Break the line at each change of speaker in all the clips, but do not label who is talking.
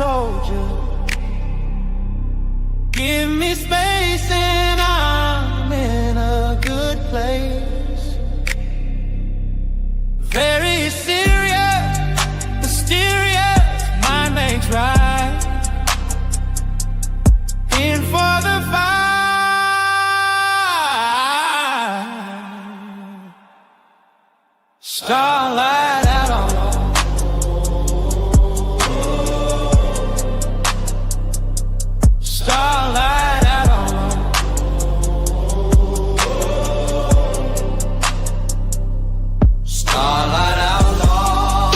told you, give me space and I'm in a good place. Very serious, mysterious, mind makes right. In for the fight. Starlight out on starlight out on starlight outlaw,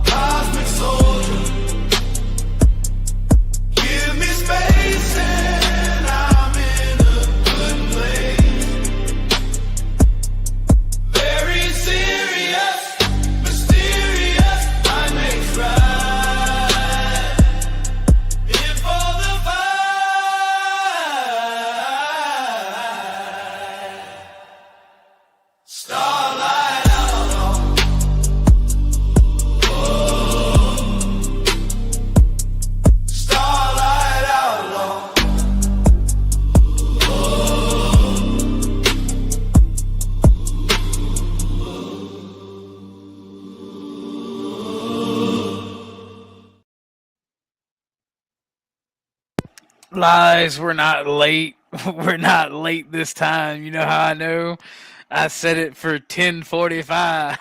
cosmic soldier. Give me space and I'm in a good place. Very serious, mysterious, mind makes right. In for the fight. Starlight outlaw. Starlight outlaw.
Lies, we're not late. We're not late this time. You know how I know? I set it for 10:45.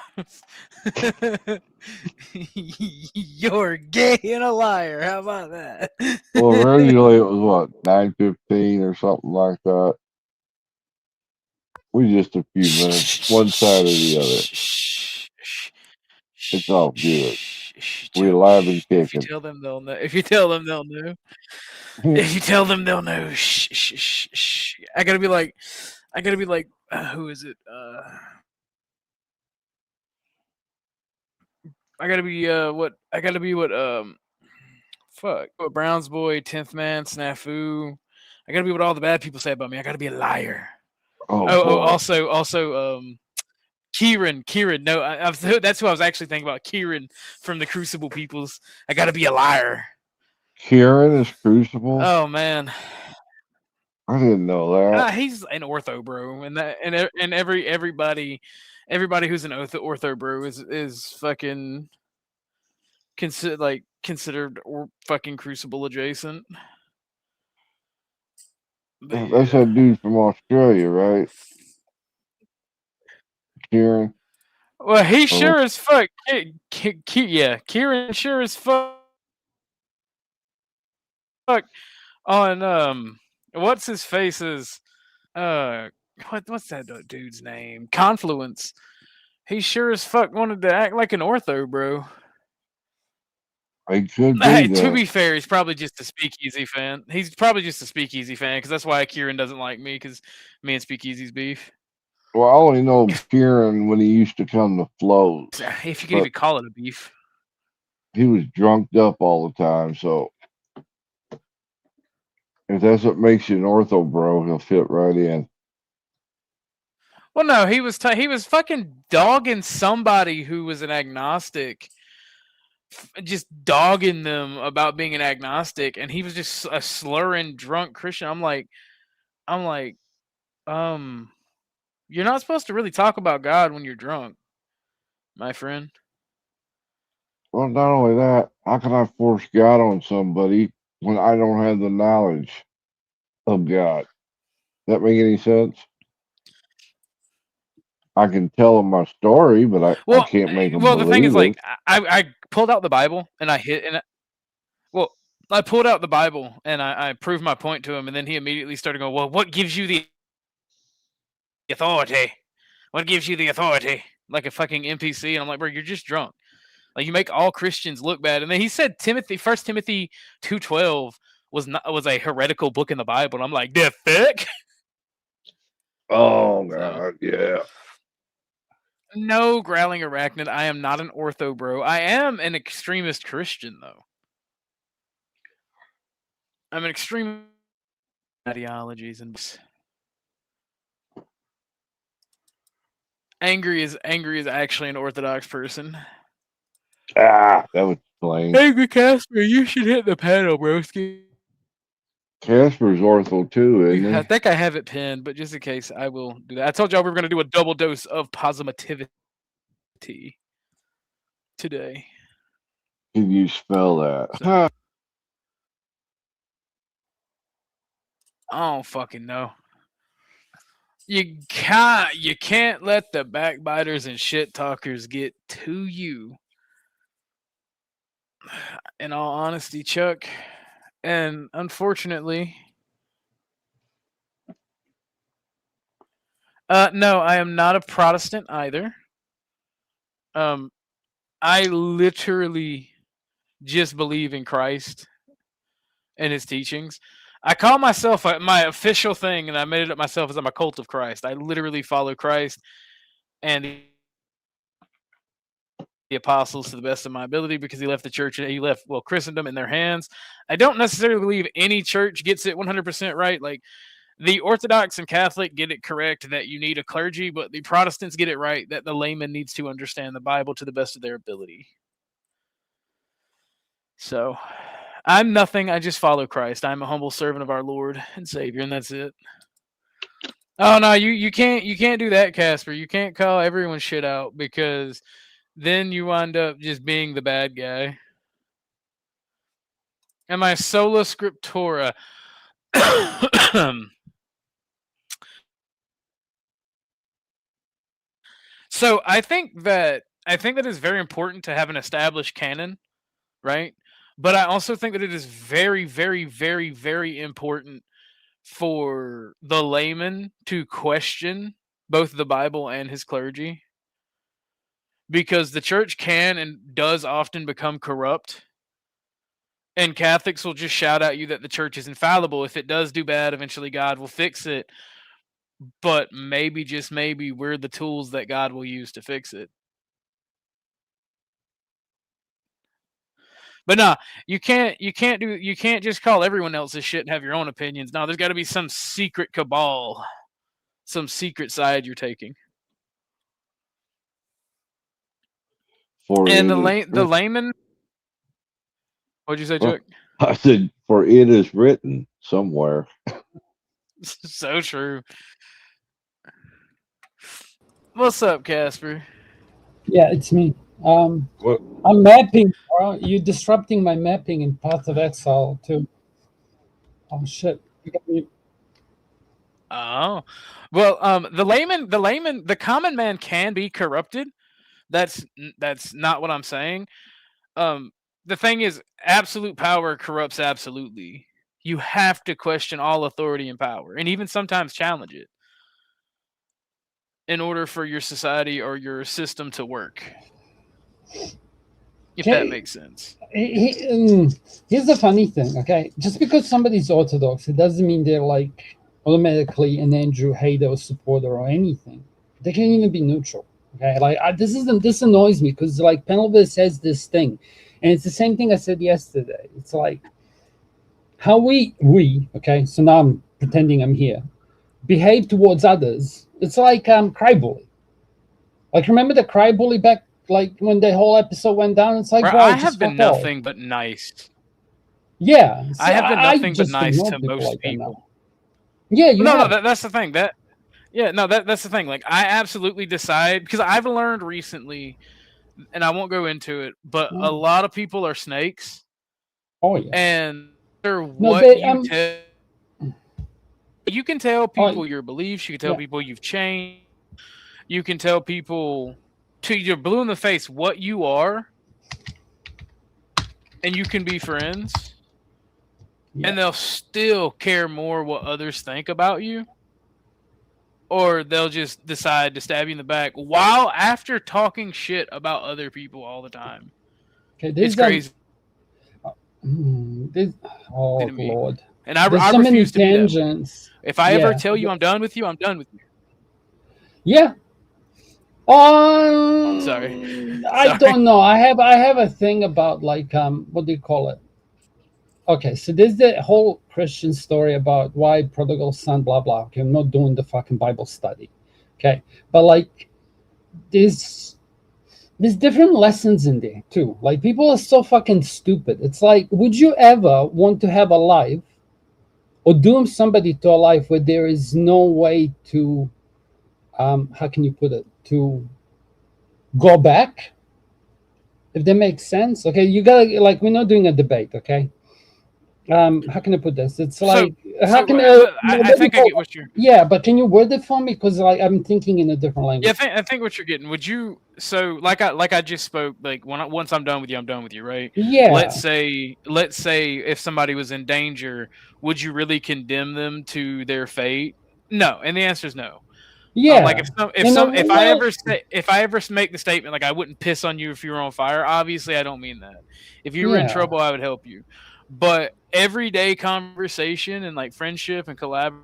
You're gay and a liar. How about that?
Well, originally it was what, 9:15 or something like that. We just a few minutes, one side or the other. It's all good. We alive and
If you
kicking.
tell them, they'll know. If you tell them, they'll know. If you tell them, they'll know. Shh, shh, shh, shh. I gotta be like, who is it? I gotta be what? Fuck. What Brown's boy, 10th man, Snafu. I gotta be what all the bad people say about me. I gotta be a liar. Also, Kieran. No, that's who I was actually thinking about. Kieran from the Crucible Peoples. I gotta be a liar.
Kieran is Crucible?
Oh man,
I didn't know that.
he's an ortho bro, and everybody who's an ortho bro is fucking considered or fucking Crucible adjacent. But
That's that dude from Australia, right? Kieran.
Well, he sure as fuck. Yeah, Kieran sure as fuck on what's his face's what's that dude's name? Confluence. He sure as fuck wanted to act like an ortho, bro.
He could be.
Hey, to be fair, he's probably just a Speakeasy fan. He's probably just a Speakeasy fan because that's why Kieran doesn't like me because me and Speakeasy's beef.
Well, I only know Kieran when he used to come to flows.
If you can even call it a beef.
He was drunked up all the time, so if that's what makes you an ortho bro, he'll fit right in.
Well, no, he was fucking dogging somebody who was an agnostic, just dogging them about being an agnostic, and he was just a slurring drunk Christian. I'm like, you're not supposed to really talk about God when you're drunk, my friend.
Well, not only that, how can I force God on somebody when I don't have the knowledge of God? That make any sense? I can tell them my story, but I can't make them believe
the thing is, like,
it.
I pulled out the Bible and I pulled out the Bible and I proved my point to him, and then he immediately started going, "Well, what gives you the authority? What gives you the authority?" Like a fucking NPC, and I'm like, bro, you're just drunk. Like, you make all Christians look bad. And then he said 1 Timothy 2:12 was a heretical book in the Bible, and I'm like, the fuck?
Oh God, yeah.
No, growling arachnid. I am not an ortho bro. I am an extremist Christian, though. I'm an extreme ideologies and angry is actually an Orthodox person.
That was Plain.
Hey, Casper, you should hit the panel, broski.
Casper's ortho too, isn't
I
he?
think I have it pinned, but just in case, I will do that. I told y'all we were going to do a double dose of positivity today.
Can you spell that?
So- I don't fucking know. You can't let the backbiters and shit talkers get to you. In all honesty, Chuck, and unfortunately, no, I am not a Protestant either. I literally just believe in Christ and his teachings. I call myself my official thing, and I made it up myself, as I'm a cult of Christ. I literally follow Christ and the apostles to the best of my ability, because he left the church and he left, well, Christendom in their hands. I don't necessarily believe any church gets it 100% right. Like, the Orthodox and Catholic get it correct that you need a clergy, but the Protestants get it right that the layman needs to understand the Bible to the best of their ability. So, I'm nothing. I just follow Christ. I'm a humble servant of our Lord and Savior, and that's it. Oh no, you can't do that, Casper. You can't call everyone shit out, because then you wind up just being the bad guy. And my sola scriptura. So I think that it's very important to have an established canon, right? But I also think that it is very, very, very, very important for the layman to question both the Bible and his clergy, because the church can and does often become corrupt, and Catholics will just shout at you that the church is infallible. If it does do bad, eventually God will fix it, but maybe, just maybe, we're the tools that God will use to fix it. But nah, you can't just call everyone else's shit and have your own opinions. No, there's got to be some secret cabal, some secret side you're taking. And the layman. What'd you say, Chuck?
I said, for it is written somewhere.
So true. What's up, Casper?
Yeah, it's me.
What?
I'm mapping. You're disrupting my mapping in Path of Exile too. Oh shit!
Oh, well, the common man can be corrupted. That's not what I'm saying. The thing is, absolute power corrupts absolutely. You have to question all authority and power, and even sometimes challenge it, in order for your society or your system to work. If that makes sense.
Here's the funny thing, okay? Just because somebody's Orthodox, it doesn't mean they're like automatically an Andrew hater or supporter or anything. They can even be neutral. Okay, like this annoys me, because like Penelvis says this thing, and it's the same thing I said yesterday. It's like how we okay. So now I'm pretending I'm here. Behave towards others. It's like cry bully. Like, remember the cry bully back, like when the whole episode went down? It's like, bro,
I have been nothing but nice.
Yeah,
so I have been nothing but nice to most
like
people.
Yeah, you
no, that's the thing. That's the thing. Like, I absolutely decide, because I've learned recently, and I won't go into it, but a lot of people are snakes.
Oh yeah.
And you can tell people your beliefs. You can tell people you've changed. You can tell people to you're blue in the face what you are, and you can be friends, and they'll still care more what others think about you, or they'll just decide to stab you in the back while after talking shit about other people all the time.
Okay,
it's crazy.
Oh Lord!
And I refuse to do that. If I ever tell you I'm done with you, I'm done with you.
Yeah.
Sorry.
I don't know. I have a thing about, like, what do you call it? Okay, so there's the whole Christian story about why prodigal son, blah blah. Okay, I'm not doing the fucking Bible study. Okay, but like this, there's different lessons in there too. Like people are so fucking stupid. It's like, would you ever want to have a life or doom somebody to a life where there is no way to, how can you put it, to go back? If that makes sense. Okay, you gotta, like, we're not doing a debate, okay? How can I put this? It's like, how can
I think I get what you're.
Yeah, but can you word it for me? Because like I'm thinking in a different language.
Yeah, I think what you're getting. Would you? So like I just spoke. Like once I'm done with you, I'm done with you, right?
Yeah.
Let's say if somebody was in danger, would you really condemn them to their fate? No, and the answer is no.
Yeah.
Like if I ever make the statement like I wouldn't piss on you if you were on fire, obviously I don't mean that. If you were in trouble, I would help you. But everyday conversation and like friendship and collaboration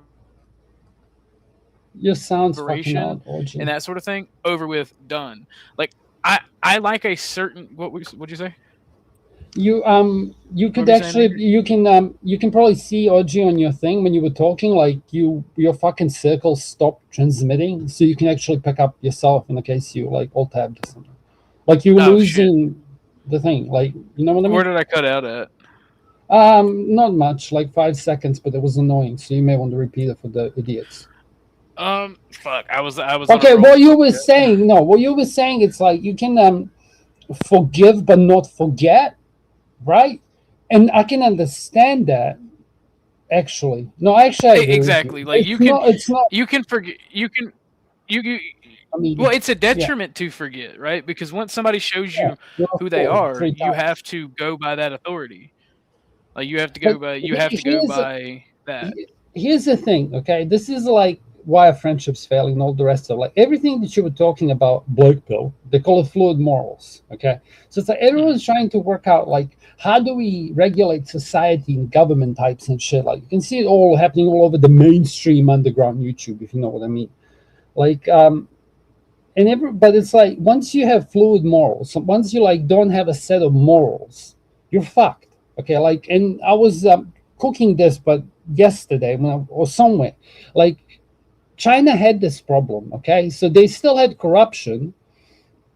your sounds fucking out,
and that sort of thing, over with, done. Like I like a certain what'd you say?
You could actually you can probably see OG on your thing when you were talking, like your fucking circle stopped transmitting, so you can actually pick up yourself in the case you like alt tabbed or something. Like you were losing the thing, like, you know what I mean?
Where did I cut out at?
Not much, like 5 seconds, but it was annoying, so you may want to repeat it for the idiots.
Fuck, I was
okay. What you were saying, it's like you can forgive but not forget, right? And I can understand that. Actually, no, actually,
exactly. Like
it's not.
You can forget. You. I mean, well, it's a detriment to forget, right? Because once somebody shows you who they are, you have to go by that authority. Like you have to go by. You have to go by that.
Here's the thing, okay? This is like why a friendship's failing and all the rest of it. Like everything that you were talking about, Black Pill, they call it fluid morals, okay? So it's like everyone's trying to work out, like, how do we regulate society and government types and shit? Like you can see it all happening all over the mainstream underground YouTube, if you know what I mean. Like, but it's like once you have fluid morals, once you like don't have a set of morals, you're fucked. Okay, like, and I was cooking this, but yesterday or somewhere, like China had this problem. Okay, so they still had corruption,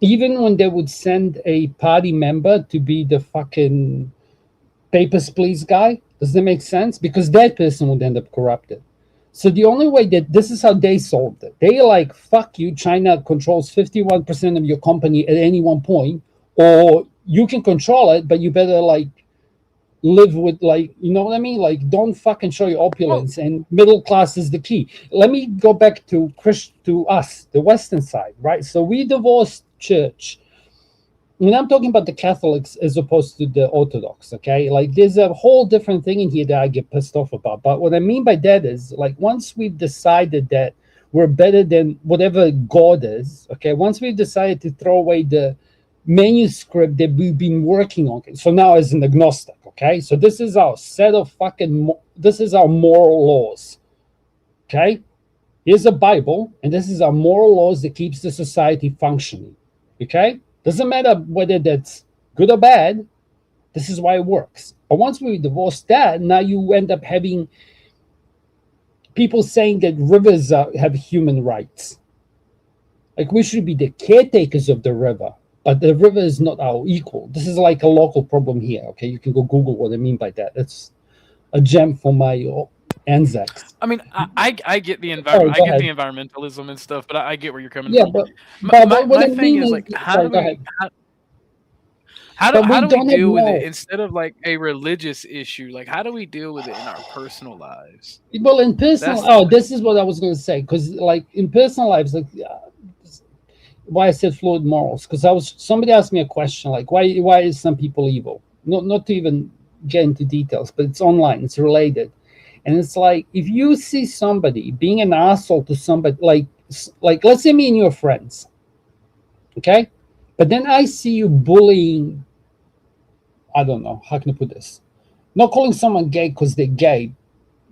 even when they would send a party member to be the fucking papers please guy. Does that make sense? Because that person would end up corrupted. So the only way that this is how they solved it. They like, fuck you, China controls 51% of your company at any one point, or you can control it, but you better like live with, like, you know what I mean? Like, don't fucking show your opulence, and middle class is the key. Let me go back to us, the Western side, right? So we divorced church. When I'm talking about the Catholics as opposed to the Orthodox, okay? Like there's a whole different thing in here that I get pissed off about. But what I mean by that is, like, once we've decided that we're better than whatever God is, okay? Once we've decided to throw away the manuscript that we've been working on. So now as an agnostic, okay? So this is our set of this is our moral laws, okay? Here's a Bible, and this is our moral laws that keeps the society functioning, okay? Doesn't matter whether that's good or bad. This is why it works. But once we divorce that, now you end up having people saying that rivers have human rights. Like we should be the caretakers of the river, but the river is not our equal. This is like a local problem here. Okay, you can go Google what I mean by that. It's a gem for my Anzacs.
I mean, I get the environment. I get the environmentalism and stuff, but I get where you're coming from.
But
my thing is like, how do we deal with it instead of like a religious issue? Like, how do we deal with it in our personal lives?
Well, in personal, this is what I was going to say, because like in personal lives, like why I said fluid morals, because somebody asked me a question like, why is some people evil? Not to even get into details, but it's online, it's related. And it's like, if you see somebody being an asshole to somebody, like let's say me and you are friends, okay? But then I see you bullying, I don't know, how can I put this? Not calling someone gay because they're gay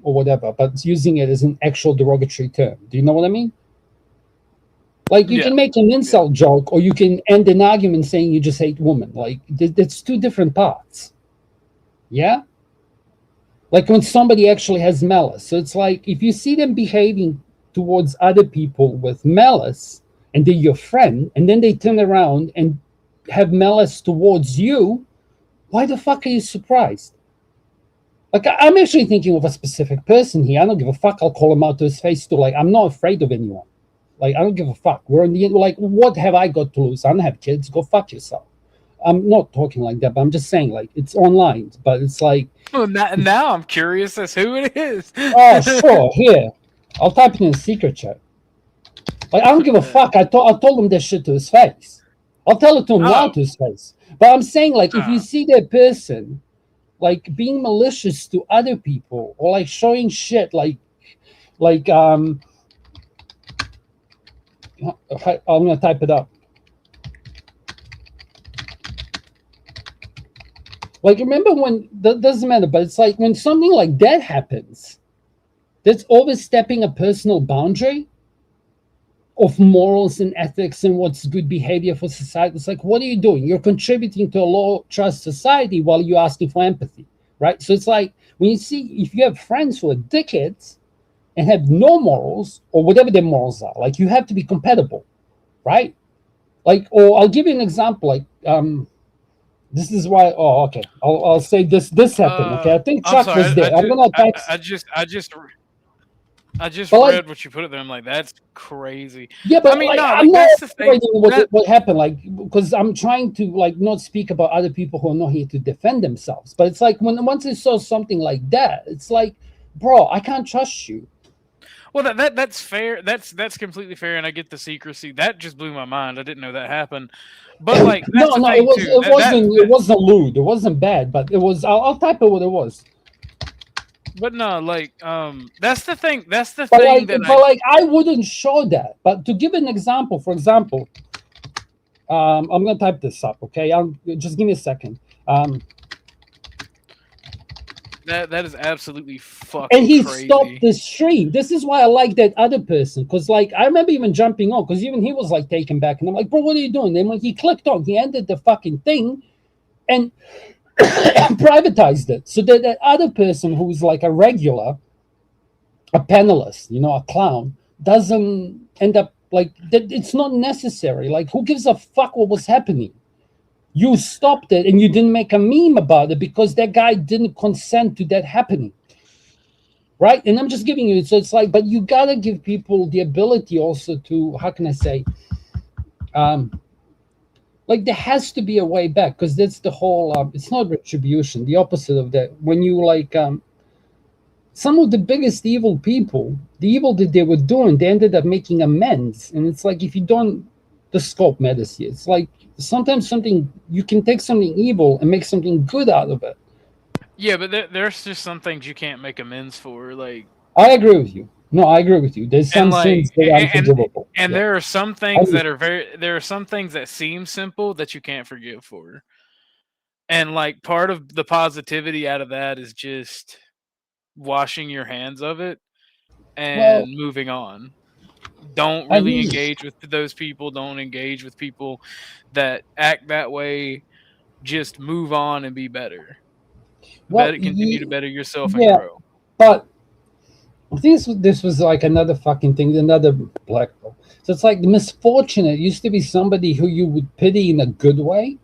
or whatever, but using it as an actual derogatory term. Do you know what I mean? Like you can make an insult joke, or you can end an argument saying you just hate women. Like that's two different parts. Yeah? Like when somebody actually has malice. So it's like if you see them behaving towards other people with malice and they're your friend, and then they turn around and have malice towards you, why the fuck are you surprised? Like, I'm actually thinking of a specific person here. I don't give a fuck. I'll call him out to his face too. Like, I'm not afraid of anyone. Like, I don't give a fuck. We're in the end. Like, what have I got to lose? I don't have kids. Go fuck yourself. I'm not talking like that, but I'm just saying, like, it's online. But it's like,
Well, now I'm curious as who it is.
oh, sure, here. I'll type it in the secret chat. Like, I don't give a fuck. I told him that shit to his face. I'll tell it to him now to his face. But I'm saying, like, if you see that person, like, being malicious to other people or, like, showing shit, like, I'm going to type it up. Like, remember when, that doesn't matter, but it's like when something like that happens, that's overstepping a personal boundary of morals and ethics and what's good behavior for society. It's like, what are you doing? You're contributing to a low trust society while you're asking for empathy, right? So it's like, when you see, if you have friends who are dickheads and have no morals or whatever their morals are, like, you have to be compatible, right? Like, or I'll give you an example, like, this is why. Oh, okay. I'll say this happened. Okay, I think Chuck was there. I'm gonna type.
I just
But,
read what you put it there. I'm like, that's crazy.
Yeah, but
I mean,
like,
no,
I'm
like,
not
that's the thing.
what happened, like, because I'm trying to, like, not speak about other people who are not here to defend themselves. But it's like once I saw something like that, it's like, bro, I can't trust you.
Well, that's fair. That's completely fair, and I get the secrecy. That just blew my mind. I didn't know that happened. But like, that's
No, it wasn't lewd. It wasn't bad, but it was. I'll type it what it was.
But no, like, that's the thing. That's the
But
thing
like, I wouldn't show that. But to give an example, for example, I'm gonna type this up. Okay, just give me a second.
That is absolutely fucking
and he
crazy.
stopped the stream. This is why I like that other person, because, like, I remember even jumping on, because even he was, like, taken back, and I'm like, bro, what are you doing? And when he clicked on, he ended the fucking thing and privatized it, so that other person who's like a regular, a panelist, you know, a clown, doesn't end up like that. It's not necessary. Like, who gives a fuck what was happening? You stopped it and you didn't make a meme about it because that guy didn't consent to that happening. Right? And I'm just giving you, so it's like, but you gotta give people the ability also to, how can I say, like, there has to be a way back, because that's the whole, it's not retribution, the opposite of that. When you, like, some of the biggest evil people, the evil that they were doing, they ended up making amends. And it's like, if you don't, the scope matters here. It's like, sometimes you can take something evil and make something good out of it.
Yeah, but there's just some things you can't make amends for. Like,
I agree with you. No, I agree with you. There's some things that are unforgivable.
And there are some things there are some things that seem simple that you can't forgive for. And, like, part of the positivity out of that is just washing your hands of it and moving on. Don't really engage with those people. Don't engage with people that act that way. Just move on and be better. Continue to better yourself and grow.
But this was like another fucking thing, another black hole. So it's like the misfortunate used to be somebody who you would pity in a good way.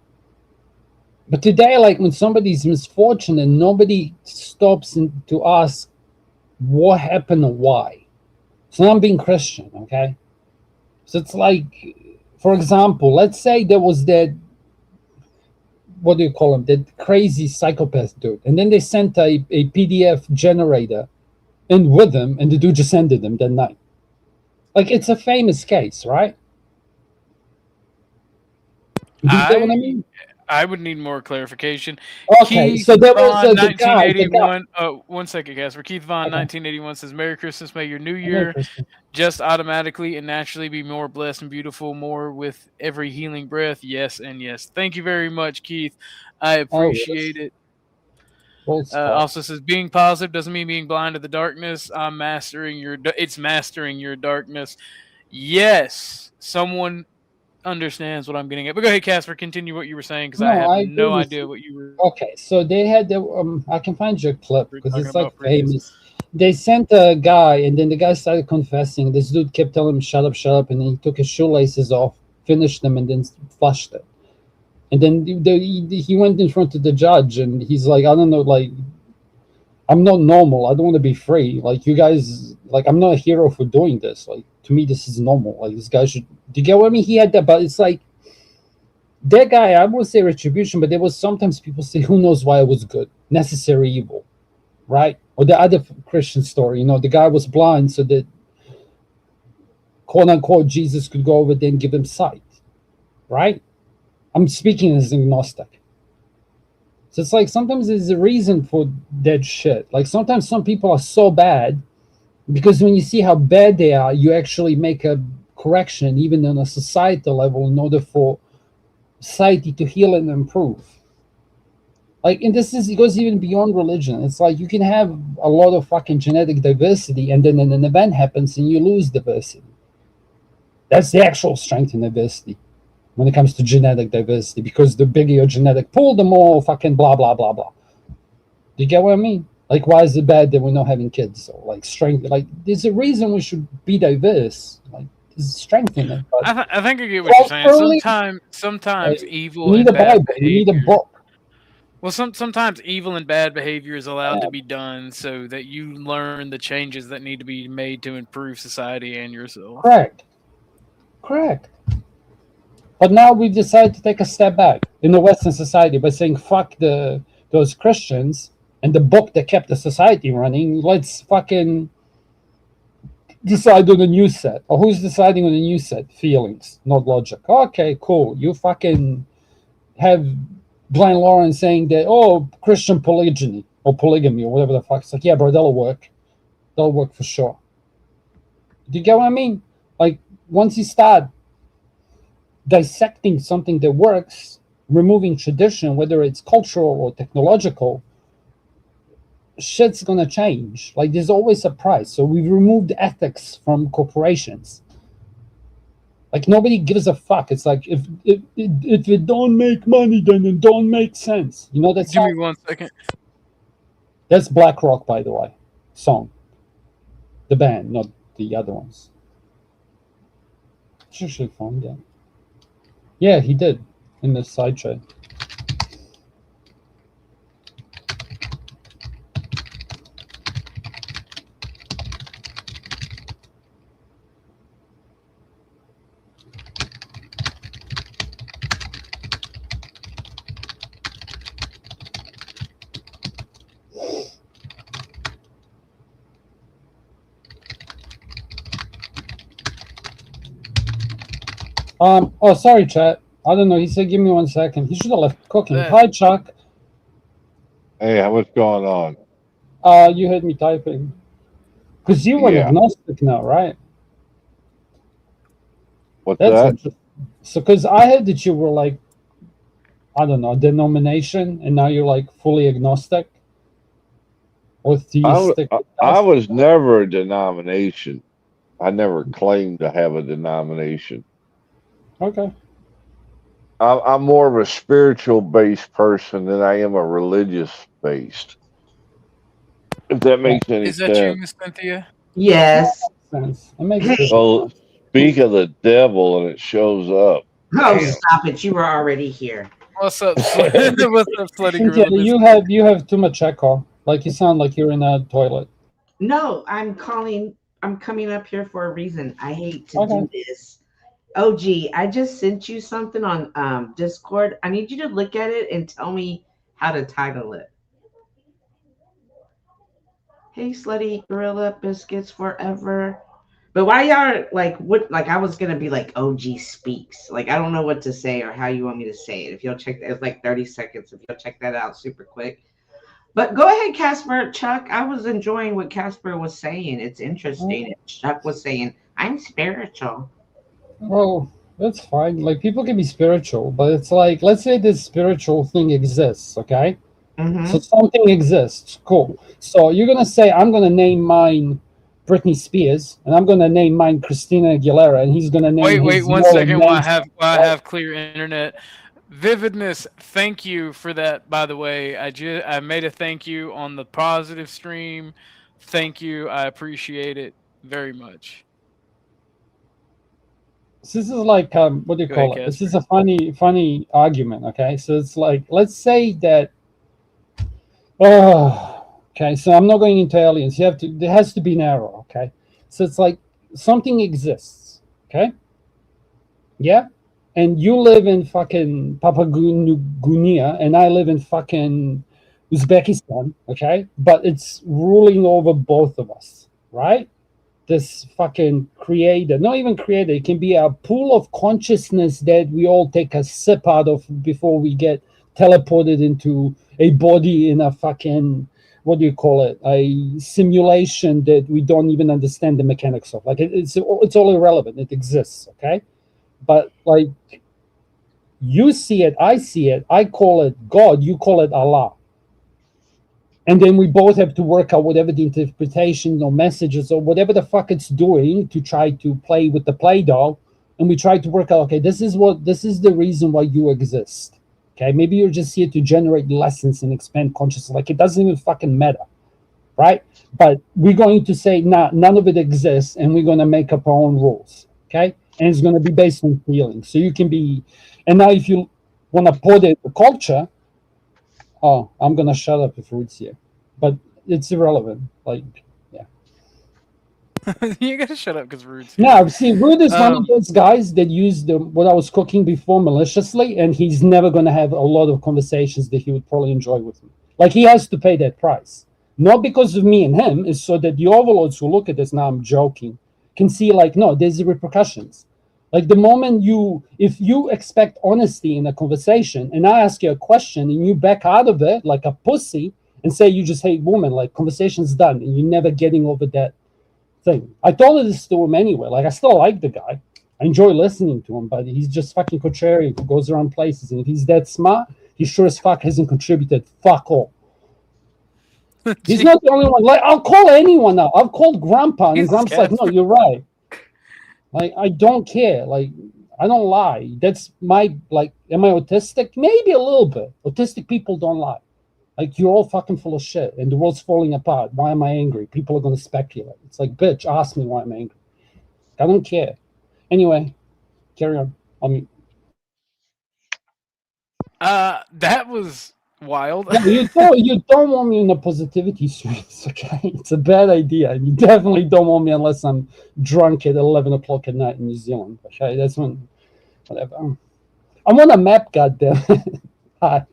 But today, like, when somebody's misfortunate, nobody stops to ask what happened and why. So I'm being Christian, okay? So it's like, for example, let's say there was that, what do you call him, that crazy psychopath dude, and then they sent a PDF generator in with him, and the dude just ended him that night. Like, it's a famous case, right? You get what I mean?
I would need more clarification.
Okay,
Keith
so there was
Vaughn,
the guy.
1981. 1 second, Casper. Keith Vaughn, 1981 says, "Merry Christmas. May your new year just automatically and naturally be more blessed and beautiful, more with every healing breath." Yes and yes. Thank you very much, Keith. I appreciate it. Also says, "Being positive doesn't mean being blind to the darkness. It's mastering your darkness." Yes, someone understands what I'm getting at. But go ahead, Casper, continue what you were saying, because I have no idea what you were.
Okay, so they had the I can find your clip because it's like famous. They sent a guy, and then the guy started confessing. This dude kept telling him, shut up, and then he took his shoelaces off, finished them, and then flushed it. And then he went in front of the judge, and he's like, I don't know, like, I'm not normal. I don't want to be free. Like, you guys, like, I'm not a hero for doing this. Like, to me, this is normal. Like, this guy should. Do you get what I mean? He had that, but it's like that guy. I would say retribution, but there was sometimes people say, who knows why it was good, necessary evil, right? Or the other Christian story, the guy was blind so that, quote unquote, Jesus could go over there and give him sight, right? I'm speaking as an agnostic. So it's like sometimes there's a reason for that shit. Like sometimes some people are so bad because when you see how bad they are, you actually make a correction, even on a societal level, in order for society to heal and improve. Like, and it goes even beyond religion. It's like you can have a lot of fucking genetic diversity, and then an event happens and you lose diversity. That's the actual strength in diversity when it comes to genetic diversity, because the bigger your genetic pool, the more fucking blah, blah, blah, blah. Do you get what I mean? Like, why is it bad that we're not having kids? Or like strength, like there's a reason we should be diverse. Like there's strength in it. But
I think I get what you're saying. Sometimes evil
you need
and
a
bad
Bible, you need a
behavior.
book.
Well, sometimes evil and bad behavior is allowed to be done so that you learn the changes that need to be made to improve society and yourself.
Correct. But now we've decided to take a step back in the Western society by saying fuck those Christians and the book that kept the society running. Let's fucking decide on a new set. Or who's deciding on a new set? Feelings, not logic. Okay, cool. You fucking have Glenn Lawrence saying that, Christian polygyny or polygamy or whatever the fuck. It's like, yeah, bro, that'll work. That'll work for sure. Do you get what I mean? Like, once you start dissecting something that works, removing tradition, whether it's cultural or technological, shit's gonna change. Like, there's always a price. So we've removed ethics from corporations. Like, nobody gives a fuck. It's like, if it don't make money, then it don't make sense. That's
Give me 1 second.
That's BlackRock, by the way. Song. The band, not the other ones. Should find that. Yeah, he did in the side chat. Sorry, chat. I don't know. He said, give me 1 second. He should have left cooking.
Yeah.
Hi, Chuck.
Hey, what's going on?
You heard me typing. Because you were agnostic now, right?
What's
That's
that?
interesting. So, because I heard that you were like, I don't know, denomination, and now you're like fully agnostic or theistic.
I was never a denomination. I never claimed to have a denomination.
Okay.
I'm more of a spiritual based person than I am a religious based. If that makes any
Is that you,
sense.
Miss Cynthia?
Yes.
It makes sense.
So speak of the devil and it shows up.
Oh, stop it! You were already here.
What's up, what's up, Slutty
Cynthia,
Gorilla?
you have too much echo. Like you sound like you're in a toilet.
No, I'm coming up here for a reason. I hate to do this. OG, I just sent you something on Discord. I need you to look at it and tell me how to title it. Hey, Slutty Gorilla Biscuits Forever. But why y'all like what? Like I was gonna be like OG speaks. Like I don't know what to say or how you want me to say it. If you'll check that, it's like 30 seconds. If you'll check that out super quick. But go ahead, Casper. Chuck, I was enjoying what Casper was saying. It's interesting. Chuck was saying, I'm spiritual.
Well, that's fine. Like people can be spiritual, but it's like, let's say this spiritual thing exists, okay?
Mm-hmm.
So something exists. Cool. So you're gonna say, I'm gonna name mine Britney Spears, and I'm gonna name mine Christina Aguilera, and he's gonna name
Wait
his
1
Nolan
second while
Manson.
I have clear internet. Vividness, thank you for that, by the way. I made a thank you on the positive stream. Thank you. I appreciate it very much.
So this is like what do you
Go
call
ahead,
it? This
Casper.
is a funny argument. Okay, so it's like, let's say that. Oh, okay. So I'm not going into aliens. You have to. There has to be an error. Okay. So it's like something exists. Okay. Yeah. And you live in fucking Papua New Guinea, and I live in fucking Uzbekistan. Okay. But it's ruling over both of us, right? This fucking creator, not even creator, it can be a pool of consciousness that we all take a sip out of before we get teleported into a body in a fucking, what do you call it, a simulation that we don't even understand the mechanics of. Like it's all irrelevant. It exists, okay? But like, you see it, I see it, I call it God, you call it Allah. And then we both have to work out whatever the interpretation or messages or whatever the fuck it's doing to try to play with the play doh. And we try to work out, okay, this is the reason why you exist. Okay, maybe you're just here to generate lessons and expand consciousness. Like, it doesn't even fucking matter, right? But we're going to say, nah, none of it exists, and we're going to make up our own rules, okay? And it's going to be based on feeling. So you can be, and now if you want to put it in culture, oh, I'm gonna shut up if Ruth's here, but it's irrelevant. Like, yeah.
You gotta shut up because Rude's here.
Now, see, Ruth is one of those guys that used what I was cooking before maliciously, and he's never gonna have a lot of conversations that he would probably enjoy with me. Like, he has to pay that price, not because of me and him. It's so that the overlords who look at this now, I'm joking, can see like, no, there's the repercussions. Like the moment if you expect honesty in a conversation and I ask you a question and you back out of it like a pussy and say you just hate women, like conversation's done and you're never getting over that thing. I told this to him anyway. Like I still like the guy. I enjoy listening to him, but he's just fucking contrarian who goes around places. And if he's that smart, he sure as fuck hasn't contributed fuck all. He's not the only one. Like I'll call anyone now. I've called Grandpa and Grandpa's like, no, you're right. Like, I don't care. Like, I don't lie. That's my, like, am I autistic? Maybe a little bit. Autistic people don't lie. Like, you're all fucking full of shit and the world's falling apart. Why am I angry? People are going to speculate. It's like, bitch, ask me why I'm angry. I don't care. Anyway, carry on. I mean,
that was wild.
yeah, you don't want me in the positivity streets, okay? It's a bad idea. And you definitely don't want me unless I'm drunk at 11 o'clock at night in New Zealand, okay? That's when, whatever. I'm on a map, goddamn. Hi.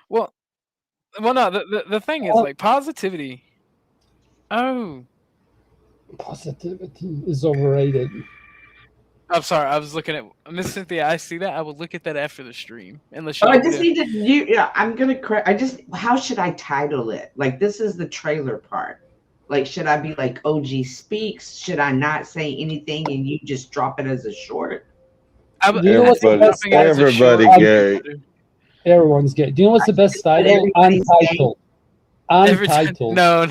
Well, no. The thing is, like, positivity. Oh,
Positivity is overrated.
I'm sorry. I was looking at Miss Cynthia. I see that. I will look at that after the stream. Unless you.
Oh, I just need to. Yeah, I'm gonna correct. How should I title it? Like, this is the trailer part. Like, should I be like OG speaks? Should I not say anything and you just drop it as a short?
Everybody gay.
Everyone's gay. Do you know what's the best title? Untitled. Untitled.
No.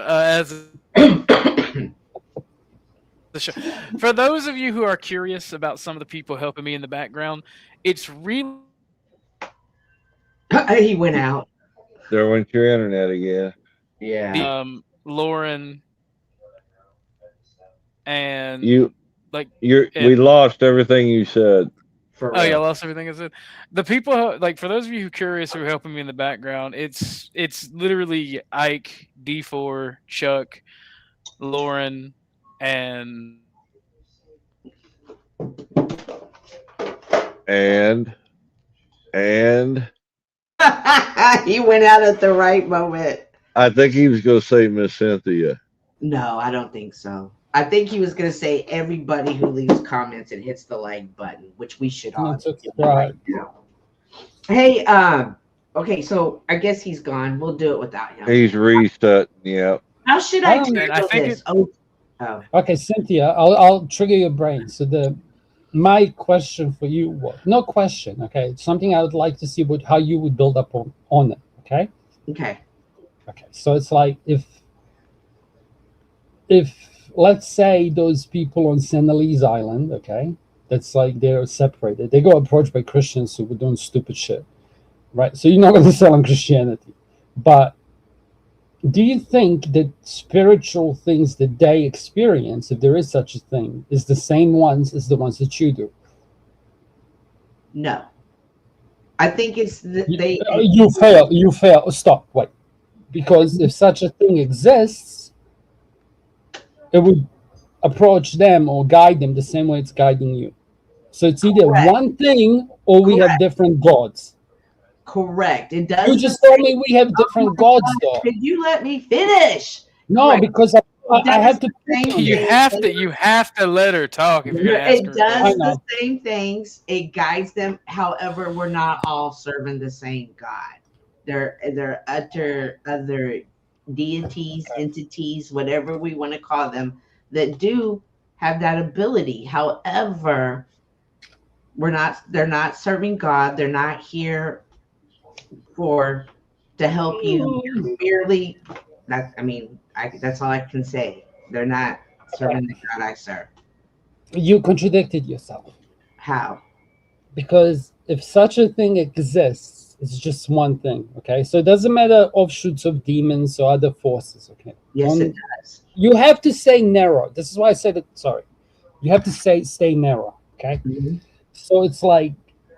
As the show. For those of you who are curious about some of the people helping me in the background, it's really.
He went out.
There went your internet again.
Yeah.
Lauren and
we lost everything you said.
Oh yeah, I lost everything I said. The people like for those of you who are curious who are helping me in the background, it's literally Ike, D4, Chuck, Lauren, and
he went out at the right moment.
I think he was going to say Miss Cynthia.
No, I don't think so. I think he was going to say everybody who leaves comments and hits the like button, which we should all do right now. Hey, okay, so I guess he's gone. We'll do it without him.
He's reset. Yeah.
How should I title this?
Okay, Cynthia, I'll trigger your brain. So my question for you was no question. Okay, it's something I would like to see how you would build up on it. Okay.
Okay.
So it's like if let's say those people on Chennals Island, okay, that's like they're separated. They go approached by Christians who were doing stupid shit, right? So you're not going to sell them Christianity, but Do you think that spiritual things that they experience, if there is such a thing, is the same ones as the ones that you do?
No. I think it's they.
You fail. You fail. Stop. Wait. Because if such a thing exists, it would approach them or guide them the same way it's guiding you. So it's either
Correct.
one thing or we have different gods.
Correct. It does.
You just told me we have different gods, though.
Could you let me finish?
No,
Correct.
because I had to.
You have to let her talk if you're gonna ask
It
her.
does the same things. It guides them. However, we're not all serving the same God. They're other deities, entities, whatever we want to call them, that do have that ability. However, they're not serving God. They're not here to help you. They're merely that's all I can say. They're not serving the God I serve.
You contradicted yourself.
How?
Because if such a thing exists, it's just one thing. Okay, so it doesn't matter offshoots of demons or other forces. Okay.
Yes, it does.
You have to say narrow. This is why I said it. Sorry, you have to stay narrow. Okay.
Mm-hmm.
So it's like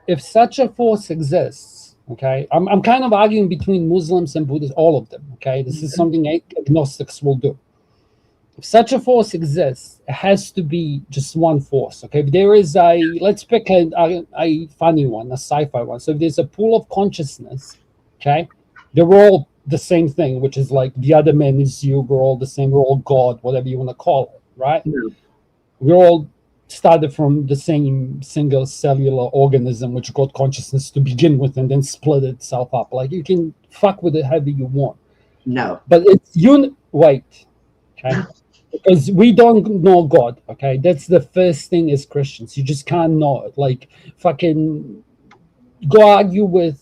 if such a force exists. Okay, I'm kind of arguing between Muslims and Buddhists, all of them. Okay, this is something agnostics will do. If such a force exists, it has to be just one force. Okay, if there is let's pick a funny one, a sci-fi one. So if there's a pool of consciousness, okay, they're all the same thing, which is like the other man is you. We're all the same. We're all God, whatever you want to call it, right?
Yeah.
We're all started from the same single cellular organism which got consciousness to begin with and then split itself up. Like you can fuck with it however you want.
No.
But it's wait. Okay. Because we don't know God. Okay. That's the first thing as Christians. You just can't know it. Like fucking go argue with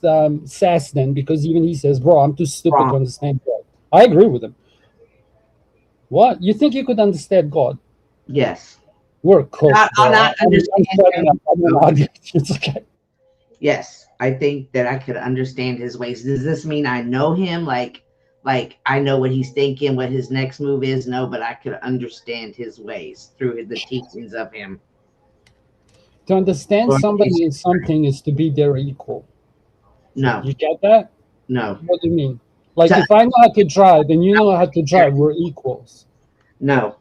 Sass then, because even he says, bro, I'm too stupid to understand God. I agree with him. What? You think you could understand God?
Yes.
We're cooked.
I'll not understand.
It's okay.
Yes, I think that I could understand his ways. Does this mean I know him? Like I know what he's thinking, what his next move is? No, but I could understand his ways through the teachings of him.
To understand somebody in something is to be their equal.
No.
You get that?
No.
What do you mean? Like if I know how to drive and you know how to drive, we're equals.
No.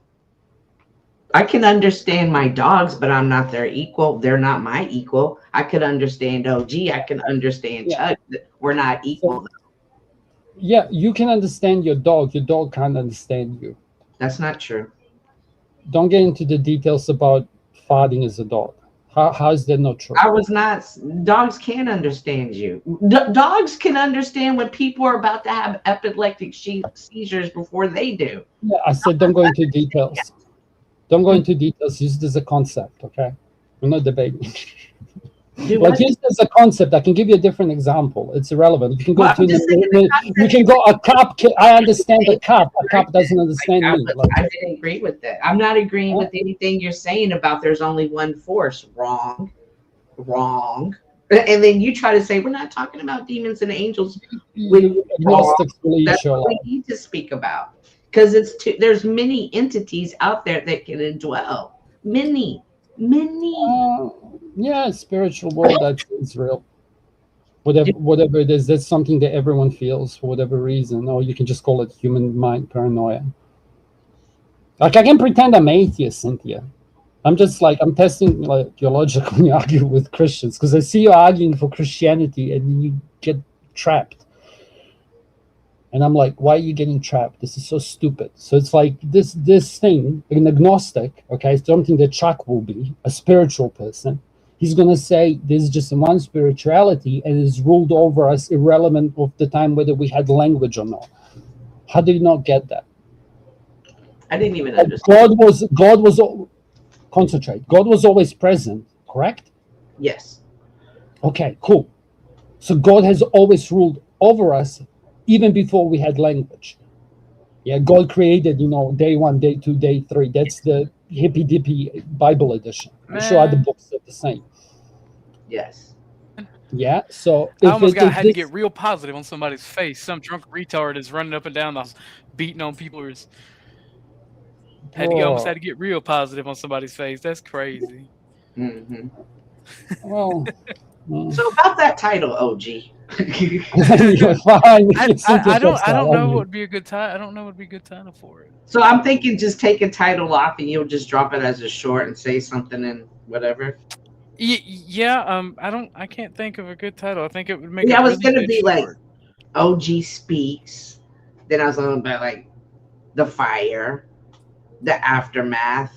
I can understand my dogs, but I'm not their equal. They're not my equal. I could understand OG. I can understand Chuck. We're not equal.
So, yeah, you can understand your dog. Your dog can't understand you.
That's not true.
Don't get into the details about farting as a dog. How is that not true?
I was not. Dogs can understand you. Dogs can understand when people are about to have epileptic seizures before they do.
Yeah, I said don't go into details. Don't go into details. Use it as a concept, okay? We're not debating. Like use it as a concept. I can give you a different example. It's irrelevant. You can go you can go a cop. I understand a cop. A cop doesn't understand me.
I didn't agree with that. I'm not agreeing with anything you're saying about there's only one force. Wrong. And then you try to say we're not talking about demons and angels.
Agnostics believe
that's what we need to speak about. Because there's many entities out there that can indwell. Many.
Yeah, spiritual world is real. Whatever it is, that's something that everyone feels for whatever reason. Or you can just call it human mind paranoia. Like I can pretend I'm atheist, Cynthia. I'm just like I'm testing like your logic when you argue with Christians, because I see you arguing for Christianity and you get trapped. And I'm like, why are you getting trapped? This is so stupid. So it's like this thing, an agnostic, okay, something that Chuck will be, a spiritual person. He's going to say there's just one spirituality and is ruled over us irrelevant of the time whether we had language or not. How do you not get that?
I didn't even understand.
God was concentrate. God was always present, correct?
Yes.
Okay, cool. So God has always ruled over us even before we had language. Yeah, God created, day 1, day 2, day 3. That's the hippy-dippy Bible edition. I'm sure other books are the same.
Yes.
Yeah. So
I
if
almost
it, if
had to
this,
get real positive on somebody's face. Some drunk retard is running up and down the house, beating on people. Almost
bro,
had to get real positive on somebody's face. That's crazy.
Hmm.
well,
So about that title, OG.
you're fine.
I don't know what would be a good title. I don't know what would be a good title for it.
So I'm thinking just take a title off and you'll just drop it as a short and say something and whatever.
Yeah. I can't think of a good title. I think it would make.
Yeah,
a
I was
really
gonna
good
be like
short.
OG speaks. Then I was on about like the fire, the aftermath.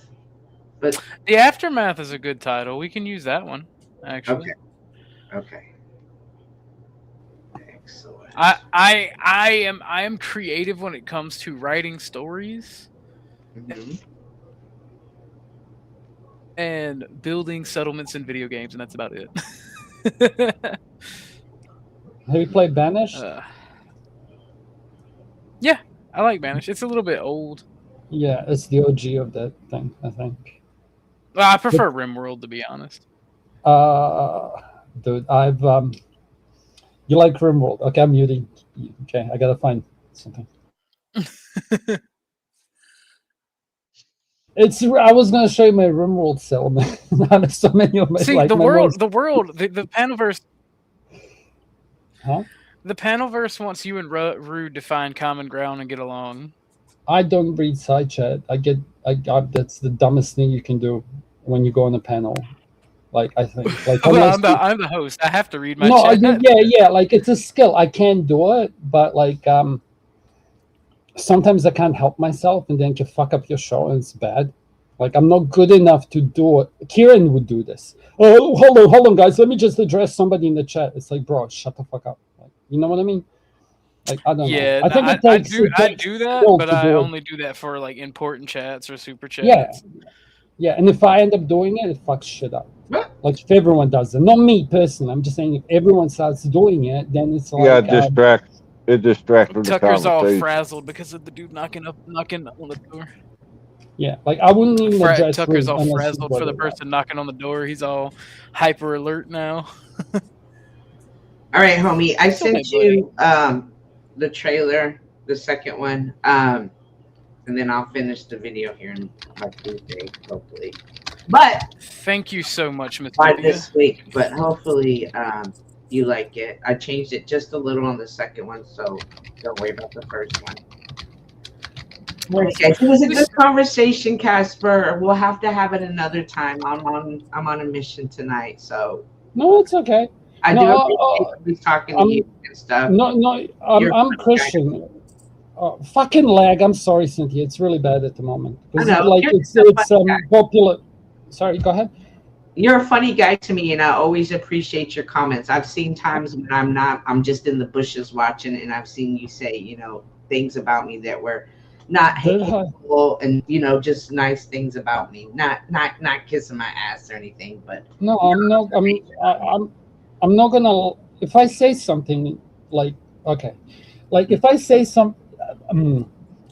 But
The Aftermath is a good title. We can use that one. Actually,
okay. Excellent.
I am creative when it comes to writing stories
Mhm.
and building settlements in video games, and that's about it.
Have you played Banished?
Yeah, I like Banished. It's a little bit old.
Yeah, it's the OG of that thing, I think.
Well, I prefer RimWorld, to be honest.
Dude, I've you like RimWorld? Okay, I'm muting. Okay, I gotta find something. I was gonna show you my RimWorld settlement. There's so many of my
See,
like
the
my
world,
most-
the Panelverse.
Huh?
The Panelverse wants you and Rude to find common ground and get along.
I don't read side chat. That's the dumbest thing you can do when you go on a panel. Like I think, like
Well,
unless
I'm the host. I have to read my
no,
chat.
yeah. Like it's a skill. I can do it, but like sometimes I can't help myself, and then you fuck up your show, and it's bad. Like I'm not good enough to do it. Kieran would do this. Oh, hold on, guys. Let me just address somebody in the chat. It's like, bro, shut the fuck up. Like, you know what I mean? Like I don't
Yeah,
know. I think
I do that,
skill
but
to
I
do it.
only do that for like important chats or super chats.
Yeah. Yeah, and if I end up doing it, it fucks shit up.
What?
Like if everyone does it, not me personally. I'm just saying if everyone starts doing it, then it's like
Yeah, it distracts from the
Tucker's all
conversation.
frazzled because of the dude knocking on the door.
yeah, like I wouldn't even address
Tucker's
Rude
all
unless he
frazzled
brought
for the
it up.
person knocking on the door. He's all hyper alert now.
All right, homie. I sent
okay, buddy.
you the trailer, the second one. And then I'll finish the video here in like Tuesday, hopefully. But
Thank you so much, Miss
by
Lydia.
this week, but hopefully you like it. I changed it just a little on the second one, so don't worry about the first one. Okay, so it was a good conversation, Casper. We'll have to have it another time. I'm on a mission tonight, so
No, it's okay.
I
No,
do appreciate talking to you and stuff.
No, I'm Christian. Fucking lag. I'm sorry, Cynthia. It's really bad at the moment.
I know.
Like
You're
it's
a funny guy.
popular. Sorry, go ahead.
You're a funny guy to me, and I always appreciate your comments. I've seen times when I'm just in the bushes watching, and I've seen you say, things about me that were not hateful and, just nice things about me. Not kissing my ass or anything, but
No, I'm not. I'm not gonna. If I say something like if I say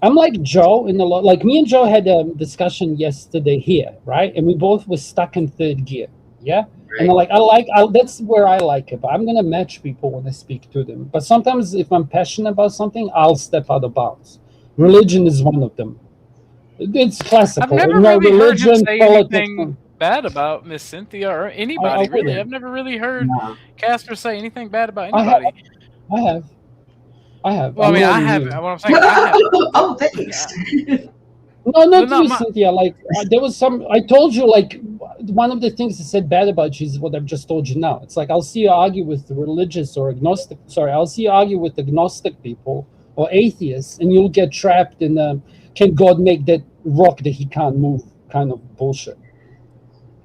I'm like Joe in the like me and Joe had a discussion yesterday here, right? And we both were stuck in third gear, yeah.
Right.
And that's where I like it. But I'm gonna match people when I speak to them. But sometimes if I'm passionate about something, I'll step out of bounds. Religion is one of them. It's classical.
I've never really heard him say anything bad about Miss Cynthia or anybody. Really, I've never really heard Casper say anything bad about anybody.
I have.
Well, I haven't. What I'm saying, I haven't.
Oh, thanks.
No, not you, Cynthia. Like there was some. I told you, like one of the things I said bad about you is what I've just told you now. It's like I'll see you argue with religious or agnostic. Sorry, I'll see you argue with agnostic people or atheists, and you'll get trapped in the "Can God make that rock that He can't move?" kind of bullshit.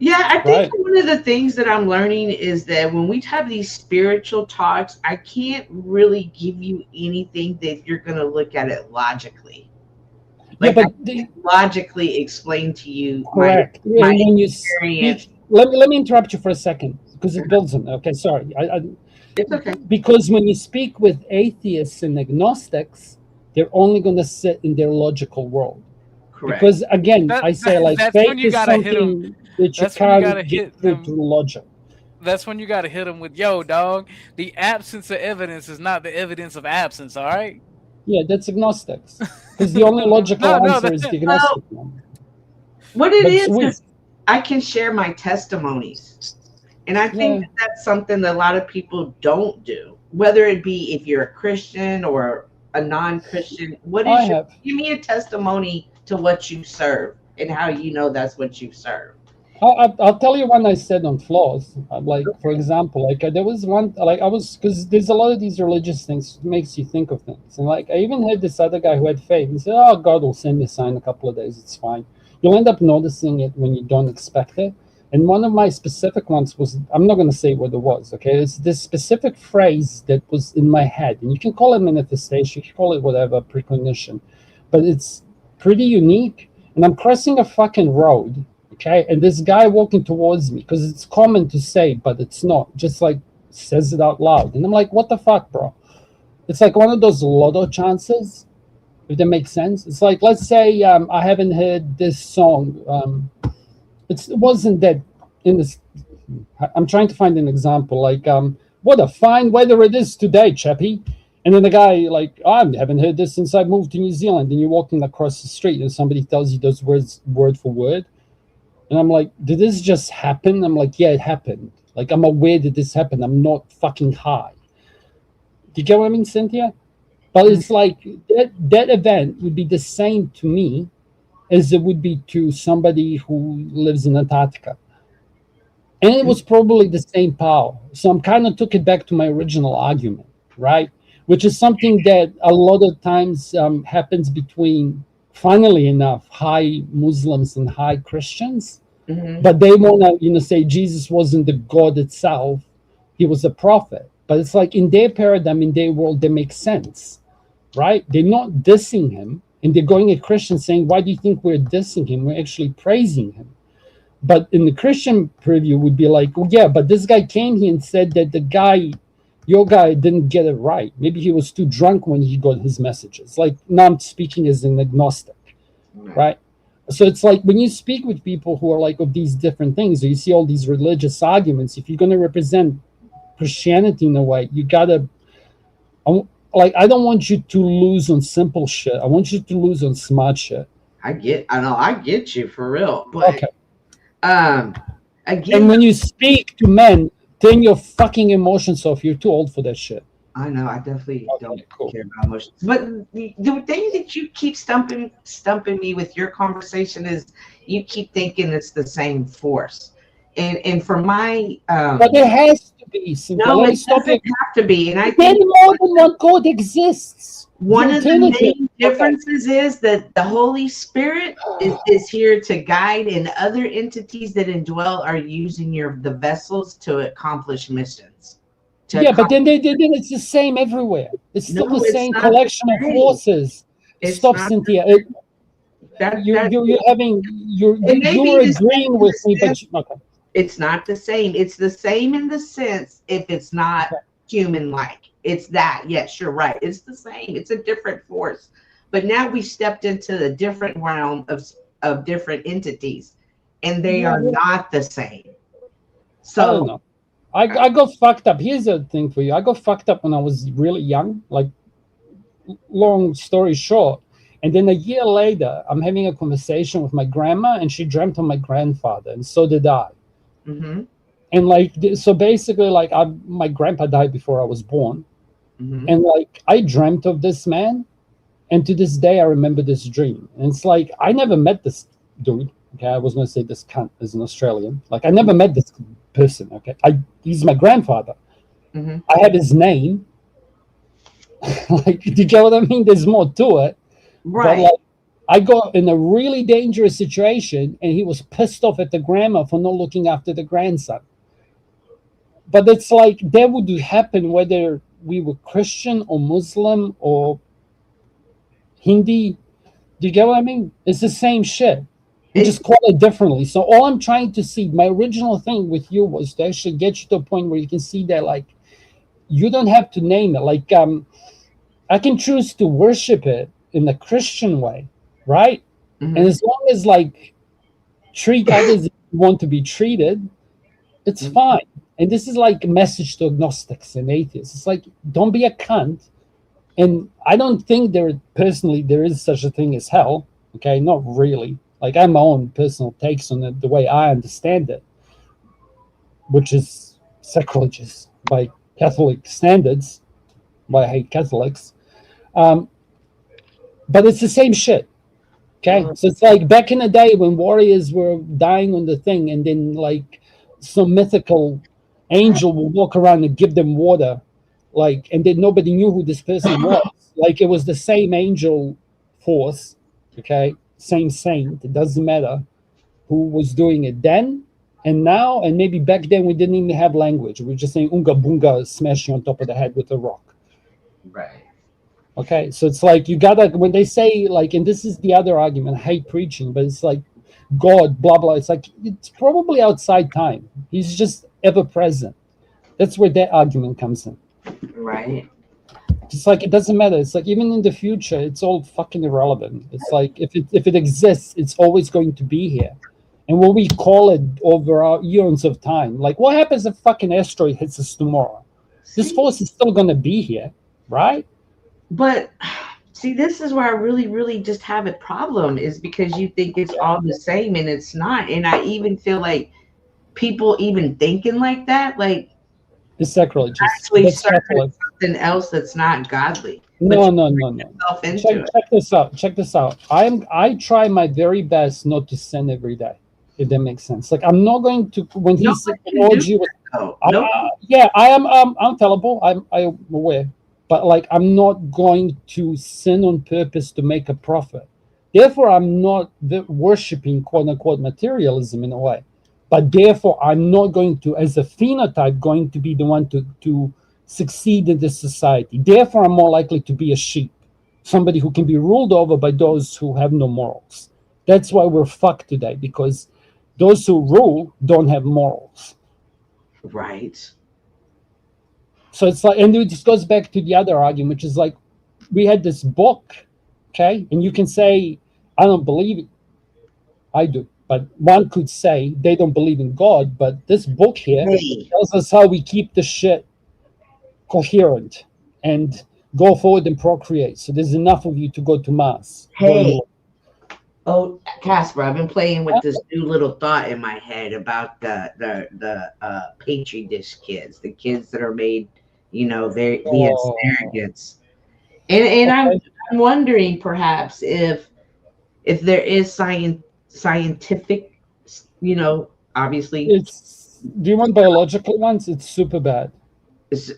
Yeah, I think one of the things that I'm learning is that when we have these spiritual talks, I can't really give you anything that you're going to look at it logically. Like,
yeah,
but logically explain to you
correct.
my
when
experience.
Let me interrupt you for a second because it builds on. Okay, sorry.
It's okay.
Because when you speak with atheists and agnostics, they're only going to sit in their logical world.
Correct.
Because again, I say like
that's
faith
when you
is
gotta hit
something that you
That's when you gotta
can't get
hit
through
them.
to logic.
that's when you got to hit them with, yo, dog. The absence of evidence is not the evidence of absence. All right.
Yeah, that's agnostics. Because the only logical
No,
answer is the
Well,
agnostic one.
what it
But
is
sweet.
is I can share my testimonies. And I think
Yeah.
that's something that a lot of people don't do. Whether it be if you're a Christian or a non-Christian,
I have.
give me a testimony to what you serve and how you know that's what you serve.
I'll tell you one I said on flaws. Like, for example, like there was one, like I was, because there's a lot of these religious things makes you think of things. And like I even had this other guy who had faith. He said, "Oh, God will send me a sign in a couple of days. It's fine." You'll end up noticing it when you don't expect it. And one of my specific ones was, I'm not going to say what it was, okay? It's this specific phrase that was in my head. And you can call it manifestation, you can call it whatever, precognition. But it's pretty unique. And I'm crossing a fucking road, okay? And this guy walking towards me, because it's common to say, but it's not. Just like says it out loud. And I'm like, what the fuck, bro? It's like one of those lotto chances, if that makes sense. It's like, let's say I haven't heard this song. It wasn't that in this. I'm trying to find an example. Like, what a fine weather it is today, chappie. And then the guy, like, I haven't heard this since I moved to New Zealand. And you're walking across the street and somebody tells you those words word for word. And I'm like, did this just happen? I'm like, yeah, it happened. Like, I'm aware that this happened. I'm not fucking high. Do you get what I mean, Cynthia? But it's like that event would be the same to me as it would be to somebody who lives in Antarctica. And it was probably the same power. So I'm kind of took it back to my original argument, right? Which is something that a lot of times happens between, funnily enough, high Muslims and high Christians.
Mhm.
But they want to, say Jesus wasn't the God itself. He was a prophet. But it's like in their paradigm, in their world, that makes sense, right? They're not dissing him. And they're going at Christians saying, why do you think we're dissing him? We're actually praising him. But in the Christian preview would be like, oh, yeah, but this guy came here and said that your guy didn't get it right. Maybe he was too drunk when he got his messages. Like, now I'm speaking as an agnostic, right? So it's like when you speak with people who are like of these different things, or you see all these religious arguments, if you're going to represent Christianity in a way, you got to... Like, I don't want you to lose on simple shit. I want you to lose on smart shit.
I get you for real. But
Okay.
again,
And when you speak to men, turn your fucking emotions off. You're too old for that shit.
I know I definitely
Okay,
don't
cool.
care about emotions. But the thing that you keep stumping me with your conversation is you keep thinking it's the same force. And for my
But it has to be. Cynthia.
no,
Let
it
me stop
doesn't
you.
have to be. And I
Then
think
more than one God exists.
one of the
alternative.
main differences is that the Holy Spirit is here to guide, and other entities that indwell are using the vessels to accomplish missions.
Yeah, but then it's the same everywhere. It's still
No,
the
it's
same
not the
collection of
same.
forces.
It's
Stop,
not
Cynthia. You're
It may be the
agreeing
same
with me,
in the
but okay.
It's not the same. It's the same in the sense if it's not human-like. It's that. Yes, you're right. It's the same. It's a different force. But now we stepped into the different realm of different entities, and they are not the same. So
I don't know. I got fucked up. Here's the thing for you. I got fucked up when I was really young. Like, long story short. And then a year later, I'm having a conversation with my grandma, and she dreamt of my grandfather, and so did I.
Mm-hmm.
And like, so basically, like, my grandpa died before I was born, and like, I dreamt of this man, and to this day, I remember this dream. And it's like, I never met this dude. Okay, I was gonna say this cunt is an Australian. Like, I never met this person. Okay, he's my grandfather. I have his name. Like, do you get what I mean? There's more to it.
Right.
But like, I got in a really dangerous situation, and he was pissed off at the grandma for not looking after the grandson. But it's like that would happen whether we were Christian or Muslim or Hindi. Do you get what I mean? It's the same shit. We just call it differently. So all I'm trying to see, my original thing with you was to actually get you to a point where you can see that, like, you don't have to name it. Like, I can choose to worship it in the Christian way, right? And as long as, like, treat others as you want to be treated, it's fine. And this is like a message to agnostics and atheists. It's like, don't be a cunt. And I don't think there is such a thing as hell. Okay, not really. Like, I have my own personal takes on it, the way I understand it, which is sacrilegious by Catholic standards. Why I hate Catholics. But it's the same shit. Okay, so it's like back in the day when warriors were dying on the thing, and then like some mythical angel will walk around and give them water, like, and then nobody knew who this person was. Like, it was the same angel force, okay, same saint. It doesn't matter who was doing it then and now, and maybe back then we didn't even have language. We were just saying unga bunga, smashing on top of the head with a rock.
Right.
Okay, so it's like you gotta, when they say like, and this is the other argument, I hate preaching, but it's like God, blah blah. It's like, it's probably outside time. He's just ever present. That's where that argument comes in.
Right.
It's like, it doesn't matter. It's like, even in the future, it's all fucking irrelevant. It's like, if it exists, it's always going to be here. And what we call it over our eons of time, like, what happens if fucking asteroid hits us tomorrow? This force is still gonna be here, right?
But see, this is where I really, really just have a problem, is because you think it's all the same and it's not. And I even feel like people even thinking like that, like,
it's sacrilegious.
actually
That's
serving
sacrilegious.
something else that's not godly.
No.
Yourself into it.
Check this out. I try my very best not to sin every day, if that makes sense. Like, I'm not going to, when he said orgy was, yeah, I'm fallible. I'm aware, but like, I'm not going to sin on purpose to make a profit. Therefore, I'm not worshiping quote unquote materialism in a way. But therefore, I'm not going to, as a phenotype, going to be the one to succeed in this society. Therefore, I'm more likely to be a sheep, somebody who can be ruled over by those who have no morals. That's why we're fucked today, because those who rule don't have morals.
Right.
So it's like, and it just goes back to the other argument, which is like, we had this book, okay, and you can say, I don't believe it. I do. But one could say they don't believe in God, but this book here tells us how we keep the shit coherent and go forward and procreate. So there's enough of you to go to Mars.
Hey. Oh, Casper, I've been playing with this new little thought in my head about the Petri dish kids, the kids that are made, you know, the surrogates. And I'm wondering perhaps if there is scientific, you know, obviously.
Do you want biological ones? It's super bad.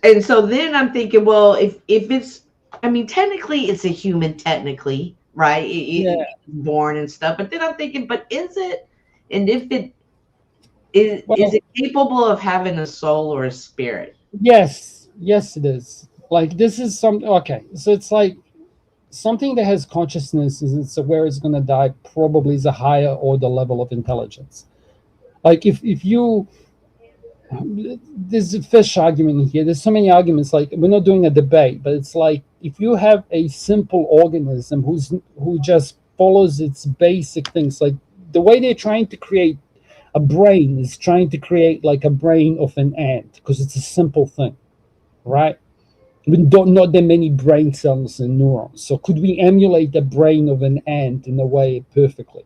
And so then I'm thinking, well, if it's, I mean, technically it's a human, technically, right? It's born and stuff. But then I'm thinking, but is it? And if it is, is it capable of having a soul or a spirit?
Yes, it is. Like, this is something. Okay, so it's like something that has consciousness, is it's where it's going to die, probably is a higher order level of intelligence. Like, if you, there's a fish argument here, there's so many arguments, like, we're not doing a debate, but it's like, if you have a simple organism who just follows its basic things, like the way they're trying to create a brain is trying to create like a brain of an ant, because it's a simple thing, right? We don't know that many brain cells and neurons. So could we emulate the brain of an ant in a way perfectly,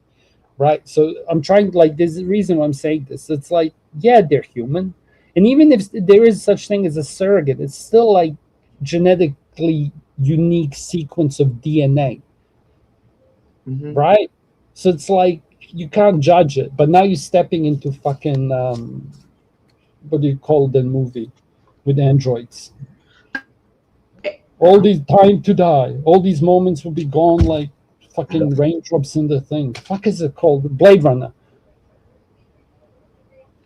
right? So I'm trying, like, there's a reason why I'm saying this. It's like, yeah, they're human. And even if there is such thing as a surrogate, it's still like genetically unique sequence of DNA, right? So it's like, you can't judge it. But now you're stepping into fucking, what do you call the movie with androids? All these time to die. All these moments will be gone like fucking raindrops in the thing. Fuck is it called? Blade Runner.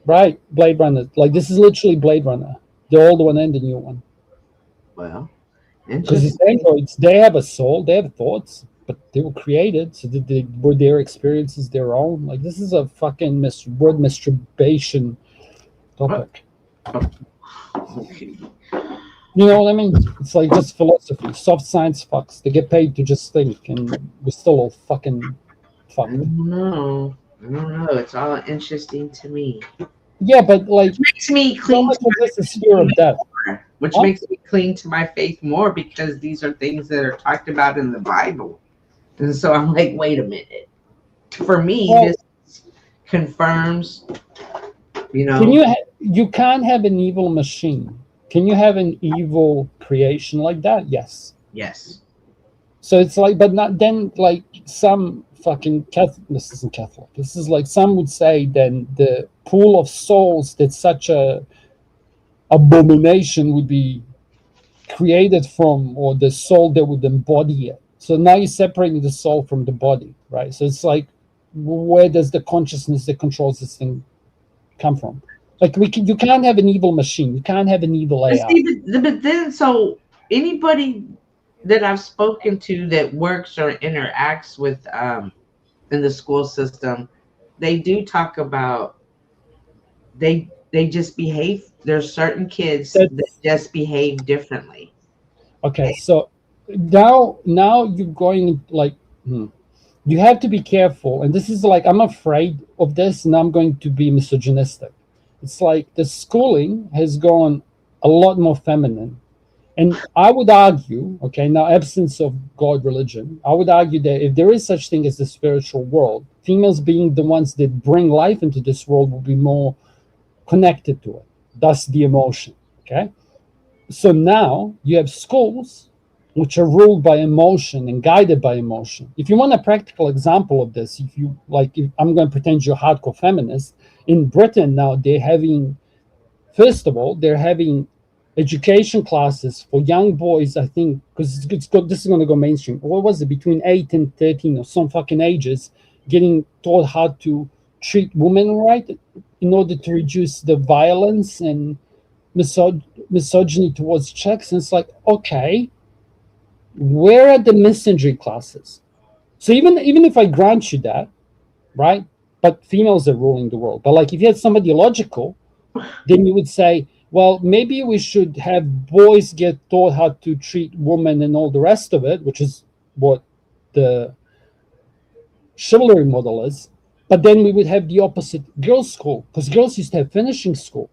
Right, Blade Runner. Like, this is literally Blade Runner. The old one and the new one.
Well,
because these androids, they have a soul, they have thoughts, but they were created, so were their experiences their own? Like, this is a fucking word masturbation topic.
Okay.
You know what I mean? It's like just philosophy, soft science fucks. They get paid to just think, and we're still all fucking fucked.
I don't know. It's all interesting to me.
Yeah, but like,
Makes me
so
cling
much
to
of
my
this is fear of death.
more, which
Huh?
makes me cling to my faith more because these are things that are talked about in the Bible. And so I'm like, wait a minute. For me,
Well,
this confirms, you
can
know,
you can't have an evil machine. Can you have an evil creation like that? Yes.
yes.
So it's like, but not then like some fucking Catholic. This isn't Catholic. This is like some would say. Then the pool of souls that such a abomination would be created from, or the soul that would embody it. So now you're separating the soul from the body, right? So it's like, where does the consciousness that controls this thing come from? Like you can't have an evil machine. You can't have an evil
But
AI.
see, but then, so anybody that I've spoken to that works or interacts with in the school system, they do talk about they just behave. There's certain kids
That's
that just behave differently.
okay. So now you're going like, you have to be careful. And this is like, I'm afraid of this, and I'm going to be misogynistic. It's like the schooling has gone a lot more feminine. And I would argue, okay, now absence of God religion, I would argue that if there is such thing as the spiritual world, females being the ones that bring life into this world will be more connected to it. Thus the emotion. Okay. So now you have schools which are ruled by emotion and guided by emotion. If you want a practical example of this, if you like, if I'm going to pretend you're a hardcore feminist, in Britain now they're having, first of all, they're having education classes for young boys, I think, because this is going to go mainstream. What was it, between 8 and 13 or some fucking ages, getting taught how to treat women right in order to reduce the violence and misogyny towards chicks. And it's like, okay, where are the misandry classes? So even if I grant you that, right? But females are ruling the world. But like, if you had somebody logical, then you would say, well, maybe we should have boys get taught how to treat women and all the rest of it, which is what the chivalry model is. But then we would have the opposite, girls' school, because girls used to have finishing school.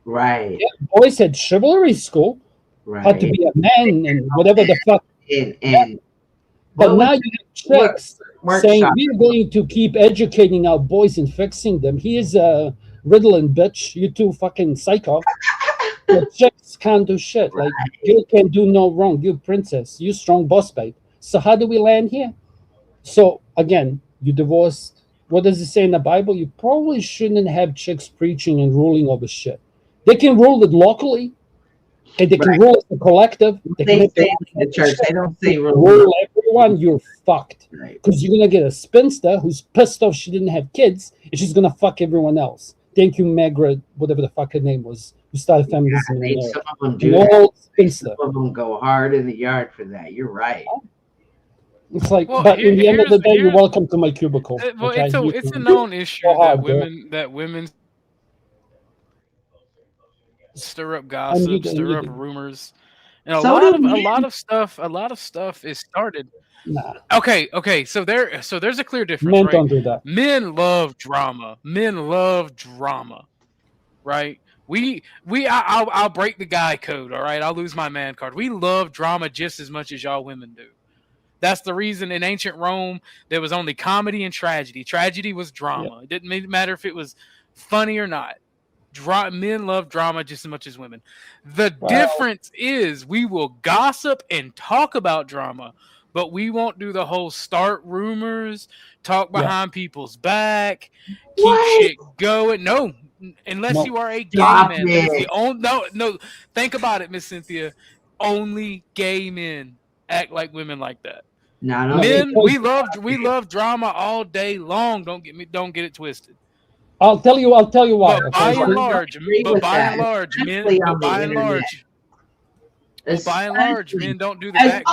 Right.
Yeah, boys had chivalry school,
Right.
how to be a man and whatever the fuck.
And
But
what was
now you have chicks saying
workshop?
we're going to keep educating our boys and fixing them. Here's a Ritalin, bitch. You two fucking psycho. The chicks can't do shit. Like, you can do no wrong. You princess. You strong boss babe. So how do we land here? So again, you divorced. What does it say in the Bible? You probably shouldn't have chicks preaching and ruling over shit. They can rule it locally, and they can
Right.
rule as a collective. They can
They
have their
say
own
the church. They don't say
rule everyone. You're fucked.
Right.
Because you're gonna get a spinster who's pissed off she didn't have kids, and she's gonna fuck everyone else. Thank you, Margaret, whatever the fuck her name was, who started feminism in America.
Some of them
An
do that.
old spinster.
Some of them go hard in the yard for that. You're right.
It's like,
Well,
but in the end of the day, you're
here's-
welcome to my cubicle.
Well,
Okay?
it's a known issue
Go hard, bro.
that women stir up
And
gossip,
you
stir up
do.
rumors, and a
So
lot
do
of stuff is started.
Nah,
Okay. So there's a clear difference,
men
right?
don't do that.
Men love drama. Men love drama, right? I'll break the guy code. All right, I'll lose my man card. We love drama just as much as y'all women do. That's the reason in ancient Rome there was only comedy and tragedy. Tragedy was drama. It didn't matter if it was funny or not. Men love drama just as much as women. The difference is we will gossip and talk about drama, but we won't do the whole start rumors, talk behind people's back, keep shit going. No, unless you are a gay man. That is the only, no. Think about it, Miss Cynthia. Only gay men act like women like that.
No,
Men, we love drama all day long. Don't get it twisted.
I'll tell you why.
But by and large, men don't do the back.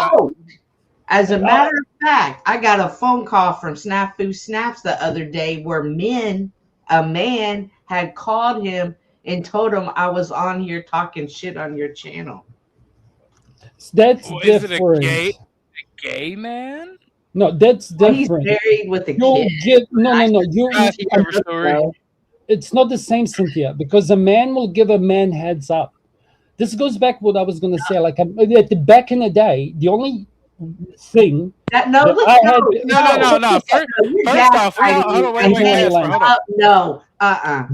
As a matter of fact, I got a phone call from Snafu Snaps the other day where a man had called him and told him I was on here talking shit on your channel.
That's
Is
different.
it a gay man?
No, that's different.
He's married with a
You'll
kid.
get no. it's not the same, Cynthia, because a man will give a man heads up. This goes back what I was going to say. Like back in the day, the only thing
no,
that
look,
I had.
No. First off, hold on, wait, Casper, hold on.
No,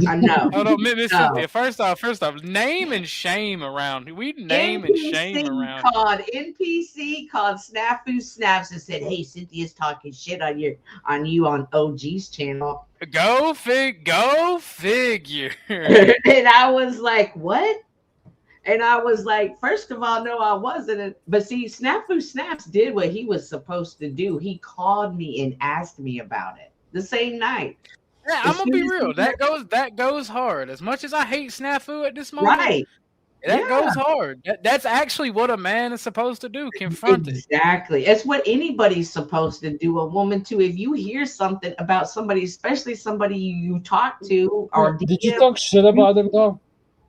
no.
Hold on, Miss
No.
Cynthia. First off, name and shame around. We name and shame around.
NPC called Snafu Snaps and said, "Hey, Cynthia's talking shit on you on OG's channel."
Go figure.
And I was like, "What?" And I was like, first of all, no, I wasn't. But see, Snafu Snaps did what he was supposed to do. He called me and asked me about it the same night.
Yeah, I'm gonna be real. That goes hard. As much as I hate Snafu at this moment,
Right?
That goes hard. That's actually what a man is supposed to do. Confront it.
Exactly. It's what anybody's supposed to do. A woman too. If you hear something about somebody, especially somebody you talk to, or
did you talk shit about him though?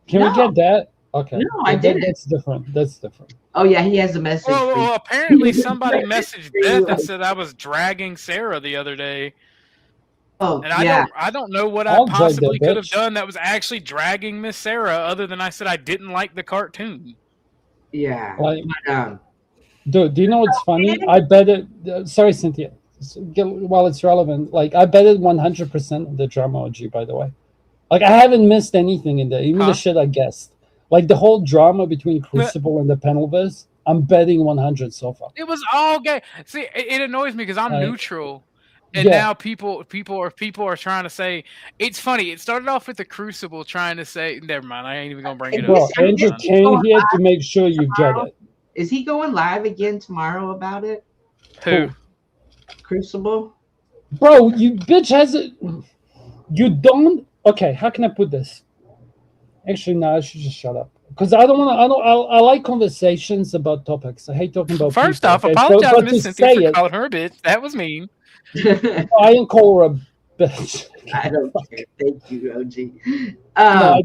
Can we get that? Okay.
No, I didn't.
That's different. That's different.
Oh yeah, he has a message.
Well, apparently somebody messaged Beth and said I was dragging Sarah the other day.
Oh,
and I don't know what I possibly could have done that was actually dragging Miss Sarah, other than I said I didn't like the cartoon.
Yeah.
Like, dude, do you know what's funny? I bet it. Sorry, Cynthia. While it's relevant, like I bet it 100% of the drama OG. By the way, like I haven't missed anything in there, even the shit I guessed. Like the whole drama between Crucible and the Penalverse, I'm betting 100 so far.
It was all gay. See, it annoys me because I'm neutral, and now people are trying to say it's funny. It started off with the Crucible trying to say, never mind, I ain't even gonna bring it up.
Andrew came here to make sure you get it.
Is he going live again tomorrow about it?
Who?
Crucible.
Bro, you bitch has it. You don't. Okay, how can I put this? Actually, no, I should just shut up because I don't want to. I like conversations about topics. I hate talking about.
First
people,
off, apologize to Miss Cynthia for calling her a bitch. That was mean.
I didn't call her a bitch.
I don't care. Thank you, OG.
No,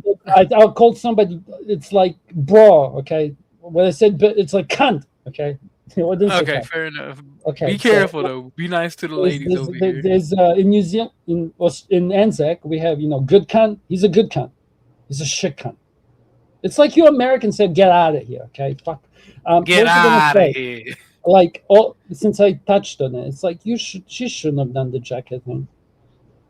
I'll call somebody. It's like bro. Okay, when I said it's like cunt. Okay.
Okay, fair enough. Okay, be careful though. Be nice to the ladies over here.
There's in New Zealand in Anzac we have good cunt. He's a good cunt. He's a shit cunt. It's like you Americans said, get out of here, okay? Fuck.
Get out of here.
Like, since I touched on it, it's like she shouldn't have done the jacket thing.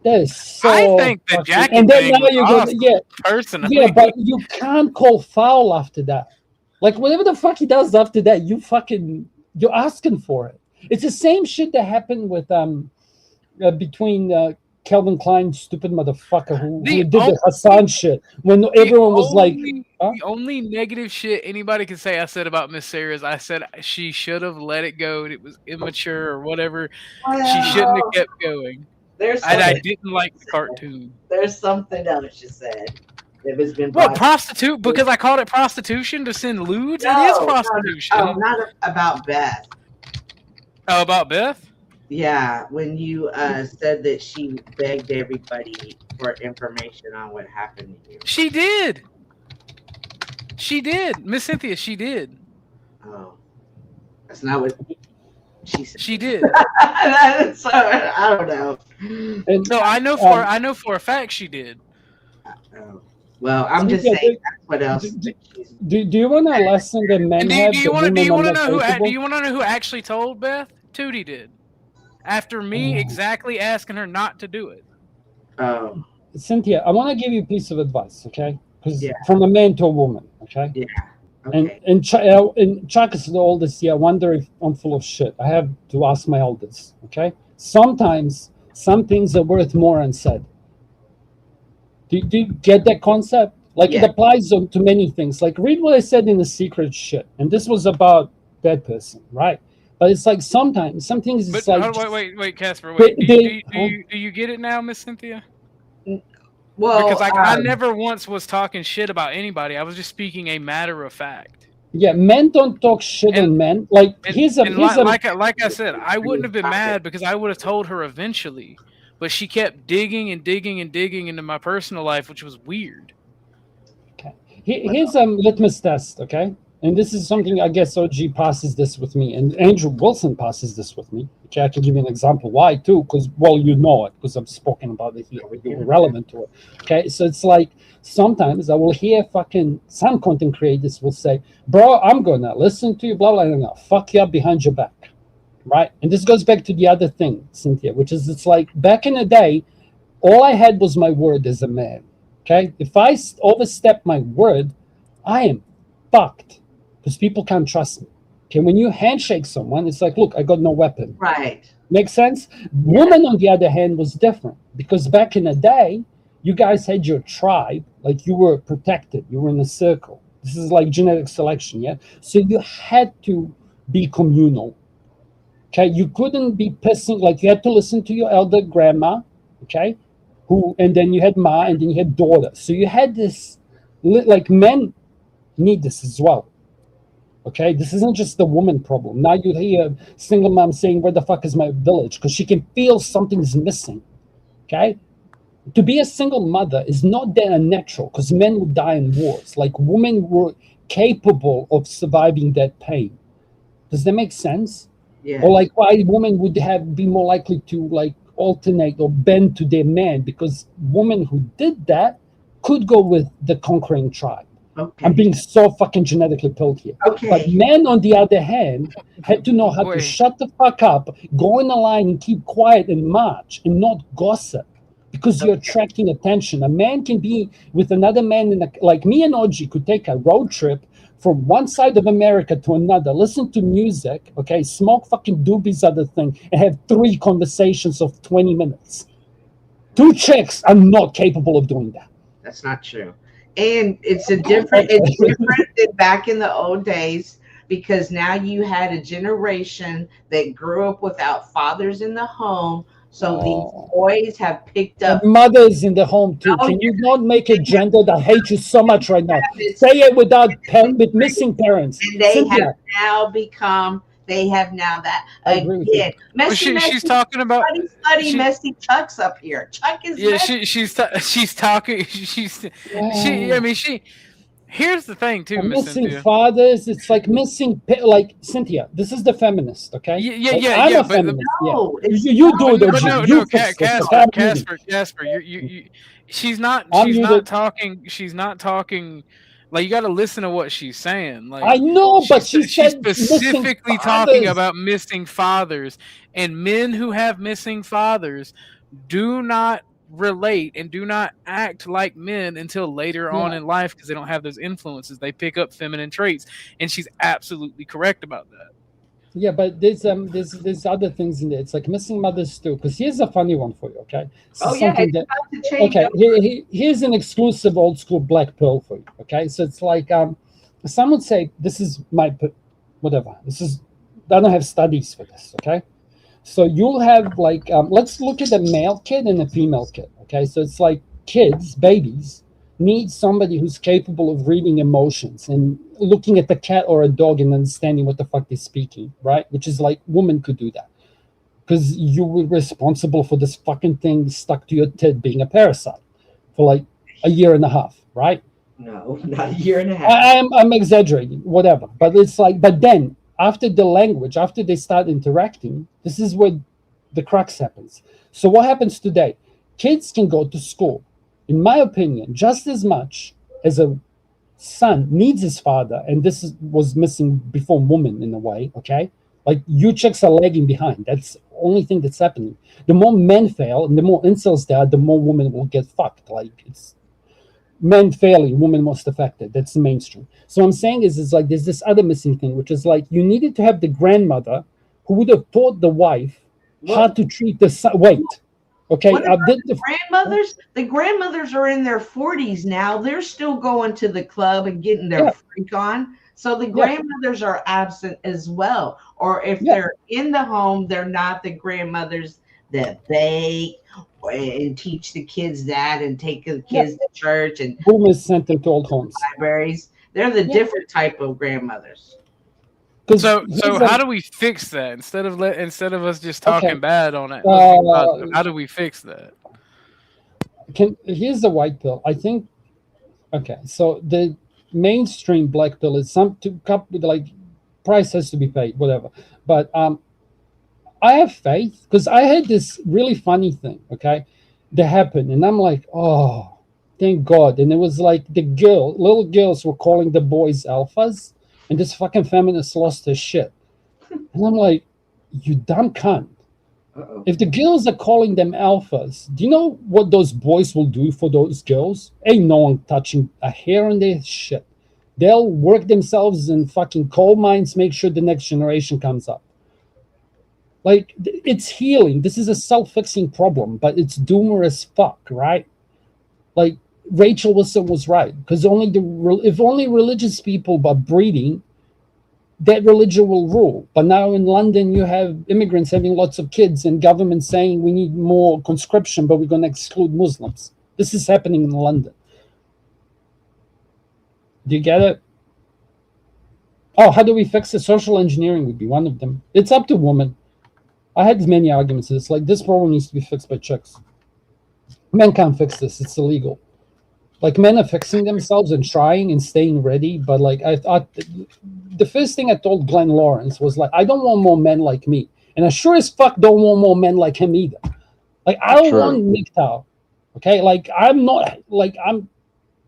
That is so.
I think the jacket
and then
thing
now you're
awesome, personally.
Yeah, but you can't call foul after that. Like whatever the fuck he does after that, you're asking for it. It's the same shit that happened with between. Calvin Klein, stupid motherfucker who did the Hassan shit when everyone was like,
the only negative shit anybody can say I said about Miss Sarah is I said she should have let it go. It was immature or whatever. She shouldn't have kept going. I didn't like the cartoon.
There's something else you said. It has been
prostitute because I called it prostitution to send lewds. It is prostitution.
No, not about Beth.
Oh, about Beth?
Yeah, when you said that she begged everybody for information on what happened to you.
She did. Miss Cynthia, she did.
Oh. That's not what she said.
She did.
I don't know.
No, I know for a fact she did.
Well, I'm just saying what else.
Do you want a lesson that men have?
Do you want to know who actually told Beth? Tootie did. After me exactly asking her not to do it.
Oh.
Cynthia, I want to give you a piece of advice, okay? Because from a man to a woman, okay?
Yeah. Okay.
And Chuck is the oldest here. I wonder if I'm full of shit. I have to ask my eldest, okay? Sometimes some things are worth more unsaid. Do you get that concept? Like it applies to many things. Like read what I said in the secret shit. And this was about that person, right? But it's like sometimes some things. It's like
wait, Casper. Wait, do you get it now, Miss Cynthia?
Well,
because I never once was talking shit about anybody. I was just speaking a matter of fact.
Yeah, men don't talk shit on men. Like
like I said, I wouldn't have been mad because I would have told her eventually, but she kept digging and digging and digging into my personal life, which was weird.
Okay, here's a litmus test. Okay. and this is something I guess OG passes this with me, and Andrew Wilson passes this with me. Okay, I can give you an example why too, because well, you know it because I've spoken about it here. You're relevant to it. Okay, so it's like sometimes I will hear fucking some content creators will say, "Bro, I'm gonna listen to you, blah blah blah, fuck you up behind your back," right? And this goes back to the other thing, Cynthia, which is it's like back in the day, all I had was my word as a man. Okay, if I overstep my word, I am fucked because people can't trust me. Okay, when you handshake someone, it's like, look, I got no weapon.
Right.
Makes sense? Woman, on the other hand, was different because back in the day, you guys had your tribe, like you were protected, you were in a circle. This is like genetic selection, yeah? So you had to be communal. Okay, you couldn't be pissing, like you had to listen to your elder grandma, okay? And then you had ma, and then you had daughter. So you had this, like men need this as well. Okay, this isn't just the woman problem. Now you hear a single mom saying, "Where the fuck is my village?" Because she can feel something's missing. Okay, to be a single mother is not that unnatural because men would die in wars. Like women were capable of surviving that pain. Does that make sense?
Yeah.
Or like why women would be more likely to like alternate or bend to their man because women who did that could go with the conquering tribe.
Okay.
I'm being so fucking genetically pilled here.
Okay.
But men, on the other hand, had to know how to
Wait.
shut the fuck up, go in a line and keep quiet and march and not gossip because you're attracting attention. A man can be with another man, like me and OG could take a road trip from one side of America to another, listen to music, okay, smoke fucking doobies other thing, and have 3 conversations of 20 minutes. 2 chicks are not capable of doing that.
That's not true. And it's different than back in the old days because now you had a generation that grew up without fathers in the home. So these boys have picked up
mothers in the home too.
No,
Can you not make it gendered? I hate you so much right now. Say it with missing parents.
and they
Cynthia,
have now become that
I agree with
again.
Well,
Messy,
she's talking about.
slutty, messy Chuck's up here. Chuck is
Yeah,
messy.
she's talking. I mean, Here's the thing, too, Miss
missing
Cynthia.
fathers. It's like missing, like Cynthia. This is the feminist, okay? I'm a feminist.
No,
yeah.
it's
You do it,
But
OG.
no,
fix this, okay? I'm muted.
Casper, you. She's not
muted.
talking. She's not talking. Like you got to listen to what she's saying. Like
I know, but she's
specifically talking about missing fathers, and men who have missing fathers do not relate and do not act like men until later on in life because they don't have those influences. They pick up feminine traits, and she's absolutely correct about that.
Yeah, but there's other things in there. It's like missing mothers too. Because here's a funny one for you, okay? Here's an exclusive old school black pill for you, okay? So it's like some would say this is my whatever. This is I don't have studies for this, okay? So you'll have like let's look at a male kid and a female kid, okay? So it's like kids, babies need somebody who's capable of reading emotions and looking at the cat or a dog and understanding what the fuck they're speaking, right? Which is like women could do that because you were responsible for this fucking thing stuck to your tit being a parasite for like a year and a half, right?
No, not a year and a half.
I'm exaggerating, whatever. But it's like, but then after the language, after they start interacting, this is where the crux happens. So what happens today? Kids can go to school, in my opinion, just as much as a son needs his father, and was missing before woman in a way, okay? Like you chicks are lagging behind. That's the only thing that's happening. The more men fail and the more incels there are, the more women will get fucked. Like it's men failing, women most affected. That's the mainstream. So what I'm saying is it's like there's this other missing thing, which is like you needed to have the grandmother who would have taught the wife how to treat the son. Wait. Okay,
the grandmothers? The grandmothers are in their 40s now. They're still going to the club and getting their freak on. So the grandmothers are absent as well. Or if they're in the home, they're not the grandmothers that bake and teach the kids that and take the kids to church and
boomers sent them to old homes,
libraries. They're the different type of grandmothers.
So how do we fix that instead of us just talking bad on it? How do we fix that?
Here's the white pill. I think. Okay, so mainstream black pill is some to couple like price has to be paid, whatever. But I have faith because I had this really funny thing, okay, that happened, and I'm like, oh, thank God. And it was like little girls were calling the boys alphas, and this fucking feminist lost her shit. And I'm like, you dumb cunt.
Uh-oh.
If the girls are calling them alphas, do you know what those boys will do for those girls? Ain't no one touching a hair on their shit. They'll work themselves in fucking coal mines, make sure the next generation comes up. Like, it's healing. This is a self-fixing problem, but it's doomer as fuck, right? Like, Rachel Wilson was right, because if only religious people are breeding, that religion will rule. But now in London, you have immigrants having lots of kids and government saying we need more conscription, but we're going to exclude Muslims. This is happening in London. Do you get it? Oh, how do we fix it? Social engineering would be one of them. It's up to women. I had many arguments. It's like, this problem needs to be fixed by chicks. Men can't fix this. It's illegal. Like, men are fixing themselves and trying and staying ready. But like, I thought the first thing I told Glenn Lawrence was like, I don't want more men like me. And I sure as fuck don't want more men like him either. Like, I don't want MGTOW. Okay? Like,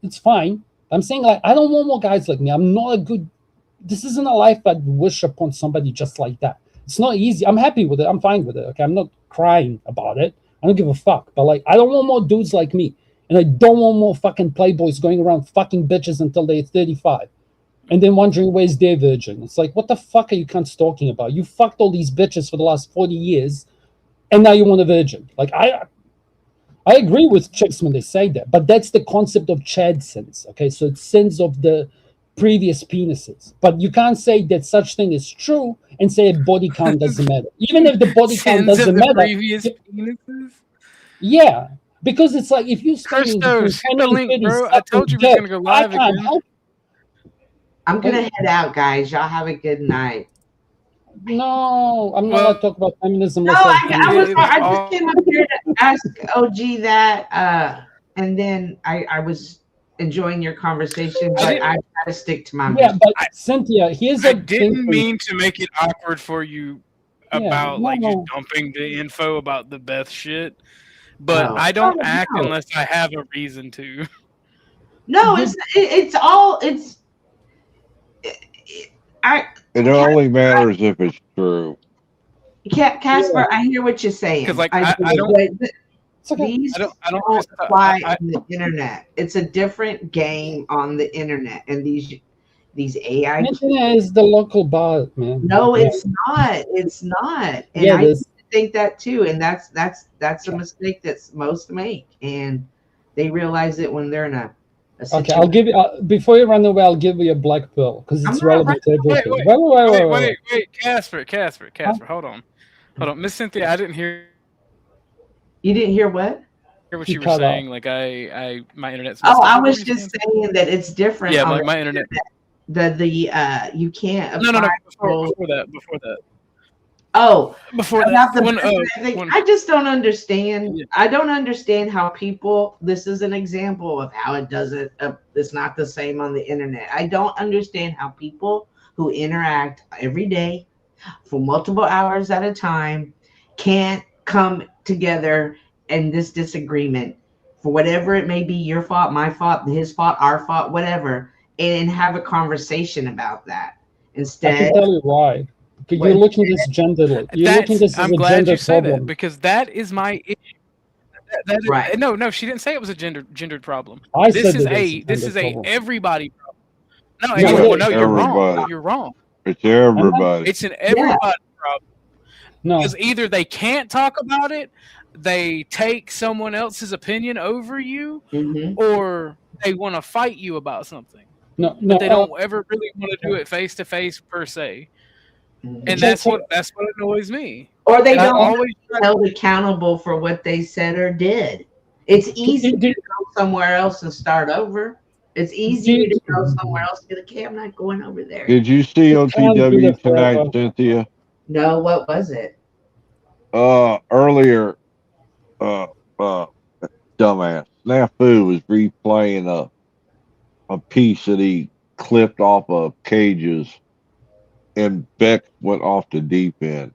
it's fine. I'm saying, like, I don't want more guys like me. This isn't a life I'd wish upon somebody just like that. It's not easy. I'm happy with it. I'm fine with it. Okay, I'm not crying about it. I don't give a fuck. But like, I don't want more dudes like me, and I don't want more fucking playboys going around fucking bitches until they're 35, and then wondering where's their virgin. It's like, what the fuck are you cunts talking about? You fucked all these bitches for the last 40 years, and now you want a virgin. Like, I agree with chicks when they say that, but that's the concept of Chad sins. Okay, so it's sins of the previous penises, but you can't say that such thing is true and say a body count doesn't matter, even if the body count doesn't matter.
Previous penises?
Yeah, because it's like, if you spend
Christo, shoot the link, bro. I told you we were gonna go live again.
I'm gonna head out, guys. Y'all have a good night.
No, I'm not allowed to talk about feminism.
No, I just came up here to ask OG that, and then I was enjoying your conversation, but I try to stick to my
but Cynthia, here's
I didn't mean to make it awkward for you about you dumping the info about the Beth shit, but I don't act unless I have a reason to.
No, it
only matters if it's true.
Casper, I hear what you're saying.
Because like I don't.
These don't apply on the internet. It's a different game on the internet, and these AI.
Internet is the local bot, man.
No, it's not. It's not. And I think that too. And that's a mistake that most make, and they realize it when they're in a situation.
Okay, I'll give you before you run away. I'll give you a black pill because it's relevant to everything.
Wait, Casper, hold on, Miss Cynthia, I didn't hear.
You didn't hear what?
Hear what you were saying? Like my internet's.
Oh, I was just saying that it's different.
Yeah, like my internet.
You can't.
No. Before that.
Oh,
before
that.
When,
I just don't understand. Yeah. I don't understand how people. This is an example of how it doesn't. It's not the same on the internet. I don't understand how people who interact every day for multiple hours at a time can't come together in this disagreement for whatever it may be, your fault, my fault, his fault, our fault, whatever, and have a conversation about that. Instead,
I can tell you why. You're looking at this genderly. You're looking at this as a gender problem.
Because that is my issue. That is,
right?
No, she didn't say it was a gendered problem.
This
is a everybody problem. No, you're wrong. You're wrong.
It's everybody.
It's an everybody problem. No, because either they can't talk about it, they take someone else's opinion over you, or they want to fight you about something.
No,
but they don't ever really want to do it face to face per se, and that's what annoys me.
Or they don't always held accountable for what they said or did. It's easy to go somewhere else and start over. It's easy to go somewhere else and be like, "Okay, I'm not going over there."
Did you see OTW tonight, Cynthia?
No, what was it?
Earlier, dumbass Snafu was replaying a piece that he clipped off of Cage's, and Beck went off the deep end.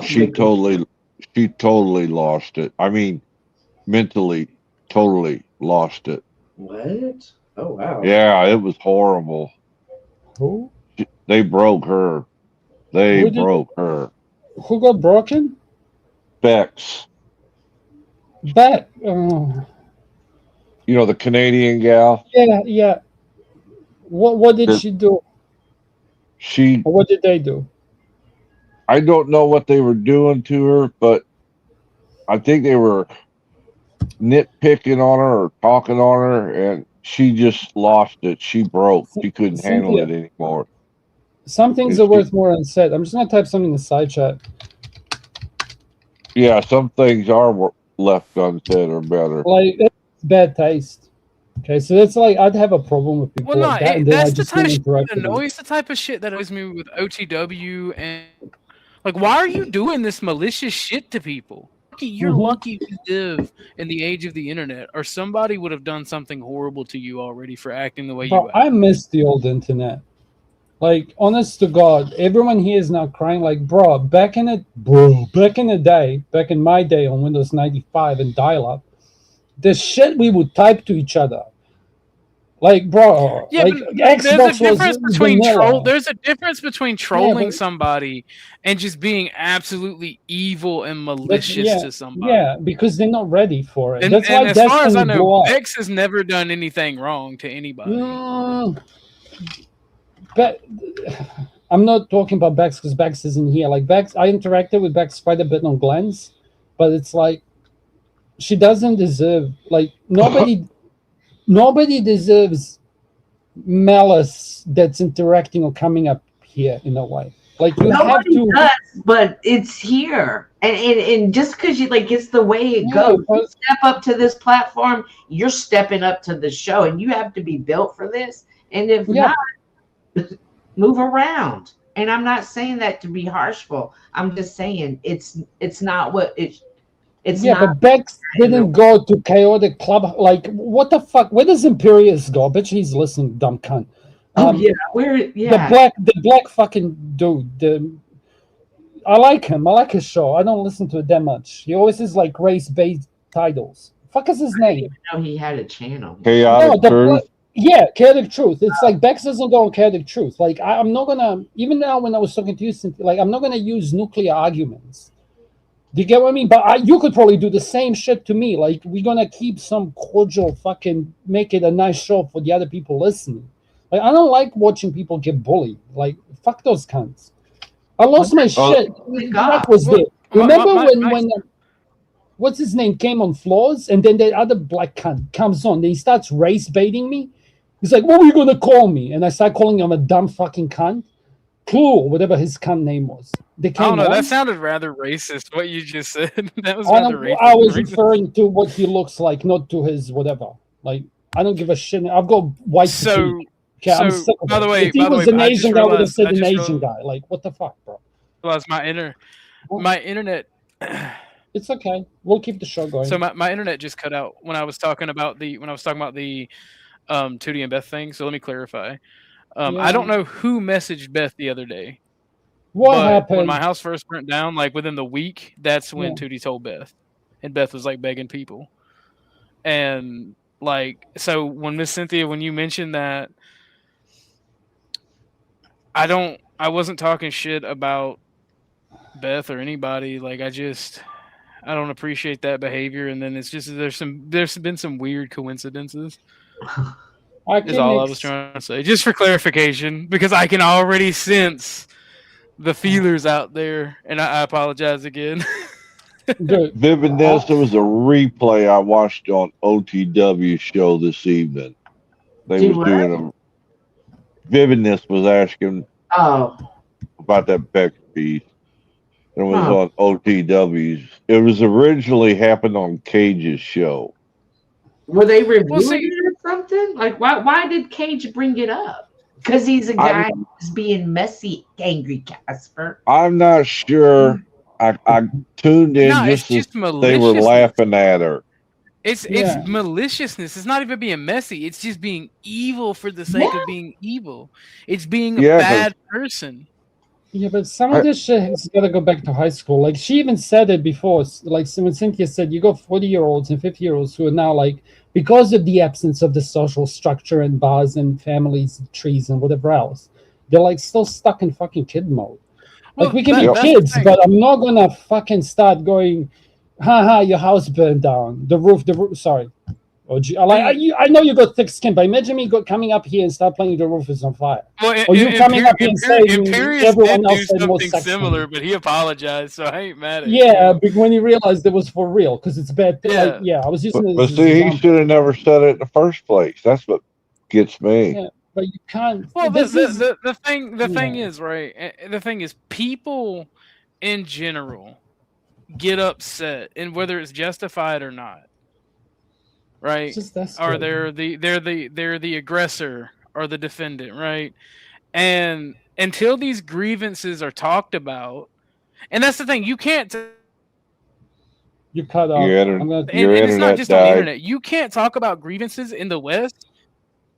She totally lost it. I mean, mentally, totally lost it.
What? Oh wow.
Yeah, it was horrible.
Who?
They broke her. They broke her.
Who got broken?
Bex.
Beck.
You know, the Canadian gal?
Yeah. What did she do? Or what did they do?
I don't know what they were doing to her, but I think they were nitpicking on her or talking on her, and she just lost it. She broke. She couldn't handle it anymore.
Some things are worth more unsaid. I'm just going to type something in the side chat.
Yeah, some things are left unsaid or better.
Like, it's bad taste. Okay, so it's like, I'd have a problem with people like that. And
that's the type of shit that annoys the type of shit that annoys me with OTW. And, like, why are you doing this malicious shit to people? You're lucky you live in the age of the internet, or somebody would have done something horrible to you already for acting the way you act.
I miss the old internet. Like, honest to God, everyone here is now crying like, back in the day, back in my day on Windows 95 and dial-up, the shit we would type to each other. Like,
yeah,
like,
there's a difference between there's a difference between trolling somebody and just being absolutely evil and malicious to somebody.
Yeah, because they're not ready for it.
And,
that's
and
why
as far as I know, Bex has never done anything wrong to anybody.
But I'm not talking about Bex because Bex isn't here. Like, Bex, I interacted with Bex quite a bit on Glenn's, but it's like she doesn't deserve, like, nobody deserves malice that's interacting or coming up here in a way. Like, you have to,
does, but it's here, and just because you like, it's the way it goes. You step up to this platform, you're stepping up to the show, and you have to be built for this. And if not, move around. And I'm not saying that to be harshful. I'm just saying it's not what it's. It's not.
But Bex didn't go to Chaotic Club. Like, what the fuck? Where does Imperius go? I bet he's listening, dumb cunt. The black fucking dude. I like him. I like his show. I don't listen to it that much. He always is like race-based titles. Fuck is his name?
I didn't know he had a channel.
Chaotic Truth.
Chaotic Truth. It's like Bex doesn't go on Chaotic Truth. Like, I'm not gonna, even now when I was talking to you, like, I'm not gonna use nuclear arguments. Do you get what I mean? But you could probably do the same shit to me. Like, we're gonna keep some cordial fucking, make it a nice show for the other people listening. Like, I don't like watching people get bullied. Like, fuck those cunts. I lost my shit. That was it. Remember when what's his name came on Floors, and then the other black cunt comes on, then he starts race baiting me. He's like, "What were you gonna call me?" And I start calling him a dumb fucking cunt. Cool, whatever his cunt name was.
I don't know. That sounded rather racist. What you just said. That was rather racist.
I was referring to what he looks like, not to his whatever. Like, I don't give a shit. I've got white.
So,
I'm sick of
by the way,
if he was an Asian guy, I would have said an Asian guy. Like, what the fuck, bro?
Was my internet.
It's okay. We'll keep the show going.
So my internet just cut out when I was talking about the 2D and Beth thing. So let me clarify. I don't know who messaged Beth the other day.
What happened?
When my house first burnt down, like within the week, that's when Tootie told Beth. And Beth was like begging people. And like, so when Miss Cynthia, when you mentioned that, I wasn't talking shit about Beth or anybody. Like, I don't appreciate that behavior. And then it's just, there's been some weird coincidences. Is all I was trying to say, just for clarification, because I can already sense the feelers out there, and I apologize again.
Vividness, there was a replay I watched on OTW show this evening. They was doing Vividness was asking about that Beck piece. It was on OTW's. It was originally happened on Cage's show.
Were they reviewing it or something? Like, why did Cage bring it up? Because he's a guy who's being messy, angry Casper.
I'm not sure. I tuned in just as they were laughing at her.
It's maliciousness. It's not even being messy. It's just being evil for the sake of being evil. It's being a bad person.
Yeah, but some of this shit has got to go back to high school. Like, she even said it before. Like, when Cynthia said, you got 40-year-olds and 50-year-olds who are now, like, because of the absence of the social structure and bars and families, trees and whatever else, they're, like, still stuck in fucking kid mode. Like, we can be kids, but I'm not going to fucking start going, haha, your house burned down. The roof, sorry. Oh, I know you got thick skin, but imagine me coming up here and start playing the roof is on fire.
Well,
or you coming up here and saying everyone else
said something similar, but he apologized, so I ain't mad at him.
Yeah, but when he realized it was for real, because it's bad. I was using it.
But see, he should have never said it in the first place. That's what gets me.
Yeah, but you can't.
Well, the thing is, right? The thing is, people in general get upset, and whether it's justified or not. Right? Or they're the aggressor or the defendant, right? And until these grievances are talked about, and that's the thing, you can't.
You cut off.
And it's not just on the internet. You can't talk about grievances in the West.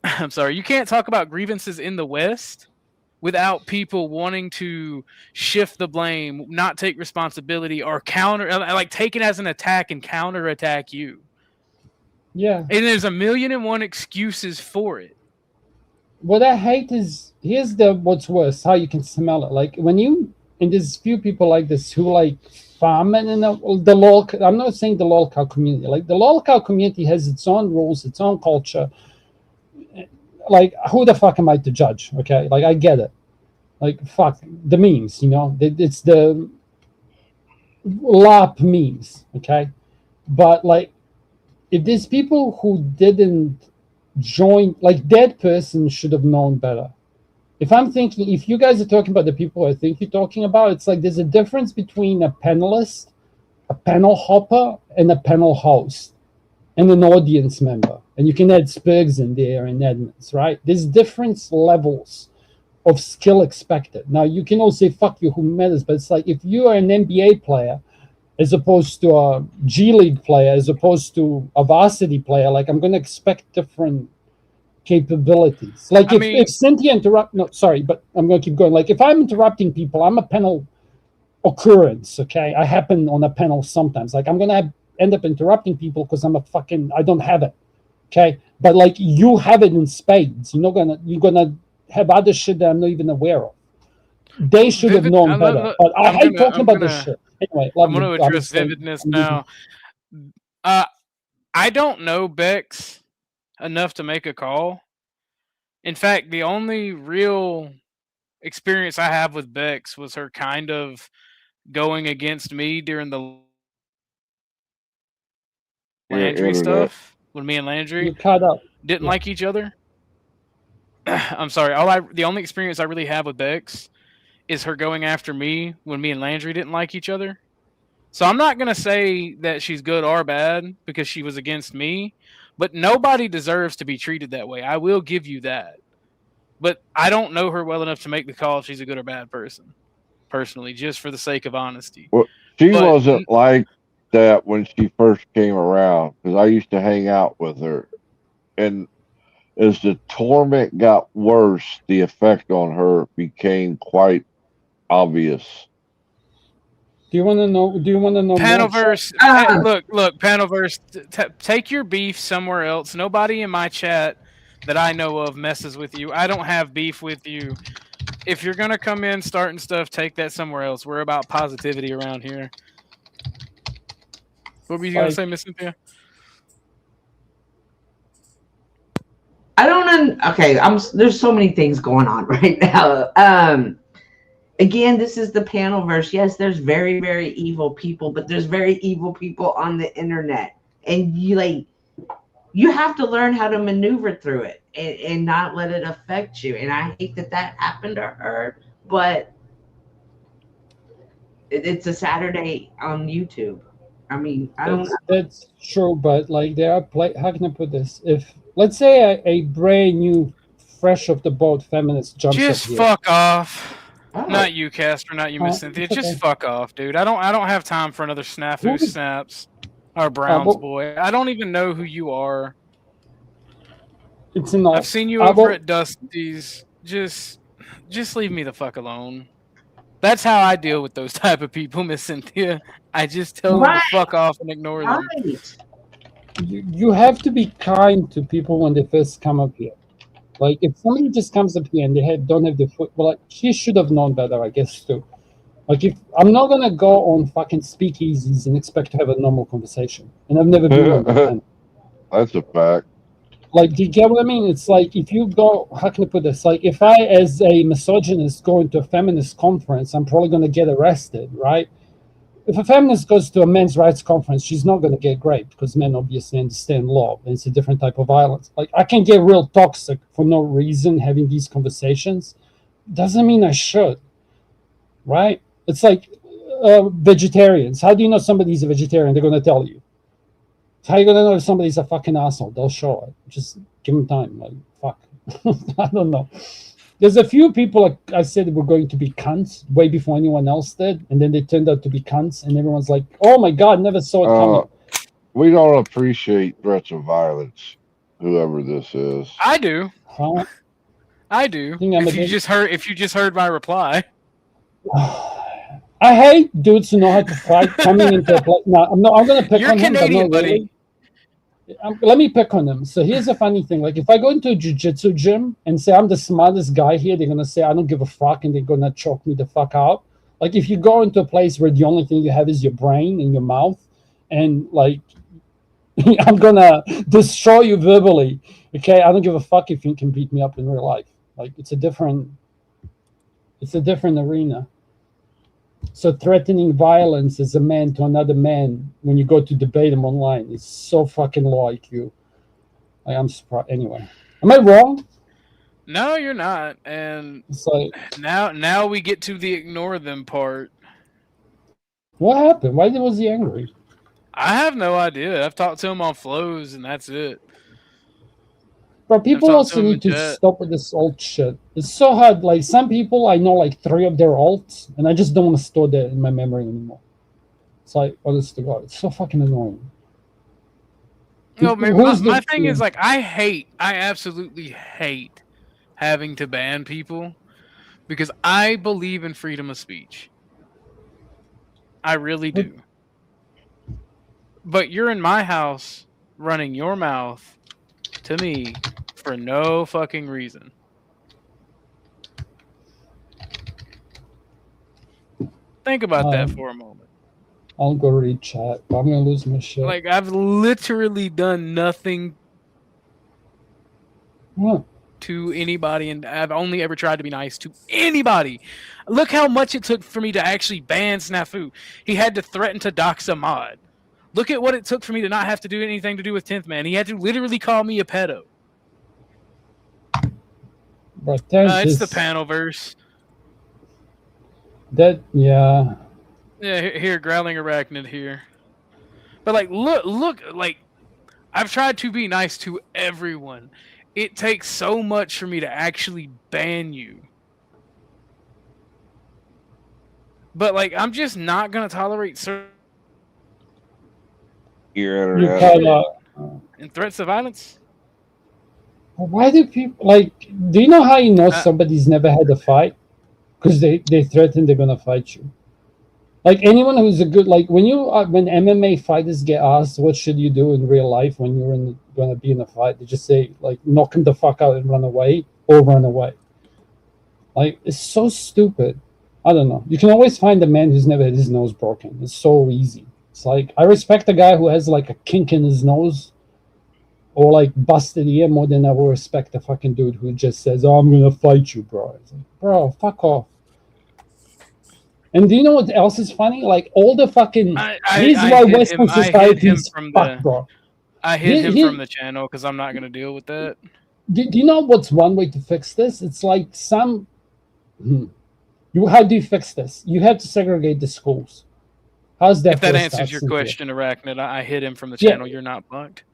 I'm sorry, you can't talk about grievances in the West without people wanting to shift the blame, not take responsibility, or counter, like take it as an attack and counterattack you.
Yeah.
And there's 1,000,001 excuses for it.
What I hate is, here's what's worse, how you can smell it. Like, when and there's few people like this who like farm and the local, I'm not saying the local community, like the local community has its own rules, its own culture. Like, who the fuck am I to judge? Okay. Like, I get it. Like, fuck the memes, it's the LARP memes. Okay. But like, if there's people who didn't join, like, that person should have known better. If you guys are talking about the people I think you're talking about, it's like there's a difference between a panelist, a panel hopper, and a panel host, and an audience member. And you can add Spurgs in there and admins, right? There's different levels of skill expected. Now, you can all say, fuck you, who matters? But it's like, if you are an NBA player, as opposed to a G League player, as opposed to a varsity player, like, I'm going to expect different capabilities. Like, if Cynthia but I'm going to keep going. Like, if I'm interrupting people, I'm a panel occurrence, okay? I happen on a panel sometimes. Like, I'm going to end up interrupting people because I don't have it, okay? But, like, you have it in spades. You're going to have other shit that I'm not even aware of. They should have known better. But I hate talking about this shit. Anyway,
I'm going to address vividness now. I don't know Bex enough to make a call. In fact, the only real experience I have with Bex was her kind of going against me during the Landry stuff. When me and Landry didn't like each other. I'm sorry. The only experience I really have with Bex is her going after me when me and Landry didn't like each other. So I'm not going to say that she's good or bad because she was against me, but nobody deserves to be treated that way. I will give you that. But I don't know her well enough to make the call if she's a good or bad person, personally, just for the sake of honesty.
Well, she wasn't like that when she first came around, because I used to hang out with her. And as the torment got worse, the effect on her became quite obvious.
Do you want to know?
Panelverse, look, Panelverse, take your beef somewhere else. Nobody in my chat that I know of messes with you. I don't have beef with you. If you're gonna come in starting stuff, take that somewhere else. We're about positivity around here. What were you gonna say, Miss Cynthia?
I don't know. Okay, there's so many things going on right now. Again, this is the Panelverse. Yes, there's very, very evil people, but there's very evil people on the internet, and you have to learn how to maneuver through it and not let it affect you. And I hate that happened to her, but it's a Saturday on YouTube. I mean,
that's true, but like there are how can I put this? If let's say a brand new, fresh off the boat feminist jumps
just
up
fuck off. Not you, Casper. Not you, Miss Cynthia. Just fuck off, dude. I don't have time for another snafu snaps. Our Browns boy. I don't even know who you are.
It's enough.
I've seen you over at Dusty's. Just leave me the fuck alone. That's how I deal with those type of people, Miss Cynthia. I just tell them to fuck off and ignore them.
You have to be kind to people when they first come up here. Like, if somebody just comes up here and they don't have the foot, well, like, she should have known better, I guess, too. Like, if I'm not gonna go on fucking speakeasies and expect to have a normal conversation, and I've never been on that.
That's a fact.
Like, do you get what I mean? It's like, if you go, how can I put this? Like, if I, as a misogynist, go into a feminist conference, I'm probably gonna get arrested, right? If a feminist goes to a men's rights conference, she's not gonna get raped because men obviously understand law, and it's a different type of violence. Like, I can get real toxic for no reason having these conversations. Doesn't mean I should, right? It's like vegetarians. How do you know somebody's a vegetarian? They're going to tell you. How are you going to know if somebody's a fucking asshole? They'll show it. Just give them time. Like, fuck. I don't know. There's a few people, like I said, were going to be cunts way before anyone else did. And then they turned out to be cunts. And everyone's like, oh my God, never saw it coming.
We don't appreciate threats of violence, whoever this is.
I do.
Huh?
I do. If you just heard my reply.
I hate dudes who know how to fight coming into a place. No, I'm going to pick
You're
on
Canadian,
him.
buddy.
Let me pick on him. So here's a funny thing. Like, if I go into a jiu-jitsu gym and say I'm the smartest guy here, they're going to say I don't give a fuck, and they're going to choke me the fuck out. Like, if you go into a place where the only thing you have is your brain and your mouth, and, like, I'm going to destroy you verbally, okay? I don't give a fuck if you can beat me up in real life. Like, it's a different arena. So threatening violence as a man to another man when you go to debate him online is so fucking low IQ. I'm surprised. Anyway, am I wrong?
No, you're not. And
it's like,
now we get to the ignore them part.
What happened? Why was he angry?
I have no idea. I've talked to him on flows, and that's it.
But people also need to stop with this alt shit. It's so hard. Like, some people, I know like 3 of their alts, and I just don't want to store that in my memory anymore. It's like, honest to God, it's so fucking annoying.
No, my thing is, like, I absolutely hate having to ban people because I believe in freedom of speech. I really do. But you're in my house running your mouth to me for no fucking reason. Think about that for a moment.
I'll go read chat, but I'm gonna lose my shit.
Like, I've literally done nothing to anybody, and I've only ever tried to be nice to anybody. Look how much it took for me to actually ban Snafu. He had to threaten to dox a mod. Look at what it took for me to not have to do anything to do with 10th Man. He had to literally call me a pedo.
But
it's the Panelverse.
Yeah,
here, Growling Arachnid here. But, like, look, like, I've tried to be nice to everyone. It takes so much for me to actually ban you. But, like, I'm just not going to tolerate certain... and threats of violence.
Why do people, like, do you know how you know somebody's never had a fight? Because they threaten they're gonna fight you. Like, anyone who's a good, like, when MMA fighters get asked what should you do in real life when you're gonna be in a fight, they just say, like, knock him the fuck out and run away, or run away. Like, it's so stupid. I don't know. You can always find a man who's never had his nose broken. It's so easy. It's like, I respect a guy who has, like, a kink in his nose or, like, busted ear more than I will respect a fucking dude who just says, oh, I'm going to fight you, bro. It's like, bro, fuck off. And do you know what else is funny? Like, all the fucking... This is why Western society is fucked, bro.
I hit him from the channel because I'm not going to deal with that.
Do you know what's one way to fix this? It's like some... How do you fix this? You have to segregate the schools. How's that?
If that answers your question, Arachnid, I hit him from the channel. You're not blocked.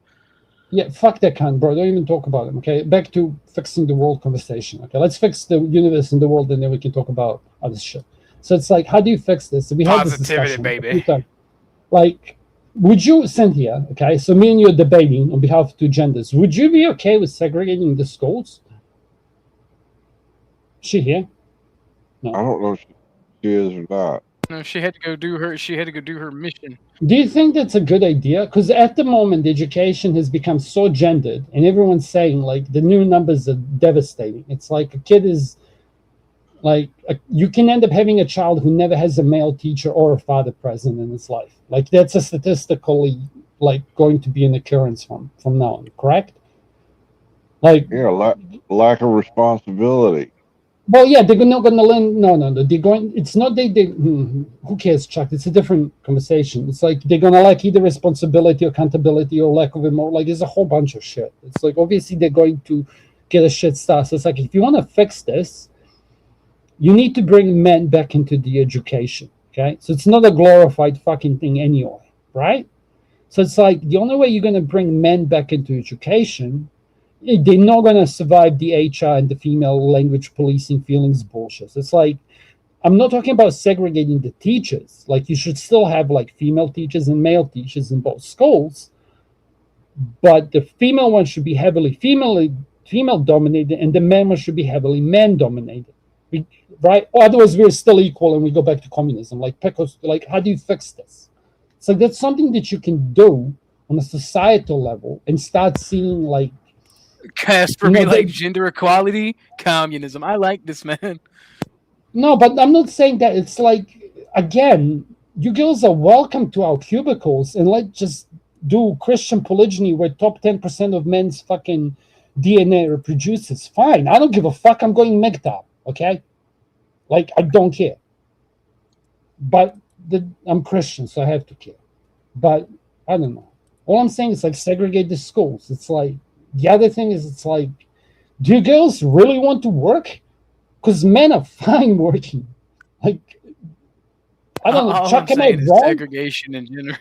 Yeah, fuck that cunt, bro. Don't even talk about him, okay? Back to fixing the world conversation, okay? Let's fix the universe and the world, and then we can talk about other shit. So it's like, how do you fix this? We have
positivity,
this
baby.
Like, would you, Cynthia? Okay, so me and you are debating on behalf of two genders. Would you be okay with segregating the schools? Is she here?
I don't know if she is or not.
No, she had to go do her mission.
Do you think that's a good idea? Because at the moment, education has become so gendered, and everyone's saying like the new numbers are devastating. It's like a kid is like you can end up having a child who never has a male teacher or a father present in his life. Like that's a statistically like going to be an occurrence from now on. Correct? Like
lack of responsibility.
Well, yeah, they're not going to learn. No. They're going. It's not they. Who cares, Chuck? It's a different conversation. It's like they're going to lack either responsibility, or accountability, or lack of emotion. Like there's a whole bunch of shit. It's like obviously they're going to get a shit start. So it's like if you want to fix this, you need to bring men back into the education. Okay, so it's not a glorified fucking thing anyway, right? So it's like the only way you're going to bring men back into education. They're not going to survive the HR and the female language policing feelings bullshit. It's like, I'm not talking about segregating the teachers. Like, you should still have, like, female teachers and male teachers in both schools. But the female one should be heavily female-dominated, and the men one should be heavily man-dominated. Right? Or otherwise, we're still equal, and we go back to communism. Like, how do you fix this? So that's something that you can do on a societal level and start seeing, like,
Casper be like gender equality, communism. I like this, man.
No, but I'm not saying that. It's like, again, you girls are welcome to our cubicles, and let's just do Christian polygyny where top 10% of men's fucking DNA reproduces. Fine. I don't give a fuck. I'm going MGTOW, okay? Like, I don't care. But I'm Christian, so I have to care. But I don't know. All I'm saying is, like, segregate the schools. It's like, the other thing is, it's like, do you girls really want to work? Because men are fine working. Like, I don't know. Chuck, am I wrong?
Segregation in gender.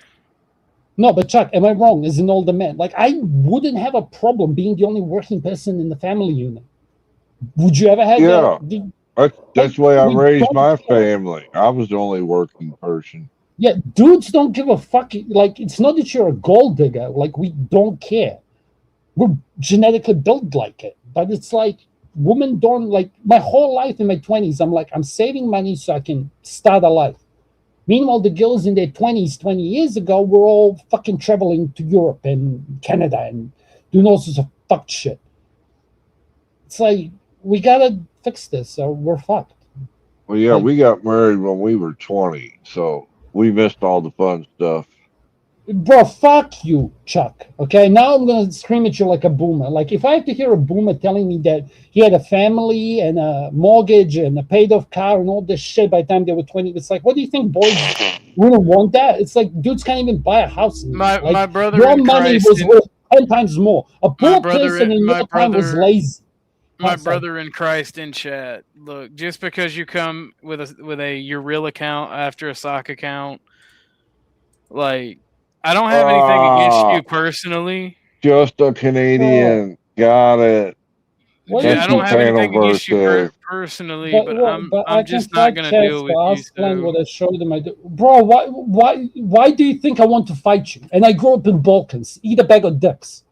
No, but Chuck, am I wrong? As an older man, like, I wouldn't have a problem being the only working person in the family unit. Would you ever have that?
That's the way I raised my family. I was the only working person.
Yeah, dudes don't give a fuck. Like, it's not that you're a gold digger. Like, we don't care. We're genetically built like it. But it's like, women don't, like, my whole life in my 20s, I'm like, I'm saving money so I can start a life. Meanwhile, the girls in their 20s, 20 years ago, were all fucking traveling to Europe and Canada and doing all sorts of fucked shit. It's like, we gotta fix this or we're fucked.
Well, yeah, we got married when we were 20, so we missed all the fun stuff.
Bro, fuck you, Chuck. Okay, now I'm gonna scream at you like a boomer. Like, if I have to hear a boomer telling me that he had a family and a mortgage and a paid-off car and all this shit by the time they were 20, it's like, what do you think boys wouldn't want that? It's like, dudes can't even buy a house anymore.
My brother
your
in
money
Christ
was worth 10 times more. A poor person in your time was lazy.
My brother in Christ in chat. Look, just because you come with a your real account after a sock account, like, I don't have anything against you personally.
Just a Canadian. Got it.
Yeah, I don't have anything against you personally, but I'm just not gonna deal with you. So.
What I showed them, bro. Why do you think I want to fight you? And I grew up in Balkans. Eat a bag of dicks.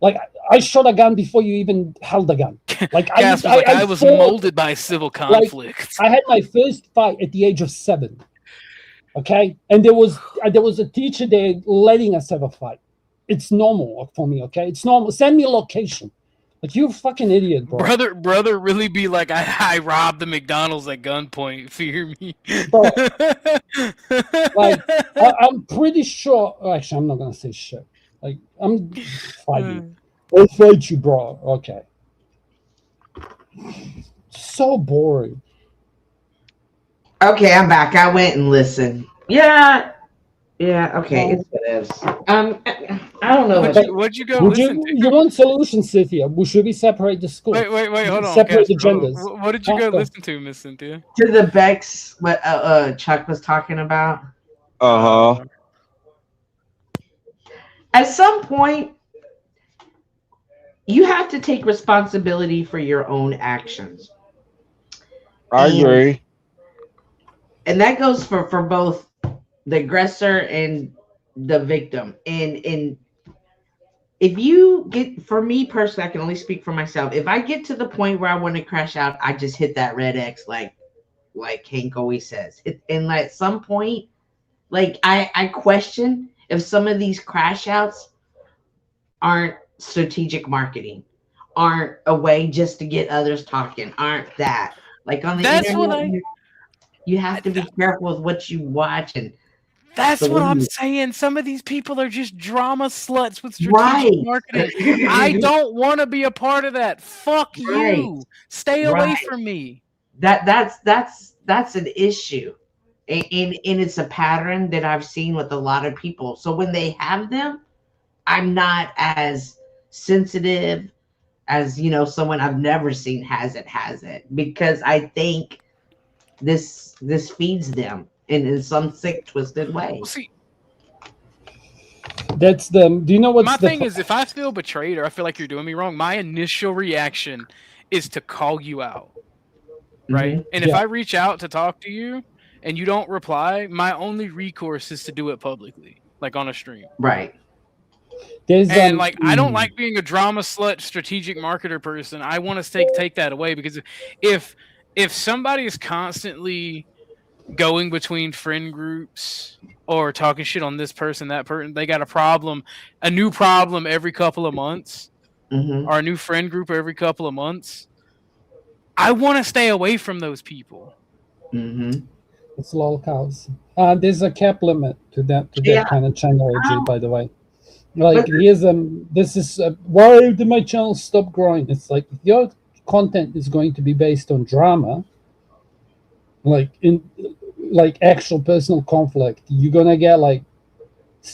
Like, I shot a gun before you even held a gun. Like,
I was molded by civil conflict.
Like, I had my first fight at the age of 7. Okay, and there was a teacher there letting us have a fight. It's normal for me. Okay, it's normal. Send me a location. Like, you fucking idiot, bro.
Brother, really be like, I robbed the McDonald's at gunpoint. Fear me,
bro. Like, I'm pretty sure. Actually, I'm not gonna say shit. Like, I'm fighting. I'll fight you, bro. Okay. So boring.
Okay, I'm back. I went and listened. Yeah. Okay, it's what it is. I don't know.
What'd you go listen to?
You want solutions, Cynthia? Should we separate the schools?
Wait, hold on.
Separate the genders.
What did you go listen to, Miss Cynthia?
To the Becks, what Chuck was talking about. At some point, you have to take responsibility for your own actions.
I agree.
And that goes for both the aggressor and the victim. And if you get, for me personally, I can only speak for myself. If I get to the point where I want to crash out, I just hit that red X, like Hank always says. And at some point, like I question if some of these crash outs aren't strategic marketing, aren't a way just to get others talking, aren't that like on the
That's what
internet? You have to be careful with what you watch, and
That's what I'm
believe.
saying. Some of these people are just drama sluts with strategic
Right.
marketing. I don't want to be a part of that. Fuck
Right.
you. Stay away from me.
That's an issue. And it's a pattern that I've seen with a lot of people. So when they have them, I'm not as sensitive as, you know, someone I've never seen has it, because I think this feeds them in some sick, twisted way.
Well, see,
That's the. Do you know what's
my
the
thing is, if I feel betrayed or I feel like you're doing me wrong, my initial reaction is to call you out, right?
Mhm.
And if I reach out to talk to you and you don't reply, my only recourse is to do it publicly, like on a stream.
Right.
There's
And like, I don't like being a drama slut, strategic marketer person. I want to take that away, because if somebody is constantly going between friend groups or talking shit on this person, that person, they got a new problem every couple of months, or a new friend group every couple of months. I want to stay away from those people.
It's lol cows. There's a cap limit to that kind of channel, by the way. Like, here's this is why did my channel stop growing? It's like, if your content is going to be based on drama, like actual personal conflict, you're gonna get like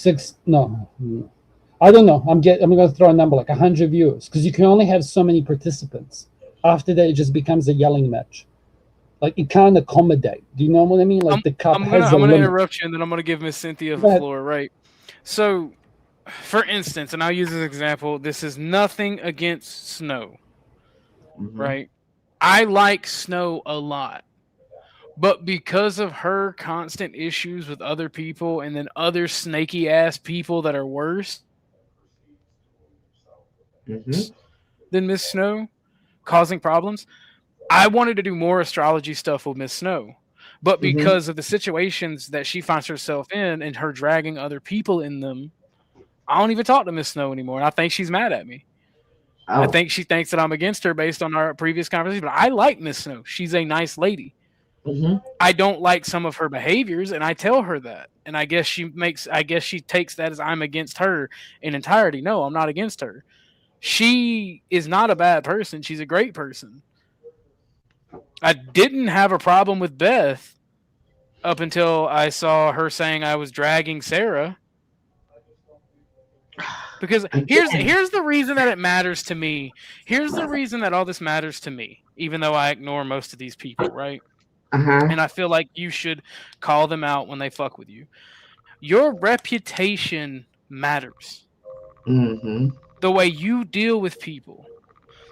I don't know. I'm gonna throw a number like 100 viewers, because you can only have so many participants. After that, it just becomes a yelling match. Like, it can't accommodate. Do you know what I mean? Like, the cup has a limit.
I'm gonna interrupt you, and then I'm gonna give Miss Cynthia the floor. Right. So, for instance, and I'll use this example. This is nothing against Snow. Right. I like Snow a lot. But because of her constant issues with other people, and then other snaky ass people that are worse than Miss Snow, causing problems, I wanted to do more astrology stuff with Miss Snow. But because of the situations that she finds herself in and her dragging other people in them, I don't even talk to Miss Snow anymore. And I think she's mad at me. I think she thinks that I'm against her based on our previous conversation. But I like Miss Snow. She's a nice lady. I don't like some of her behaviors, and I tell her that. And I guess she takes that as I'm against her in entirety. No, I'm not against her. She is not a bad person. She's a great person. I didn't have a problem with Beth up until I saw her saying I was dragging Sarah. Because here's the reason that it matters to me. Here's the reason that all this matters to me, even though I ignore most of these people, right? And I feel like you should call them out when they fuck with you. Your reputation matters. The way you deal with people.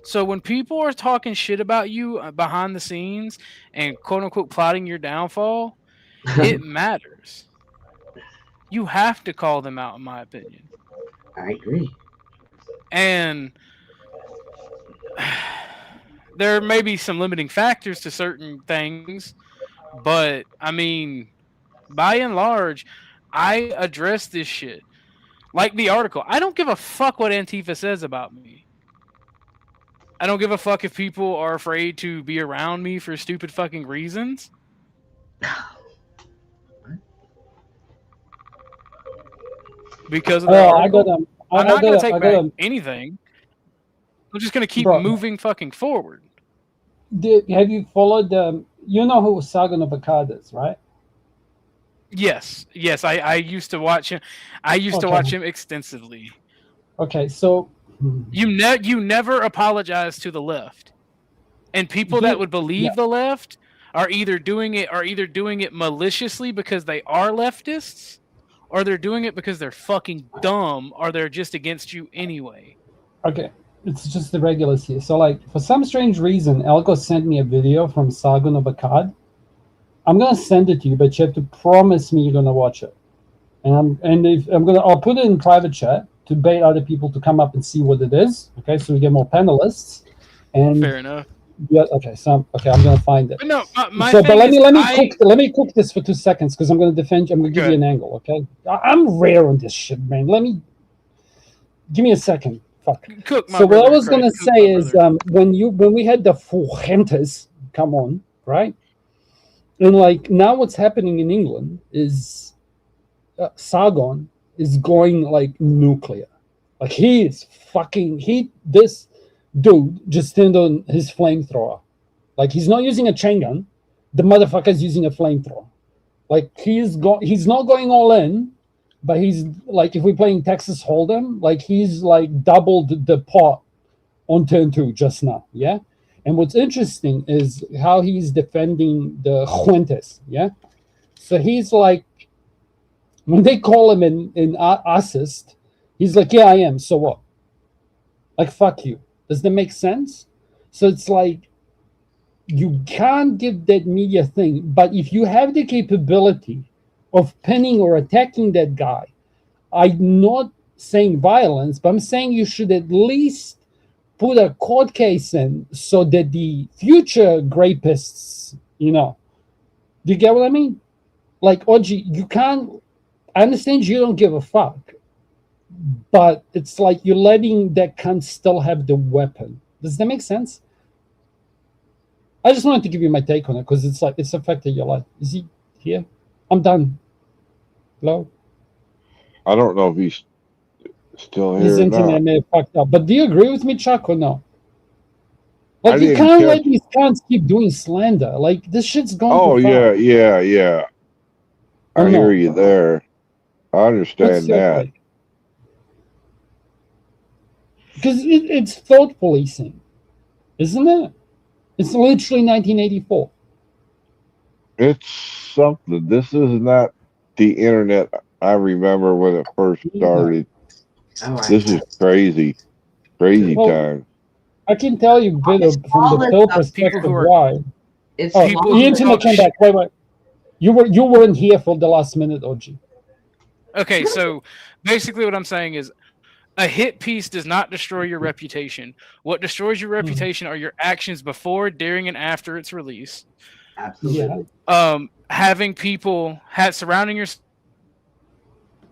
So when people are talking shit about you behind the scenes and quote unquote plotting your downfall, it matters. You have to call them out, in my opinion.
I agree.
And there may be some limiting factors to certain things, but I mean, by and large, I address this shit. Like the article, I don't give a fuck what Antifa says about me. I don't give a fuck if people are afraid to be around me for stupid fucking reasons. Because of that article, I'm not going to take back anything. I'm just going to keep moving fucking forward.
Have you followed you know who Sargon of Akkad is, right?
Yes. I used to watch him. I used to watch him extensively.
Okay, so
you never apologize to the left, and people that would believe the left are either doing it maliciously because they are leftists, or they're doing it because they're fucking dumb, or they're just against you anyway.
Okay, it's just the regulars here. So, like, for some strange reason, Elko sent me a video from Sargon of Akkad. I'm gonna send it to you, but you have to promise me you're gonna watch it. I'll put it in private chat to bait other people to come up and see what it is. Okay, so we get more panelists. And
Fair enough.
yeah, okay, I'm gonna find it.
But no, my
So,
thing
but
is
let me cook this for 2 seconds because I'm gonna defend you. I'm gonna give
Go
you an angle. Okay, I'm rare on this shit, man. Give me a second. Fuck.
Cook my
So what I
brother,
was
Craig,
gonna
cook
say
my
is
brother.
when we had the Fuentes come on, right? And like now what's happening in England is Sargon is going like nuclear. Like this dude just turned on his flamethrower. Like he's not using a chain gun. The motherfucker's using a flamethrower. Like he's not going all in, but he's like, if we're playing Texas Hold'em, like he's like doubled the pot on turn 2 just now. Yeah. And what's interesting is how he's defending the Fuentes. Yeah. So he's like, when they call him in assist, he's like, yeah, I am. So what? Like, fuck you. Does that make sense? So it's like, you can't give that media thing, but if you have the capability of pinning or attacking that guy, I'm not saying violence, but I'm saying you should at least put a court case in so that the future rapists, do you get what I mean? Like, Oji, you can't, I understand you don't give a fuck, but it's like you're letting that cunt still have the weapon. Does that make sense? I just wanted to give you my take on it because it's like it's affected your life. Is he here? I'm done. Hello?
I don't know if he's still here
His
or
internet
not.
may have fucked up. But do you agree with me, Chuck, or no? Like,
I
you
didn't
can't
catch-
let these cunts keep doing slander. Like, this shit's going
Oh
too far.
yeah. I
Or
hear
no?
you there. I
What's
understand
your
that.
take? Because it's thought policing, isn't it? It's literally 1984.
It's something. This is not the internet I remember when it first started.
Oh,
This is crazy
Well,
time.
I can tell you a bit from the Phil perspective
who are-
why.
It's
Oh,
people
the
who
internet
talk
came back. Wait. You weren't here for the last minute, OG.
Okay, so basically what I'm saying is a hit piece does not destroy your reputation. What destroys your reputation are your actions before, during, and after its release.
absolutely.
Having people surrounding yourself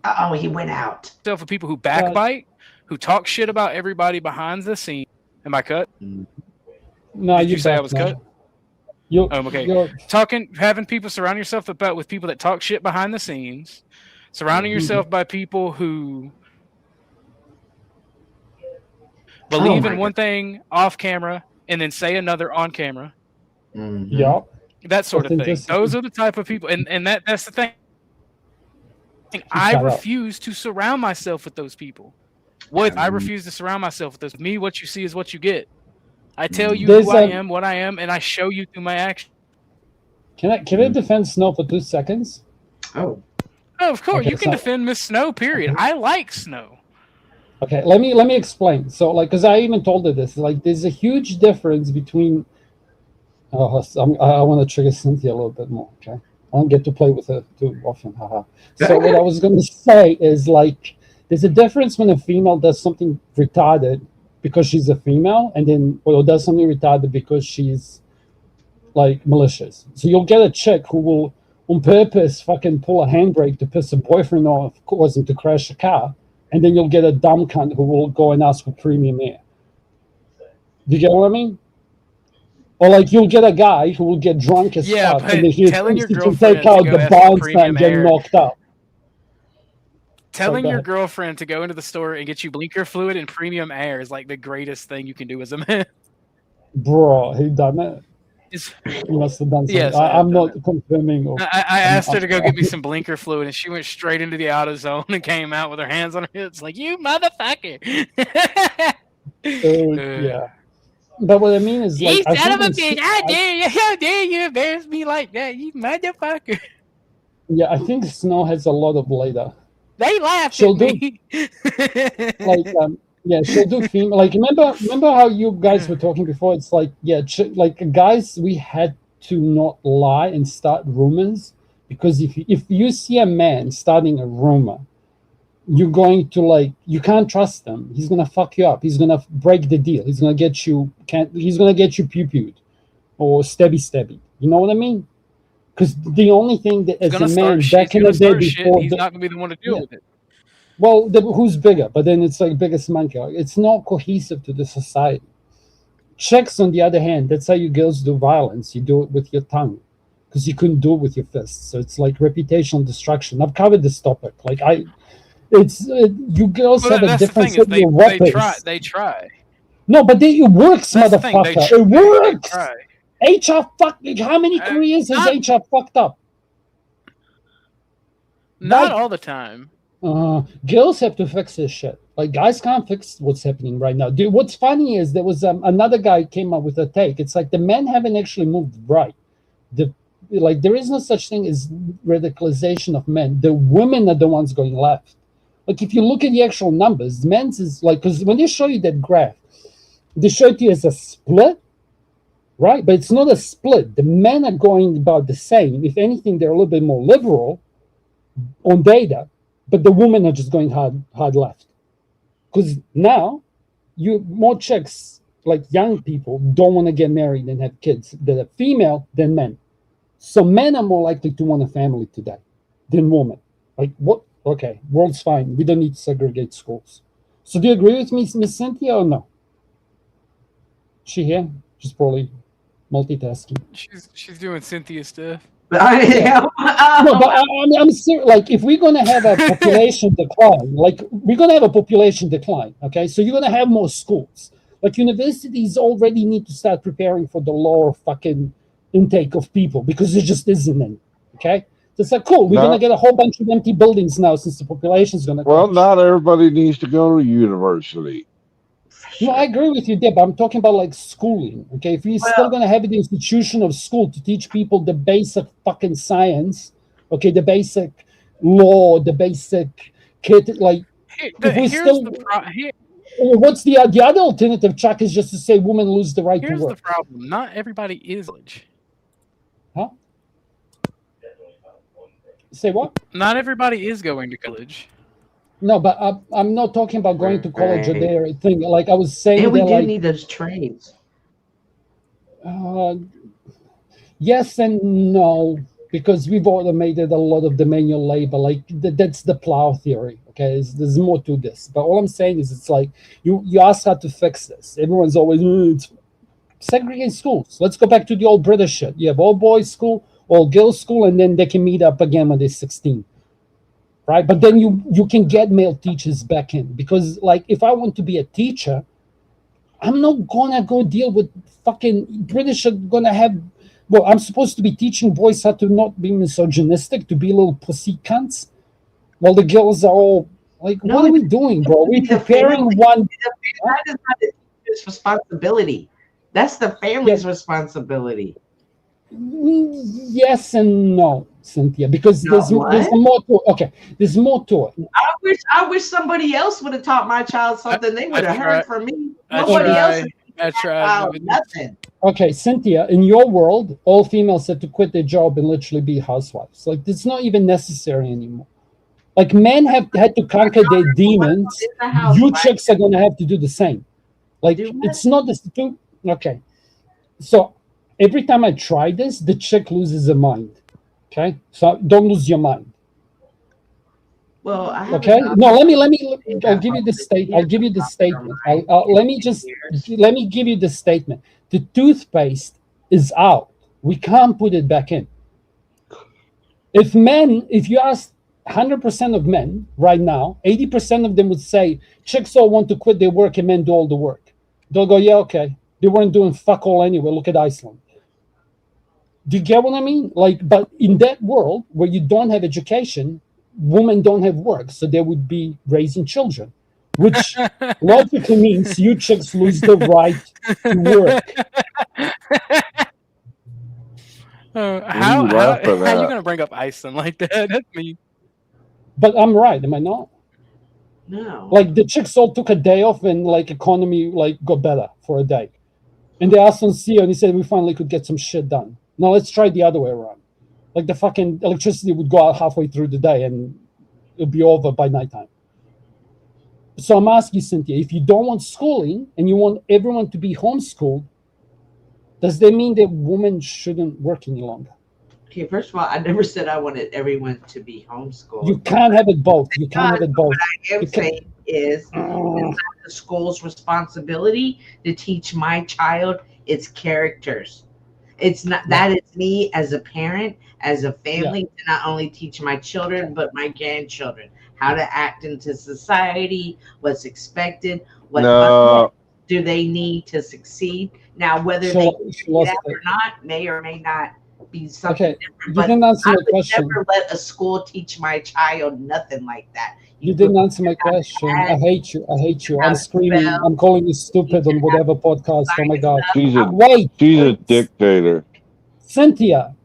Oh, he went out.
with people who backbite, who talk shit about everybody behind the scene. Am I cut?
No,
Did you say I was cut?
Okay.
Having people surround yourself with people that talk shit behind the scenes, surrounding yourself by people who believe in one thing off camera and then say another on camera.
Yup.
That sort of thing. Those are the type of people, and that's the thing. I refuse to surround myself with those people. I refuse to surround myself with those. Me, what you see is what you get. I tell you who I am, what I am, and I show you through my actions.
Can I defend Snow for 2 seconds?
Oh,
of course,
Okay,
you can defend Miss Snow. Period.
Okay.
I like Snow.
Okay, let me explain. So, like, because I even told her this. Like, there's a huge difference between. Oh, I want to trigger Cynthia a little bit more. Okay, I don't get to play with her too often. Haha. So what I was going to say is like, there's a difference when a female does something retarded because she's a female, and then or does something retarded because she's like malicious. So you'll get a chick who will on purpose fucking pull a handbrake to piss her boyfriend off, cause him to crash a car, and then you'll get a dumb cunt who will go and ask for premium air. Do you get what I mean? Or like you'll get a guy who will get drunk as fuck,
but
and then he
telling your
can
girlfriend
take out
to go
the
ask for
bounce
premium
and get
air.
knocked up.
Telling
go
your
ahead.
girlfriend to go into the store and get you blinker fluid and premium air is like the greatest thing you can do as a man.
Bro, he done it. He must have done something.
Yes,
I'm not confirming. Or,
I asked her to go get me some blinker fluid, and she went straight into the auto zone and came out with her hands on her hips, like, "You motherfucker!"
yeah. But what I mean is, like,
you son of a bitch! How dare you embarrass me like that, you motherfucker!
Yeah, I think Snow has a lot of later.
They laughed
She'll
at me.
Like, yeah, she'll do female. Like, remember how you guys were talking before? It's like, yeah, like guys, we had to not lie and start rumors Because if you see a man starting a rumor, you're going to you can't trust him. He's gonna fuck you up. He's gonna break the deal. He's gonna get you pew-pewed or stabby. You know what I mean? Because the only thing that as a man back in the day before,
he's not gonna be the one to deal with it.
Well, who's bigger? But then it's like biggest monkey. It's not cohesive to the society. Chicks, on the other hand, that's how you girls do violence. You do it with your tongue, because you couldn't do it with your fists. So it's like reputational destruction. I've covered this topic. You girls have a different set of weapons.
They try.
No, but it works,
That's
motherfucker. It works. HR how many careers has HR fucked up?
Not all the time.
Girls have to fix this shit. Like, guys can't fix what's happening right now. Dude, what's funny is there was another guy came up with a take. It's like the men haven't actually moved right. There is no such thing as radicalization of men. The women are the ones going left. Like, if you look at the actual numbers, men's is because when they show you that graph, they show it to you as a split, right? But it's not a split. The men are going about the same. If anything, they're a little bit more liberal on data, but the women are just going hard left. Because now, more chicks, like young people, don't want to get married and have kids that are female than men. So men are more likely to want a family today than women. Like, what? Okay, world's fine. We don't need to segregate schools. So do you agree with me, Miss Cynthia, or no? She here? She's probably multitasking.
She's doing Cynthia stuff.
No, but I'm serious. Like, if we're gonna have a population decline, okay? So you're gonna have more schools. Like, universities already need to start preparing for the lower fucking intake of people, because there just isn't any. Okay, so it's like, cool. We're gonna get a whole bunch of empty buildings now since the population's gonna.
Well, not everybody needs to go to university.
No, I agree with you, Deb. I'm talking about like schooling. Okay, if you're still gonna have an institution of school to teach people the basic fucking science, okay, the basic law, the basic what's the other alternative, Chuck, is just to say women lose the right to work.
Here's the problem. Not everybody is college.
Huh? Say what?
Not everybody is going to college.
No, but I'm not talking about going to college or their thing. Like I was saying,
we do need those trades.
Yes and no, because we've automated a lot of the manual labor. Like that's the plow theory. Okay, there's more to this. But all I'm saying is, it's like you ask how to fix this. Everyone's always segregate schools. Let's go back to the old British shit. You have all boys school, all girls school, and then they can meet up again when they're 16. Right, but then you can get male teachers back in, because like if I want to be a teacher, I'm not gonna go deal with fucking British are gonna have. Well, I'm supposed to be teaching boys how to not be misogynistic, to be little pussy cunts, while the girls are all like, what are we doing, bro? We're preparing one.
That is not the teacher's responsibility. That's the family's responsibility.
Yes and no, Cynthia, because there's more to it. Okay, there's more to it.
I wish somebody else would have taught my child something they would have heard from me. Nobody else.
I tried.
Nothing.
Okay, Cynthia, in your world, all females had to quit their job and literally be housewives. Like, it's not even necessary anymore. Like, men have had to conquer their demons. You chicks are going to have to do the same. Like, it's not this. Okay. So, every time I try this, the chick loses her mind. Okay? So, don't lose your mind.
Well,
okay. No, let me. I'll give you the statement. I'll give you the statement. Let me give you the statement. The toothpaste is out. We can't put it back in. If you ask 100% of men right now, 80% of them would say chicks all want to quit their work and men do all the work. They'll go, yeah, okay. They weren't doing fuck all anyway. Look at Iceland. Do you get what I mean? Like, but in that world where you don't have education, women don't have work, so they would be raising children, which logically means you chicks lose the right to work.
How are you going to bring up Iceland like that? That's me.
But I'm right, am I not?
No.
Like the chicks all took a day off and like economy like got better for a day. And they asked on CEO and he said we finally could get some shit done. Now let's try the other way around. Like the fucking electricity would go out halfway through the day and it'll be over by nighttime. So I'm asking you, Cynthia, if you don't want schooling and you want everyone to be homeschooled, does that mean that women shouldn't work any longer?
Okay, first of all, I never said I wanted everyone to be homeschooled.
You can't have it both. You can't have it both.
What I am saying is, it's not the school's responsibility to teach my child its characters. It's not that it's me as a parent, as a family, to not only teach my children but my grandchildren how to act into society, what's expected, what do they need to succeed. Now, whether they do that or not may or may not be something different. But I would never let a school teach my child nothing like that.
You didn't answer my question. I hate you. I hate you. I'm screaming. I'm calling you stupid on whatever podcast. Oh my God.
She's a dictator.
Cynthia,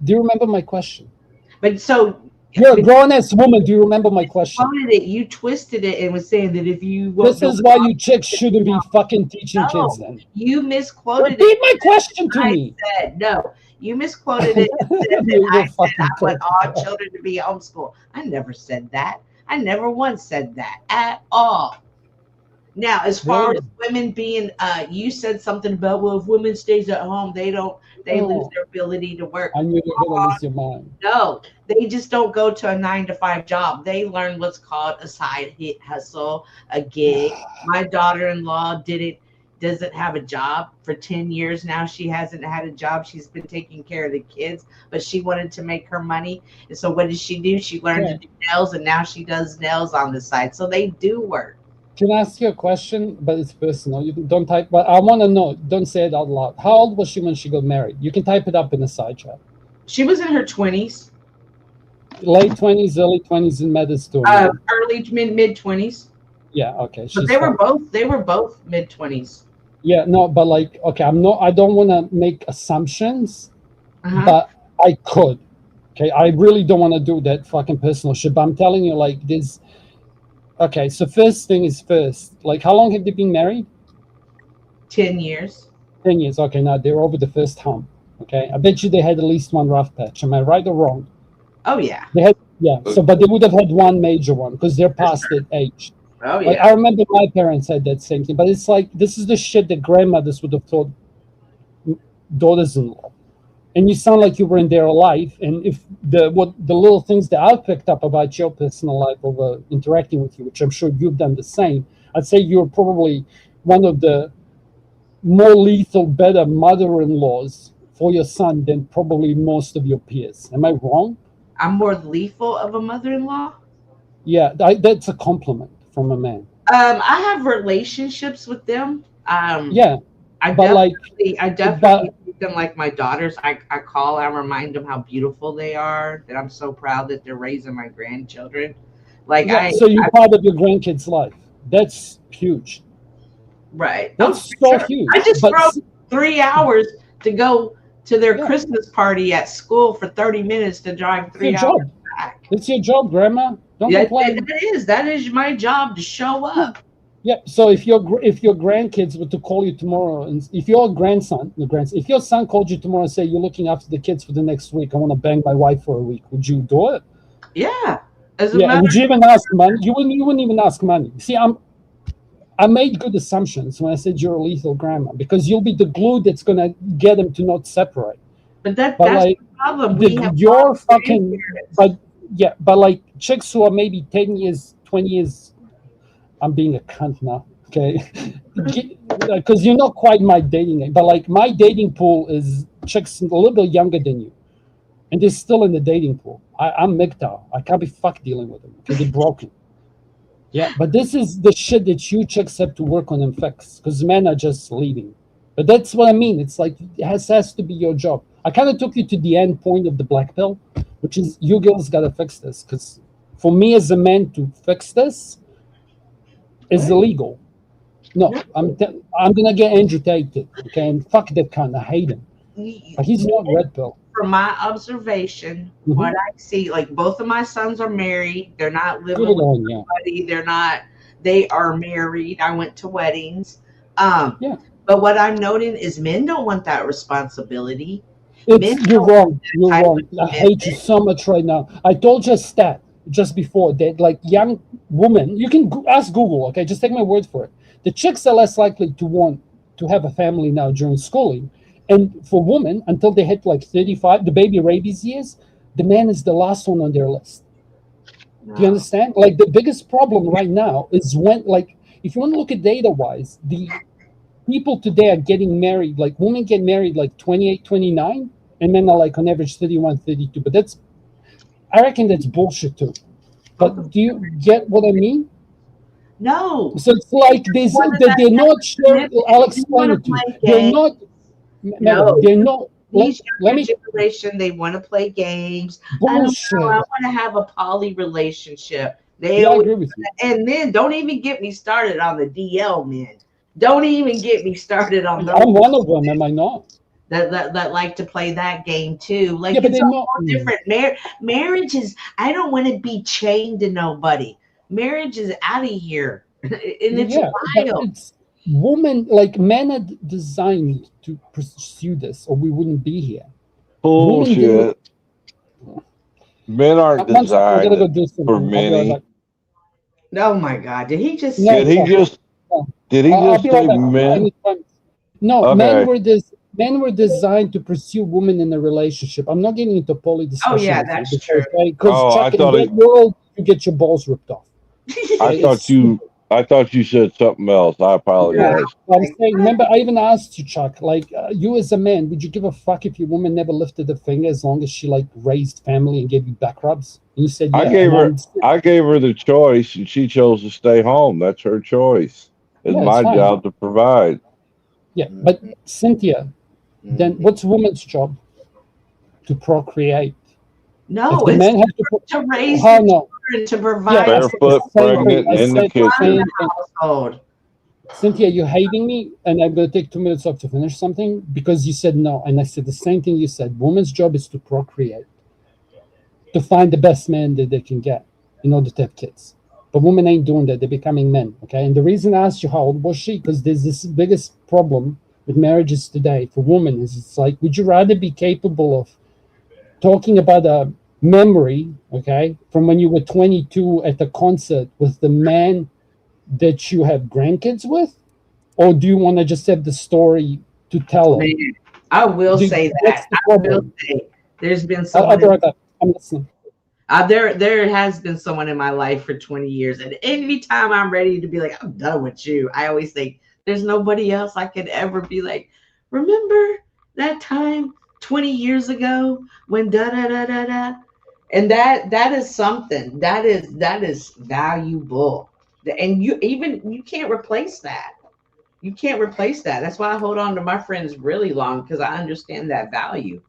do you remember my question?
But so
you're a grown-ass woman. Do you remember my question?
You twisted it and was saying that if you
this is why you chicks shouldn't be fucking teaching kids then.
You misquoted
Repeat my question to me.
I said, no, you misquoted it and said that I want all children to be homeschooled. I never said that. I never once said that at all. Now, as far as women being, you said something about, well, if women stays at home, they lose their ability to work.
I knew you were going to lose your mind.
No, they just don't go to a 9-to-5 job. They learn what's called a side hustle, a gig. My daughter-in-law doesn't have a job for 10 years now. She hasn't had a job. She's been taking care of the kids, but she wanted to make her money. And so what does she do? She learned to do nails, and now she does nails on the side. So they do work.
Can I ask you a question? But it's personal. You don't type, but I want to know. Don't say it out loud. How old was she when she got married? You can type it up in the side chat.
She was in her 20s.
Late 20s, early 20s in medicine.
Early mid 20s.
Yeah, okay.
But they were both mid 20s.
Yeah, no, but like, okay, I don't want to make assumptions, but I could. Okay, I really don't want to do that fucking personal shit, but I'm telling you, like, this. Okay, so first thing is first. Like, how long have they been married? 10
years.
10 years. Okay, now they're over the first hump. Okay, I bet you they had at least one rough patch. Am I right or wrong?
Oh yeah.
They had, so, but they would have had one major one because they're past that age.
Oh yeah.
Like, I remember my parents had that same thing, but it's like, this is the shit that grandmothers would have taught daughters-in-law. And you sound like you were in their life. And if the little things that I've picked up about your personal life over interacting with you, which I'm sure you've done the same, I'd say you're probably one of the more lethal, better mother-in-laws for your son than probably most of your peers. Am I wrong?
I'm more lethal of a mother-in-law?
Yeah, that's a compliment from a man.
I have relationships with them. I definitely treat them like my daughters. I call, I remind them how beautiful they are, that I'm so proud that they're raising my grandchildren.
So you're part of your grandkids' life. That's huge.
Right.
That's so huge.
I just drove 3 hours to go to their Christmas party at school for 30 minutes to drive 3 hours back.
It's your job, Grandma. Don't complain.
That is my job, to show up.
Yeah. So if your grandkids were to call you tomorrow, and if your if your son called you tomorrow and say, you're looking after the kids for the next week, I want to bang my wife for a week, would you do it?
Yeah.
Would you even ask money? You wouldn't even ask money. See, I made good assumptions when I said you're a lethal grandma, because you'll be the glue that's gonna get them to not separate.
But that's like, the problem.
You're fucking. But like chicks who are maybe 10 years, 20 years. I'm being a cunt now, okay? Because you're not quite my dating age, but like my dating pool is chicks a little bit younger than you, and they're still in the dating pool. I'm MGTOW. I can't be fuck dealing with them because they're broken. Yeah, but this is the shit that you chicks have to work on and fix, because men are just leaving. But that's what I mean. It's like it has to be your job. I kind of took you to the end point of the black pill, which is you girls got to fix this, because for me as a man to fix this is illegal. No, I'm gonna get Andrew Tate, okay? And fuck that cunt. I hate him. But he's not red pill.
From my observation, what I see, like both of my sons are married. They're not living with somebody. They are married. I went to weddings. But what I'm noting is men don't want that responsibility.
You're wrong. You're wrong. I hate you so much right now. I told you a stat just before that, like young women, you can ask Google, okay? Just take my word for it. The chicks are less likely to want to have a family now during schooling. And for women, until they hit like 35, the baby rabies years, the man is the last one on their list. Do you understand? Like the biggest problem right now is when, like, if you want to look at data-wise, the people today are getting married, like women get married like 28, 29, and men are like on average 31, 32. But I reckon that's bullshit too. But do you get what I mean?
No.
So it's like they're not sure. I'll explain it to you. They're not. No, they're not.
These younger generation, they want to play games.
Bullshit.
I want to have a poly relationship.
I agree with you.
And then don't even get me started on the DL men. Don't even get me started on those.
I'm one of them, am I not?
That like to play that game too. Like,
yeah, but
it's
all
different. Marriage is, I don't want to be chained to nobody. Marriage is out of here. And it's wild.
Women, like men are designed to pursue this, or we wouldn't be here.
Bullshit. Men aren't designed for many.
Oh my God! Did he just?
Did he just say men?
No,
okay.
Men were designed to pursue women in a relationship. I'm not getting into poly discussion.
Oh yeah, that's true.
Because Chuck, in that world, you get your balls ripped off.
I thought you said something else. I apologize.
Yeah. I'm saying, remember, I even asked you, Chuck, like, you as a man, would you give a fuck if your woman never lifted a finger as long as she like raised family and gave you back rubs? And you said, yeah.
I gave her the choice, and she chose to stay home. That's her choice. It's my job to provide.
Yeah, but Cynthia, then what's woman's job? To procreate.
No, it's
men have
to raise to provide.
Barefoot, pregnant, in the kitchen.
Household.
Cynthia, you're hating me, and I'm going to take 2 minutes off to finish something because you said no, and I said the same thing you said. Woman's job is to procreate, to find the best man that they can get in order to have kids. But women ain't doing that. They're becoming men, okay? And the reason I asked you how old was she, because there's this biggest problem with marriages today for women is it's like, would you rather be capable of talking about a memory, okay, from when you were 22 at a concert with the man that you have grandkids with, or do you want to just have the story to tell them?
I will say that. I will say there's been someone.
I'm listening.
There has been someone in my life for 20 years, and anytime I'm ready to be like, I'm done with you, I always think there's nobody else I could ever be like, remember that time 20 years ago when da da da da da. And that is something that is valuable, and you can't replace that. You can't replace that. That's why I hold on to my friends really long, because I understand that value.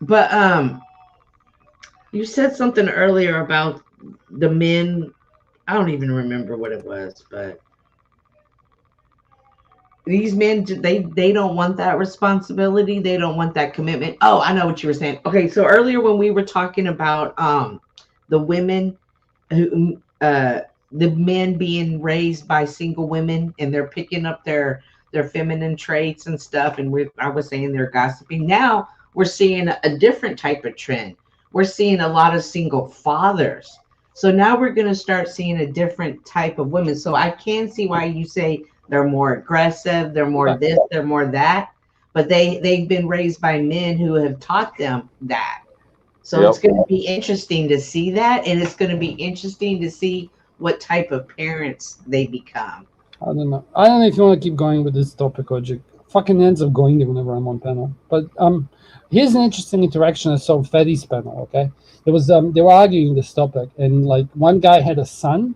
But you said something earlier about the men. I don't even remember what it was, but these men, they don't want that responsibility. They don't want that commitment. Oh, I know what you were saying. Okay, so earlier when we were talking about the women who the men being raised by single women, and they're picking up their feminine traits and stuff, and I was saying they're gossiping. Now we're seeing a different type of trend. We're seeing a lot of single fathers. So now we're going to start seeing a different type of women. So I can see why you say they're more aggressive, they're more this, they're more that, but they've been raised by men who have taught them that. So it's going to be interesting to see that, and it's going to be interesting to see what type of parents they become.
I don't know if you want to keep going with this topic, or fucking ends up going there whenever I'm on panel. But here's an interesting interaction I saw on Fetty's panel. Okay, there was they were arguing this topic, and like one guy had a son,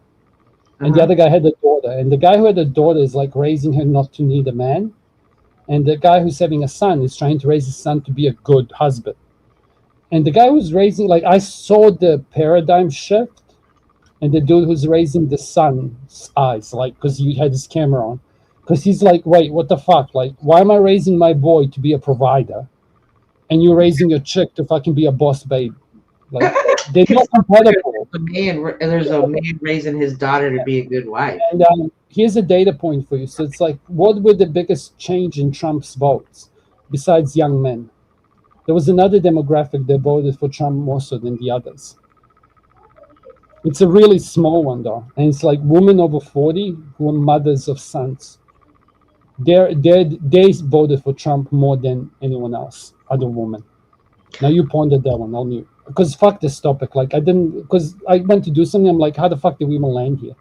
and the other guy had a daughter, and the guy who had a daughter is like raising her not to need a man, and the guy who's having a son is trying to raise his son to be a good husband. And the guy who's raising, like, I saw the paradigm shift, and the dude who's raising the son's eyes, like, because he had his camera on, because he's like, wait, what the fuck? Like, why am I raising my boy to be a provider, and you're raising your chick to fucking be a boss babe? Like, they're not compatible.
there's a man raising his daughter to be a good wife.
And here's a data point for you. So it's like, what were the biggest change in Trump's votes besides young men? There was another demographic that voted for Trump more so than the others. It's a really small one though, and it's like women over 40 who are mothers of sons. They voted for Trump more than anyone else, other women. Now you pointed that one on you. Because fuck this topic. Like because I went to do something, I'm like, how the fuck did we even land here?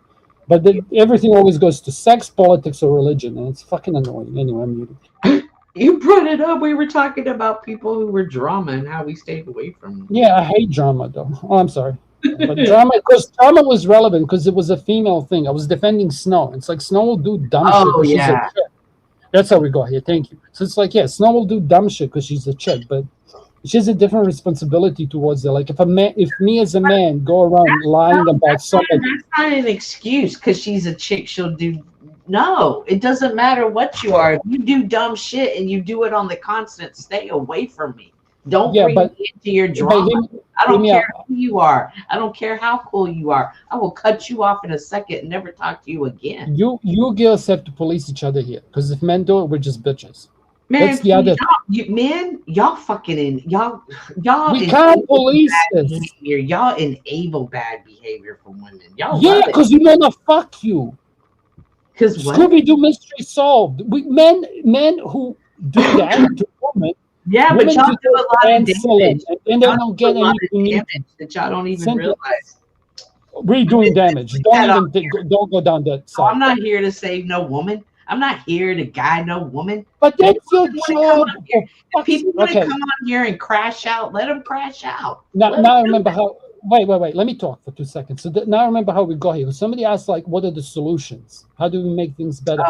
But everything always goes to sex, politics, or religion, and it's fucking annoying. Anyway, I'm muted.
You brought it up. We were talking about people who were drama and how we stayed away from them.
Yeah, I hate drama though. Oh, I'm sorry. But drama, because drama was relevant because it was a female thing. I was defending Snow. It's like Snow will do dumb shit.
Oh,
She's
yeah.
a chick. That's how we got here. Thank you. So it's like, yeah, Snow will do dumb shit because she's a chick, but she has a different responsibility towards it. Like if me as a man go around lying about something,
that's not an excuse because she's a chick. She'll do. No, it doesn't matter what you are. If you do dumb shit and you do it on the constant, stay away from me. Don't bring me into your drama. I don't care who you are. I don't care how cool you are. I will cut you off in a second and never talk to you again.
You girls have to police each other here because if men do it, we're just bitches.
Man,
that's the other.
Y'all fucking y'all.
We can't police this.
Y'all enable bad behavior from women. Y'all.
Yeah, because you wanna fuck you.
Because
Scooby-Doo mystery solved. Men who do that to women.
Yeah, but y'all do a lot of damage.
And they don't get anything
damage that y'all don't even realize.
We're doing damage. Don't go down that side.
I'm not here to save no woman. I'm not here to guide no woman.
But that's your job.
If people want to come on here and crash out, let them crash out.
Now I remember how. Wait. Let me talk for 2 seconds. So now I remember how we got here. Somebody asked, like, what are the solutions? How do we make things better?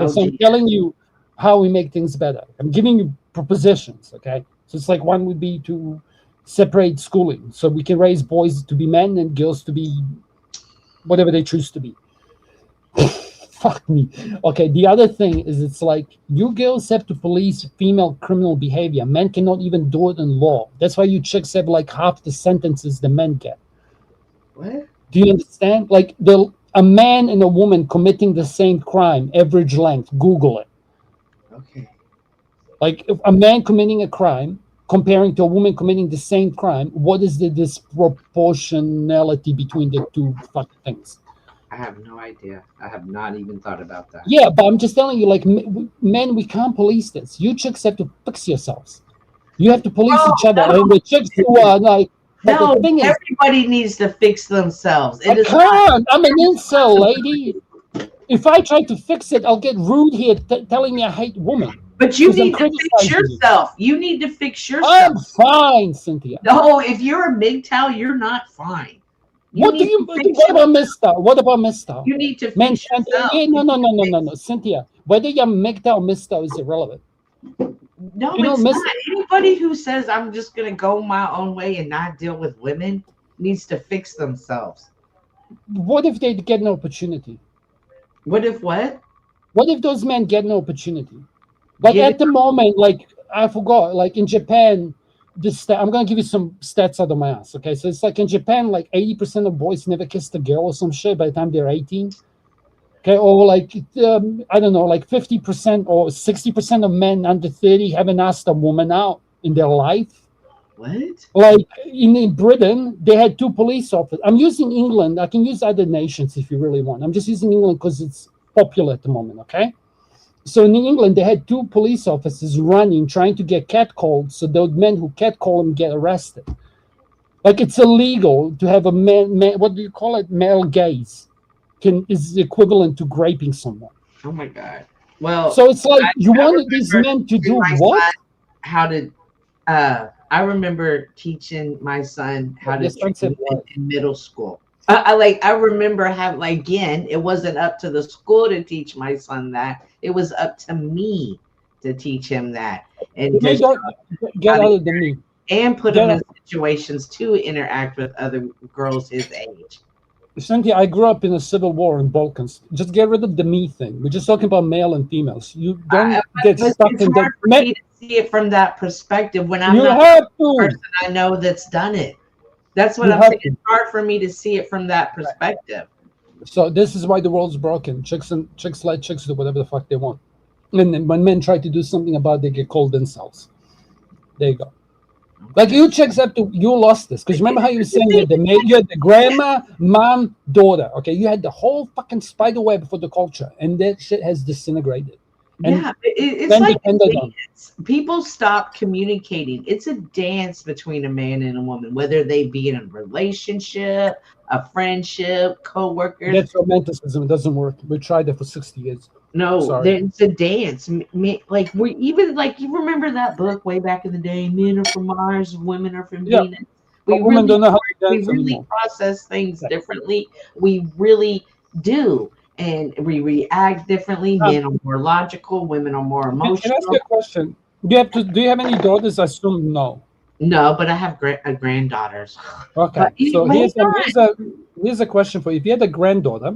So I'm telling you how we make things better. I'm giving you propositions, okay? So it's like one would be to separate schooling. So we can raise boys to be men and girls to be whatever they choose to be. Fuck me. Okay, the other thing is it's like you girls have to police female criminal behavior. Men cannot even do it in law. That's why you chicks have like half the sentences the men get.
What?
Do you understand? Like a man and a woman committing the same crime, average length, Google it.
Okay.
Like if a man committing a crime comparing to a woman committing the same crime, what is the disproportionality between the two fucking things?
I have no idea. I have not even thought about that.
Yeah, but I'm just telling you, like, men, we can't police this. You chicks have to fix yourselves. You have to police each other. And the chicks who are like,
no, everybody needs to fix themselves.
I'm an incel, lady. If I try to fix it, I'll get rude here telling me I hate women.
But you need to fix yourself. You need to fix yourself.
I'm fine, Cynthia.
No, if you're a MGTOW, you're not fine.
What about Mister? What about Mister?
You need to fix yourself.
No, Cynthia. Whether you're MGTOW or Mister is irrelevant.
No, it's not. Anybody who says I'm just gonna go my own way and not deal with women needs to fix themselves.
What if they get an opportunity?
What if what?
What if those men get no opportunity? Like at the moment, like I forgot, like in Japan, I'm gonna give you some stats out of my ass. Okay, so it's like in Japan, like 80% of boys never kissed a girl or some shit by the time they're 18. Okay, or like I don't know, like 50% or 60% of men under 30 haven't asked a woman out in their life.
What?
Like in Britain, they had 2 police officers. I'm using England. I can use other nations if you really want. I'm just using England because it's popular at the moment. Okay. So in England, they had 2 police officers running, trying to get catcalled, so those men who catcall them get arrested. Like it's illegal to have a man what do you call it? Male gaze is equivalent to raping someone.
Oh my God. Well,
so it's like you wanted these men to do what?
How to? I remember teaching my son how to treat women in middle school. I remember again, it wasn't up to the school to teach my son that. It was up to me to teach him that. And
get out of the me.
And put him in situations to interact with other girls his age.
Cynthia, I grew up in a civil war in Balkans. Just get rid of the me thing. We're just talking about male and females. You don't get stuck in that.
For me to see it from that perspective when I'm not the person I know that's done it. That's what
You
I'm
have
saying.
to.
It's hard for me to see it from that perspective.
So this is why the world's broken. Chicks let chicks do whatever the fuck they want. And then when men try to do something about it, they get called incels. There you go. Like you chicks have to, you lost this. Because remember how you were saying you had the grandma, mom, daughter. Okay, you had the whole fucking spider web for the culture. And that shit has disintegrated. And
Yeah, it's
men
like a
depended on.
dance. People stop communicating. It's a dance between a man and a woman, whether they be in a relationship, a friendship, co-workers.
That's romanticism. It doesn't work. We tried it for 60 years.
No,
Sorry.
it's a dance. Like we even like you remember that book way back in the day. Men are from Mars, women are from Venus. We
women don't know how to
we
dance
really
anymore.
process things differently. We really do, and we react differently. Men are more logical. Women are more
Can I ask
emotional.
you a question? Do you have any daughters? I assume no.
No, but I have granddaughters.
Okay.
But
So
anyway,
here's a question for you. If you had a granddaughter,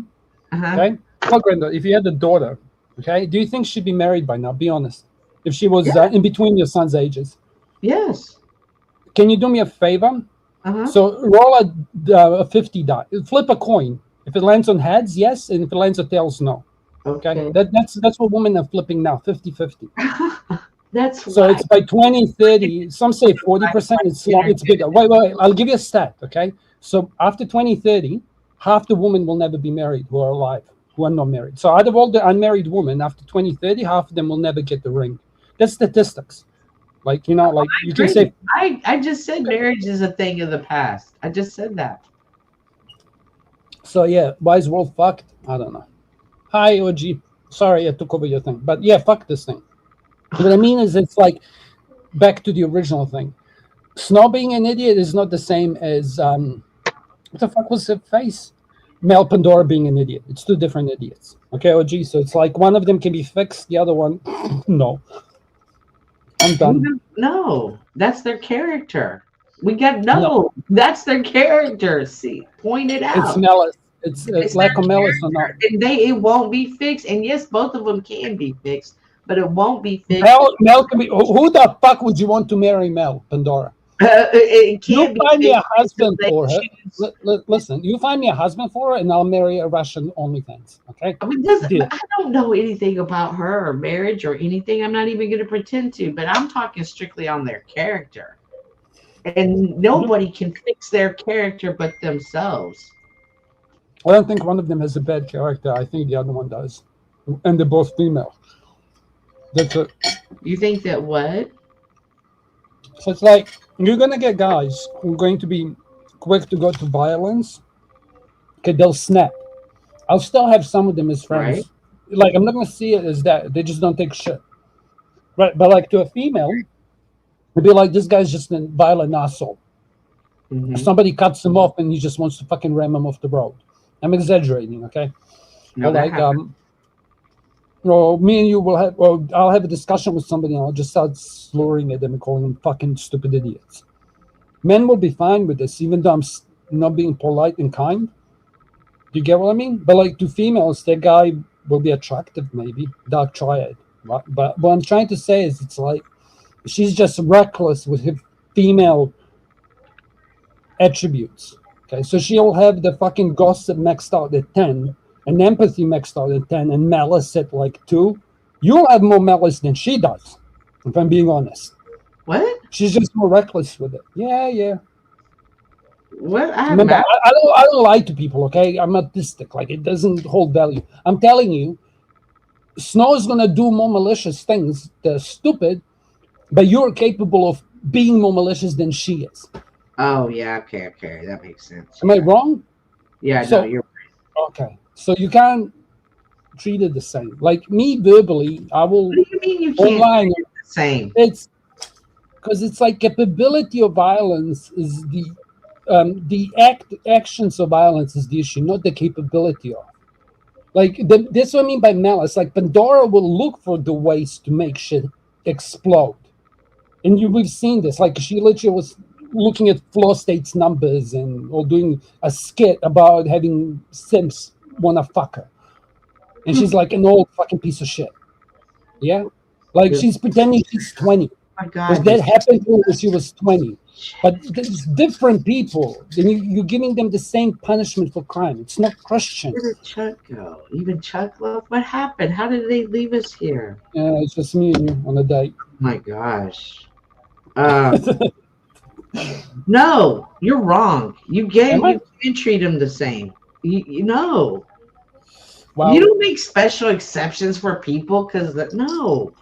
uh-huh.
okay, not granddaughter. If you had a daughter, okay, do you think she'd be married by now? Be honest. If she was in between your son's ages.
Yes.
Can you do me a favor?
Uh-huh.
So roll a 50 die. Flip a coin. If it lands on heads, yes, and if it lands on tails, no. Okay. That's what women are flipping now, 50-50.
That's
so
why.
it's by 2030. Some say 40%. It's bigger. Wait. I'll give you a stat. Okay. So after 2030, half the women will never be married who are alive, who are not married. So out of all the unmarried women after 2030, half of them will never get the ring. That's statistics. Like, you can say.
I just said marriage is a thing of the past. I just said that.
So yeah, why is world fucked? I don't know. Hi, OG. Sorry I took over your thing. But yeah, fuck this thing. What I mean is it's like back to the original thing. Snow being an idiot is not the same as what the fuck was her face? Mel Pandora being an idiot. It's two different idiots. Okay, OG. So it's like one of them can be fixed, the other one, no. I'm done.
No, that's their character. That's their character. See, point it out.
It's malice. It's lack of malice or not.
And it won't be fixed. And yes, both of them can be fixed, but it won't be fixed.
Mel can be. Who the fuck would you want to marry, Mel Pandora?
It can't
You find me a husband
so
for her. Listen, you find me a husband for her, and I'll marry a Russian OnlyFans. Okay.
I mean, I don't know anything about her or marriage or anything. I'm not even going to pretend to. But I'm talking strictly on their character, and nobody can fix their character but themselves.
I don't think one of them has a bad character. I think the other one does, and they're both female. That's it.
You think that what?
So it's like you're gonna get guys who are going to be quick to go to violence. Okay, they'll snap. I'll still have some of them as friends. Right. Like I'm not gonna see it as that. They just don't take shit. Right, but like to a female, it'd be like this guy's just a violent asshole. Mm-hmm. Somebody cuts him off and he just wants to fucking ram him off the road. I'm exaggerating, okay? No, but like me and you will have, I'll have a discussion with somebody and I'll just start slurring at them and calling them fucking stupid idiots. Men will be fine with this, even though I'm not being polite and kind. Do you get what I mean? But like to females, that guy will be attractive, maybe. Dark triad. Right? But what I'm trying to say is it's like she's just reckless with her female attributes. Okay, so she'll have the fucking gossip maxed out at 10, and empathy maxed out at 10, and malice at like 2. You'll have more malice than she does, if I'm being honest.
What?
She's just more reckless with it. Yeah.
What?
Remember, I don't lie to people, okay? I'm autistic. Like, it doesn't hold value. I'm telling you, Snow is going to do more malicious things. They're stupid, but you're capable of being more malicious than she is.
Oh, yeah, okay, that makes sense.
Am I wrong?
Yeah, no, you're right.
Okay, so you can't treat it the same. Like me verbally, I will.
What do you mean you can't treat it the same?
It's because it's like capability of violence is the actions of violence is the issue, not the capability of. Like that's what I mean by malice. Like Pandora will look for the ways to make shit explode, and we've seen this. Like she literally was looking at Floor State's numbers or doing a skit about having Sims wanna fuck her. And she's like an old fucking piece of shit. Yeah? Like she's pretending she's 20.
my
Because
God.
that happened to her when she was 20. But it's different people. Then you're giving them the same punishment for crime. It's not Christian.
Where did Chuck go? Even Chuck left? What happened? How did they leave us here?
It's just me and you on a date.
Oh my Gosh. No, you're wrong. You can't treat them the same. You know.
Well,
you don't make special exceptions for people because no.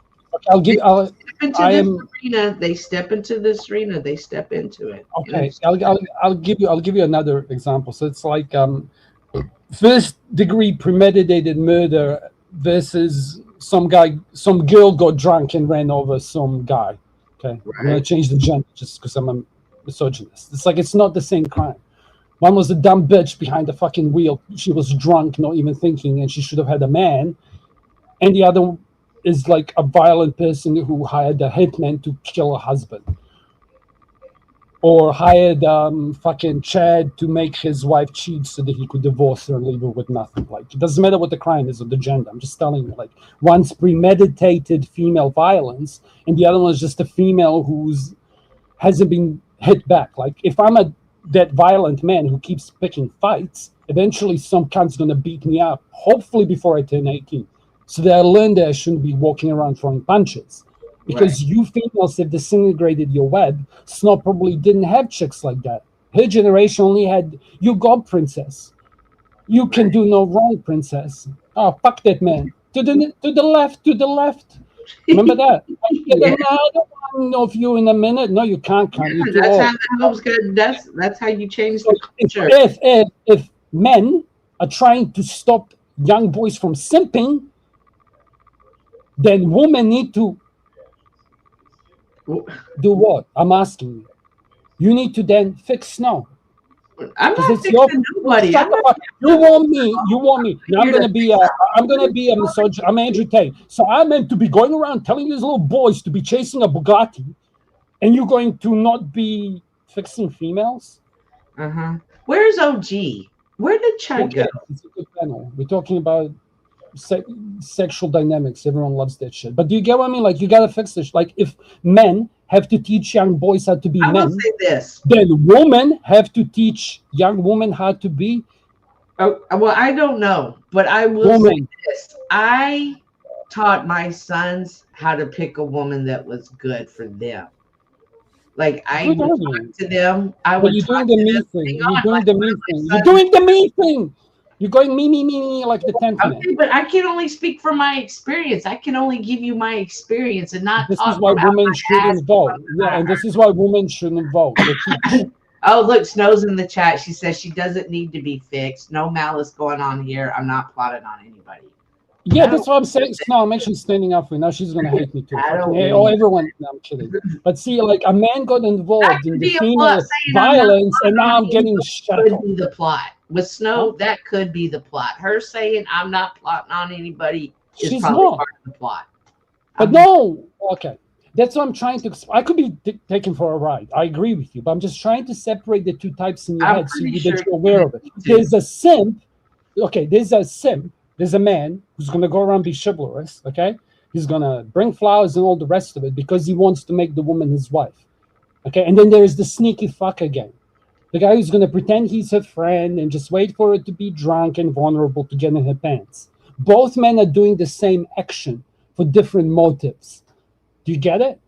I'll give.
Arena. They step into this arena. They step into it.
Okay, I'll give you another example. So it's like first degree premeditated murder versus some girl got drunk and ran over some guy. Okay, right. I'm gonna change the gender just because I'm a misogynist. It's like it's not the same crime. One was a dumb bitch behind the fucking wheel. She was drunk, not even thinking, and she should have had a man. And the other is like a violent person who hired a hitman to kill her husband. Or hired fucking Chad to make his wife cheat so that he could divorce her and leave her with nothing. Like, it doesn't matter what the crime is or the gender. I'm just telling you, like, one's premeditated female violence and the other one is just a female who's hasn't been hit back. Like, if I'm that violent man who keeps picking fights, eventually some cunt's gonna beat me up, hopefully before I turn 18. So that I learned that I shouldn't be walking around throwing punches. Because you females have disintegrated your web. Snow probably didn't have chicks like that. Her generation only had, you God, princess. You can do no wrong, princess. Oh, fuck that man. To the left. Remember that? Another one of you in a minute. No, you can't come.
That's how you change the culture.
If men are trying to stop young boys from simping, then women need to do what? I'm asking you. You need to then fix Snow.
I'm not fixing nobody.
You want me. Now I'm gonna be a misogynist. I'm Andrew Tate. So I'm meant to be going around telling these little boys to be chasing a Bugatti, and you're going to not be fixing females?
Where's OG? Where did Chad go?
It's a good panel. We're talking about sexual dynamics. Everyone loves that shit. But do you get what I mean? Like, you gotta fix this. Like, if men have to teach young boys how to be men,
say this.
Then women have to teach young women how to be.
Oh, well, I don't know, but I will say this. I taught my sons how to pick a woman that was good for them. Like, I would talk to them. You're doing the me thing. You're doing the me thing. You're going me like the 10th man. Okay, but I can only speak from my experience. I can only give you my experience and not.
This is why women shouldn't vote. Yeah, and this is why women shouldn't vote.
Oh, look, Snow's in the chat. She says she doesn't need to be fixed. No malice going on here. I'm not plotting on anybody.
Yeah, that's what I'm saying. No, I'm actually standing up for you. Now she's gonna hate me too. Everyone. No, I'm kidding. But see, like, a man got involved in the female violence, and now I'm getting shut up.
Could be the plot with Snow. That could be the plot. Her saying I'm not plotting on anybody is probably part of the plot.
But no, okay. That's what I'm trying to. I could be taken for a ride. I agree with you, but I'm just trying to separate the two types in your head so that you're aware of it. There's a simp. Okay, there's a simp. There's a man who's going to go around be chivalrous, okay? He's going to bring flowers and all the rest of it because he wants to make the woman his wife, okay? And then there's the sneaky fuck again. The guy who's going to pretend he's her friend and just wait for her to be drunk and vulnerable to get in her pants. Both men are doing the same action for different motives. Do you get it?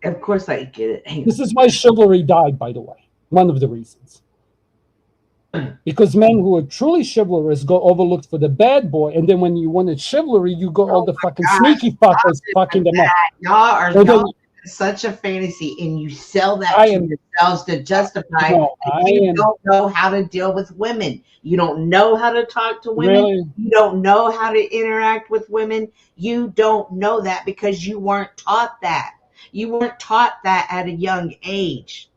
Of course I get it.
This is why chivalry died, by the way. One of the reasons. Because men who are truly chivalrous go overlooked for the bad boy, and then when you wanted chivalry, you got all the fucking sneaky fuckers fucking them up.
Y'all are such a fantasy, and you sell that to yourselves to justify. You don't know how to deal with women. You don't know how to talk to women.
Really?
You don't know how to interact with women. You don't know that because you weren't taught that. You weren't taught that at a young age.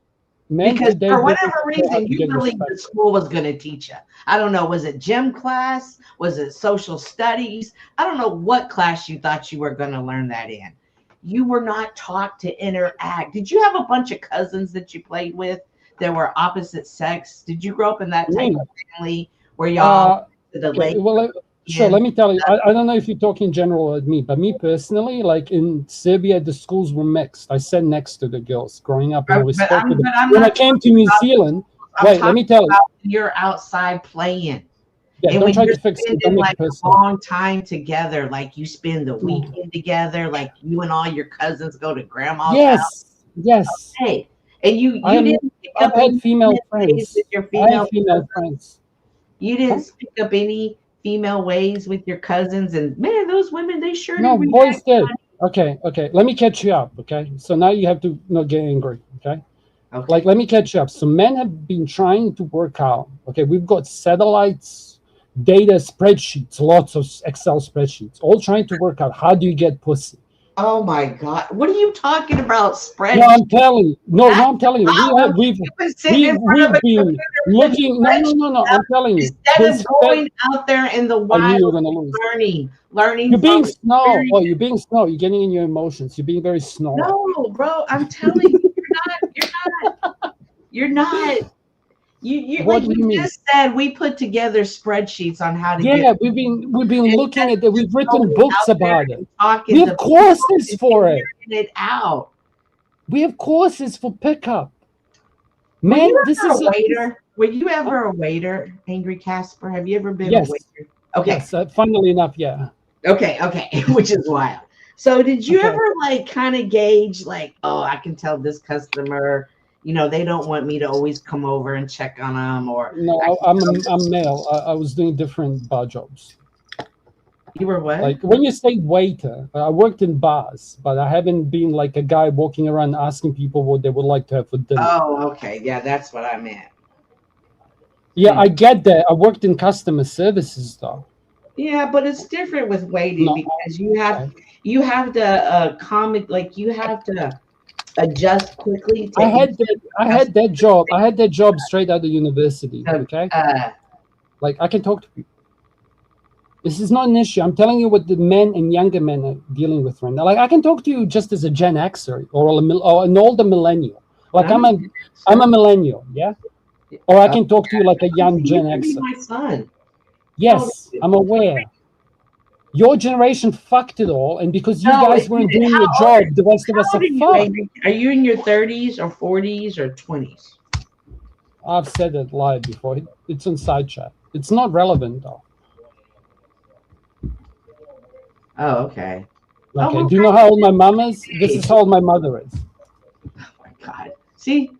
Because for whatever reason, you believe the school was going to teach you. I don't know. Was it gym class? Was it social studies? I don't know what class you thought you were going to learn that in. You were not taught to interact. Did you have a bunch of cousins that you played with that were opposite sex? Did you grow up in that type of family where y'all to the lake?
Well, Sure, let me tell you. I don't know if you're talking general or me, but me personally, like in Serbia, the schools were mixed. I sat next to the girls growing up, and I was spoke with them. When I came to New Zealand, wait, let me tell you.
You're outside playing.
Yeah,
and
don't
when
try
you're
to fix it.
spending
Don't make
like
it
a
personal.
long time together, like you spend the weekend together, like you and all your cousins go to grandma's house.
Yes.
Hey, and you didn't pick
I've
up
had
any
female
ways
friends.
with your
I have
female
female friends.
You didn't pick up any female ways with your cousins, and man, those women, they sure
No,
do.
boys did. Okay. Let me catch you up. Okay, so now you have to not get angry. Okay. Like, let me catch you up. So men have been trying to work out. Okay, we've got satellites, data spreadsheets, lots of Excel spreadsheets, all trying to work out how do you get pussy.
Oh my God! What are you talking about? Spreadsheets?
No, I'm telling you. No, I'm telling you. We've been looking. No. I'm telling you.
Instead of going out there in the wild,
I knew you were gonna lose.
Learning.
You're being snow. Oh, you're being snow. You're getting in your emotions. You're being very snow.
No, bro. I'm telling you, you're not. You
what
like
do you
you just said, we put together spreadsheets on how to get.
Yeah, we've been looking at it. We've written books about it. We have courses for it.
Out.
We have courses for pickup.
Man, this is a waiter. Were you ever a waiter, Angry Casper? Have you ever been a waiter? Okay.
Yes, funnily enough, yeah.
Okay, which is wild. So did you ever like kind of gauge like, oh, I can tell this customer, they don't want me to always come over and check on them, or
no, I'm male. I was doing different bar jobs.
You were what?
Like when you say waiter, I worked in bars, but I haven't been like a guy walking around asking people what they would like to have for dinner.
Oh, okay. Yeah, that's what I meant.
Yeah, I get that. I worked in customer services though.
Yeah, but it's different with waiting because you have to like you have to adjust quickly.
I had that job. I had that job straight out of university. Okay, like I can talk to people. This is not an issue. I'm telling you what the men and younger men are dealing with right now. Like I can talk to you just as a Gen Xer or an older millennial. Like I'm a millennial, yeah. Or I can talk to you like a young Gen Xer.
My son.
Yes, I'm aware. Your generation fucked it all, and because you guys weren't doing your job, the rest of us are fucked.
Are you in your 30s or 40s or 20s?
I've said it live before. It's on side chat. It's not relevant though.
Oh, okay.
Okay. Do you know how old my mom is? This is how old my mother is.
Oh my God. See,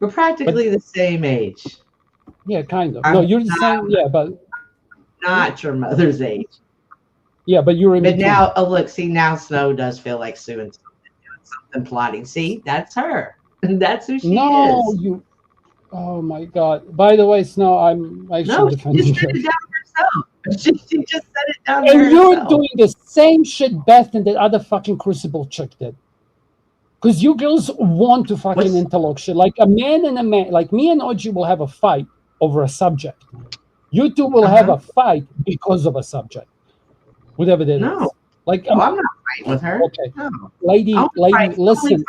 we're practically the same age.
Yeah, kind of. No, you're the same. Yeah, but
not your mother's age.
Yeah, but you're in
But
between.
now, look, see, now Snow does feel like Sue and something plotting. See, that's her. That's who she is.
No, you. Oh my God. By the way, Snow, I'm actually defending you.
She just said it down
and you're doing the same shit Beth and that other fucking Crucible chick did. Because you girls want to fucking interlock shit. Like a man and a man, like me and Oji will have a fight over a subject. You two will have a fight because of a subject. Whatever that is. Like
I'm not fighting with her.
Okay. No. Lady, listen.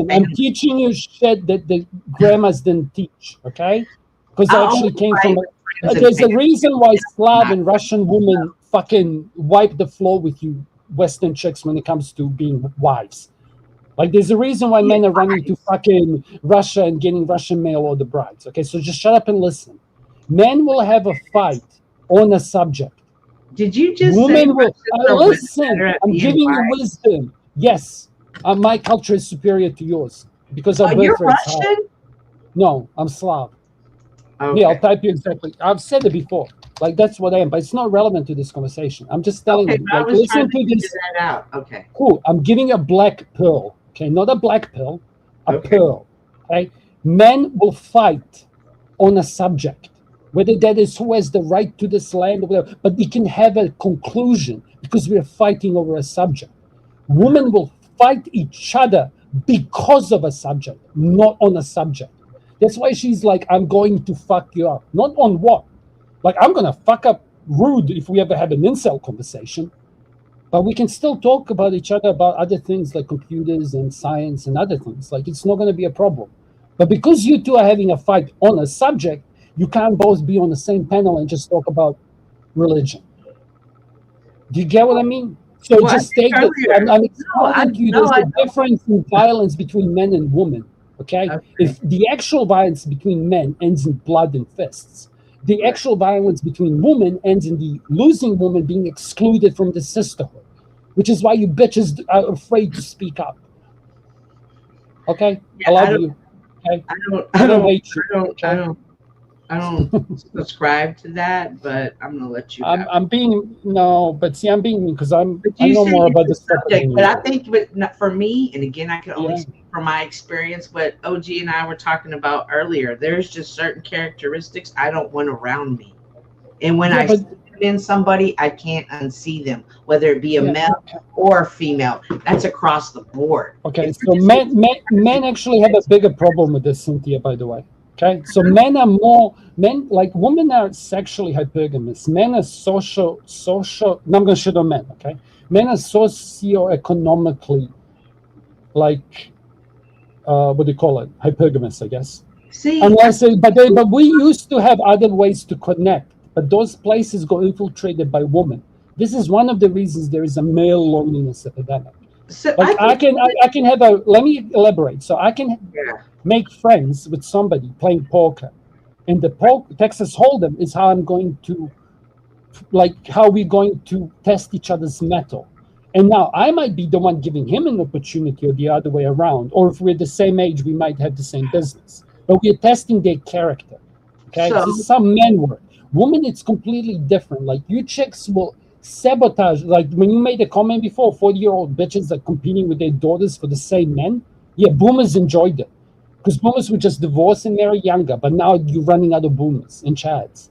I'm teaching you shit that the grandmas didn't teach, okay? Because I actually came from there's a reason why Slav and Russian women fucking wipe the floor with you Western chicks when it comes to being wives. Like there's a reason why men are running to fucking Russia and getting Russian mail order brides. Okay, so just shut up and listen. Men will have a fight on a subject.
Did you just
women will listen? I'm giving you wisdom. Yes, my culture is superior to yours because our birth rate's high. No, I'm Slav. Okay. Yeah, I'll type you exactly. I've said it before. Like that's what I am, but it's not relevant to this conversation. I'm just telling you. Like, listen to this.
That out. Okay.
Cool. I'm giving you a black pearl. Okay, not a black pill, a pearl. Okay. Men will fight on a subject, whether that is who has the right to this land or whatever. But we can have a conclusion because we are fighting over a subject. Women will fight each other because of a subject, not on a subject. That's why she's like, I'm going to fuck you up. Not on what? Like, I'm going to fuck up Rude if we ever have an incel conversation. But we can still talk about each other about other things like computers and science and other things. Like, it's not going to be a problem. But because you two are having a fight on a subject, you can't both be on the same panel and just talk about religion. Do you get what I mean? So
Well,
just take it. I'm explaining to you there's a
know.
difference in violence between men and women. Okay? If the actual violence between men ends in blood and fists, the actual violence between women ends in the losing woman being excluded from the sisterhood, which is why you bitches are afraid to speak up. Okay?
Yeah,
I love you. Okay? I don't hate you.
I don't subscribe to that, but I'm gonna let you.
I'm being but see, I'm being because I know
you
more about this subject.
But I think, for me, and again, I can only speak from my experience. What OG and I were talking about earlier, there's just certain characteristics I don't want around me, and when I see them in somebody, I can't unsee them, whether it be a male or a female. That's across the board.
Okay, so men actually have a bigger problem with this, Cynthia. By the way. Okay, so men like women are sexually hypergamous. Men are social. No, I'm going to shit on men. Okay, men are socioeconomically, like, what do you call it? Hypergamous, I guess.
See,
but we used to have other ways to connect, but those places got infiltrated by women. This is one of the reasons there is a male loneliness epidemic.
So
like I can have a. Let me elaborate. So I can. Make friends with somebody playing poker, and the Texas Hold'em is how I'm going to, how we're going to test each other's mettle. And now I might be the one giving him an opportunity, or the other way around. Or if we're the same age, we might have the same business. But we're testing their character. Okay, so this is how men work. Women, it's completely different. Like, you chicks will sabotage. Like when you made a comment before, 40-year-old bitches are competing with their daughters for the same men. Yeah, boomers enjoyed it. Because boomers would just divorce and marry younger, but now you're running out of boomers and chads,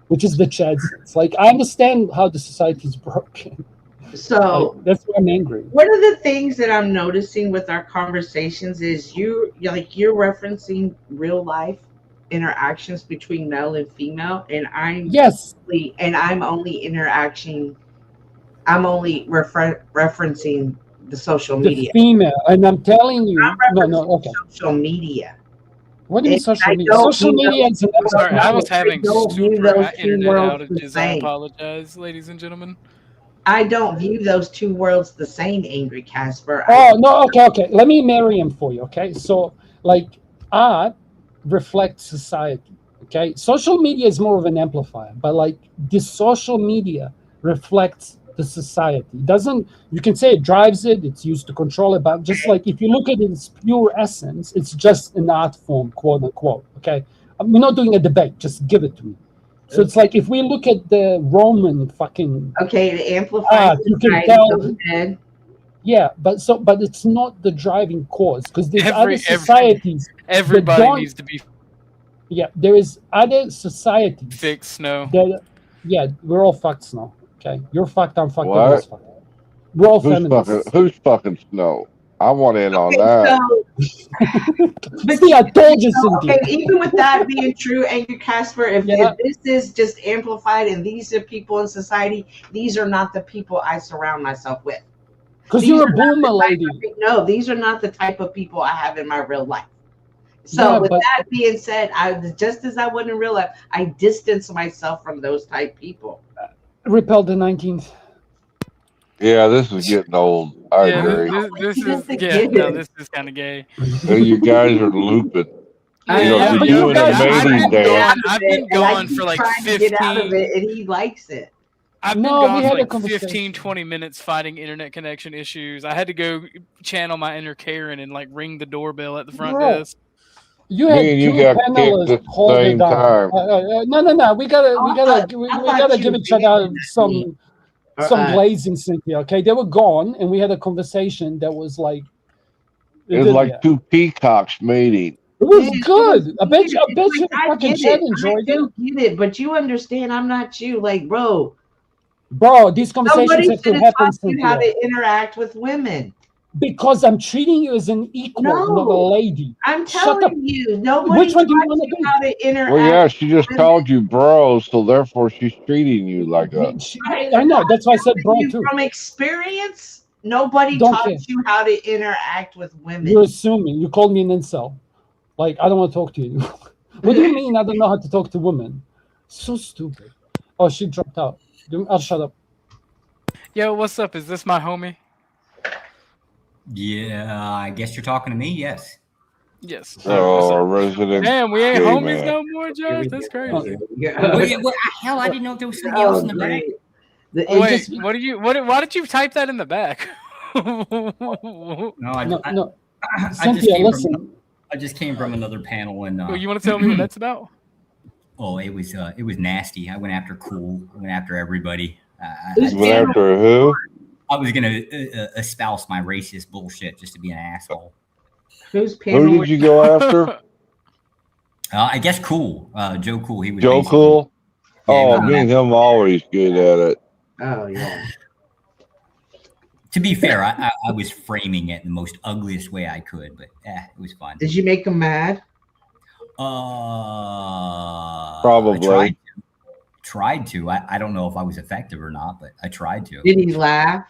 which is the chads. It's like, I understand how the society is broken.
So
that's why I'm angry.
One of the things that I'm noticing with our conversations is you're referencing real life interactions between male and female, and I'm only referencing the social media.
The female, and I'm telling you,
social media.
What do you mean social media? Social media is
sorry, I was having super internet outages. I apologize, ladies and gentlemen.
I don't view those two worlds the same, Angry Casper.
Okay. Let me marry him for you, okay? So, like, art reflects society, okay? Social media is more of an amplifier, but, like, this social media reflects the society. It doesn't, you can say it drives it, it's used to control it, but just like, if you look at its pure essence, it's just an art form, quote unquote, okay? We're not doing a debate, just give it to me. So it's like, if we look at the Roman fucking
it amplifies
you can tell. Yeah, but it's not the driving cause, because there's other societies.
Everybody needs to be.
Yeah, there is other societies.
Fixed now.
Yeah, we're all fucked now. Okay, you're fucked. I'm fucked.
What?
We're all feminists.
Who's fucking Snow? I want in on that.
But see, I told you, Cynthia.
Okay, even with that being true, Angry Casper, if this is just amplified and these are people in society, these are not the people I surround myself with.
Because you're a boomer lady.
No, these are not the type of people I have in my real life. So with that being said, just as I would in real life, I distance myself from those type people.
Repel the 19th.
Yeah, this is getting old. I agree.
This is kind of gay.
You guys are looping.
I've been going for like 15.
Get out of it, and he likes it.
I've been gone for like 15, 20 minutes fighting internet connection issues. I had to go channel my inner Karen and like ring the doorbell at the front desk.
You had two panelists holding down. No. We gotta give each other some blazing, Cynthia. Okay, they were gone, and we had a conversation that was like.
It was like two peacocks mating.
It was good. I bet you fucking Chad enjoyed it.
Get it, but you understand, I'm not you, like, bro.
These conversations have to happen.
You how to interact with women.
Because I'm treating you as an equal, not a lady.
I'm telling you, nobody
Which one do you want to do?
How to interact.
Well, yeah, she just called you bro, so therefore she's treating you like a.
I know. That's why I said bro too.
From experience, nobody taught you how to interact with women.
You're assuming. You called me an incel. Like, I don't want to talk to you. What do you mean I don't know how to talk to women? So stupid. Oh, she dropped out. I'll shut up.
Yo, what's up? Is this my homie?
Yeah, I guess you're talking to me. Yes.
Yes.
Oh, resident.
Damn, we ain't
gay
homies
man.
no more, Josh. That's crazy.
Well, hell, I didn't know if there was somebody else in the back.
Wait, why did you type that in the back?
No,
Cynthia, listen.
I just came from another panel, and
you want to tell me what that's about?
Oh, it was nasty. I went after Cool. I went after everybody.
Went after who?
I was gonna espouse my racist bullshit just to be an asshole.
Whose panel?
Who did you go after?
I guess Cool. Joe Cool. He was
Joe Cool.
Yeah,
Oh, me and him always good at it.
Oh yeah.
To be fair, I was framing it in the most ugliest way I could, but it was fun.
Did you make him mad?
Probably.
Tried to. I don't know if I was effective or not, but I tried to.
Did he laugh?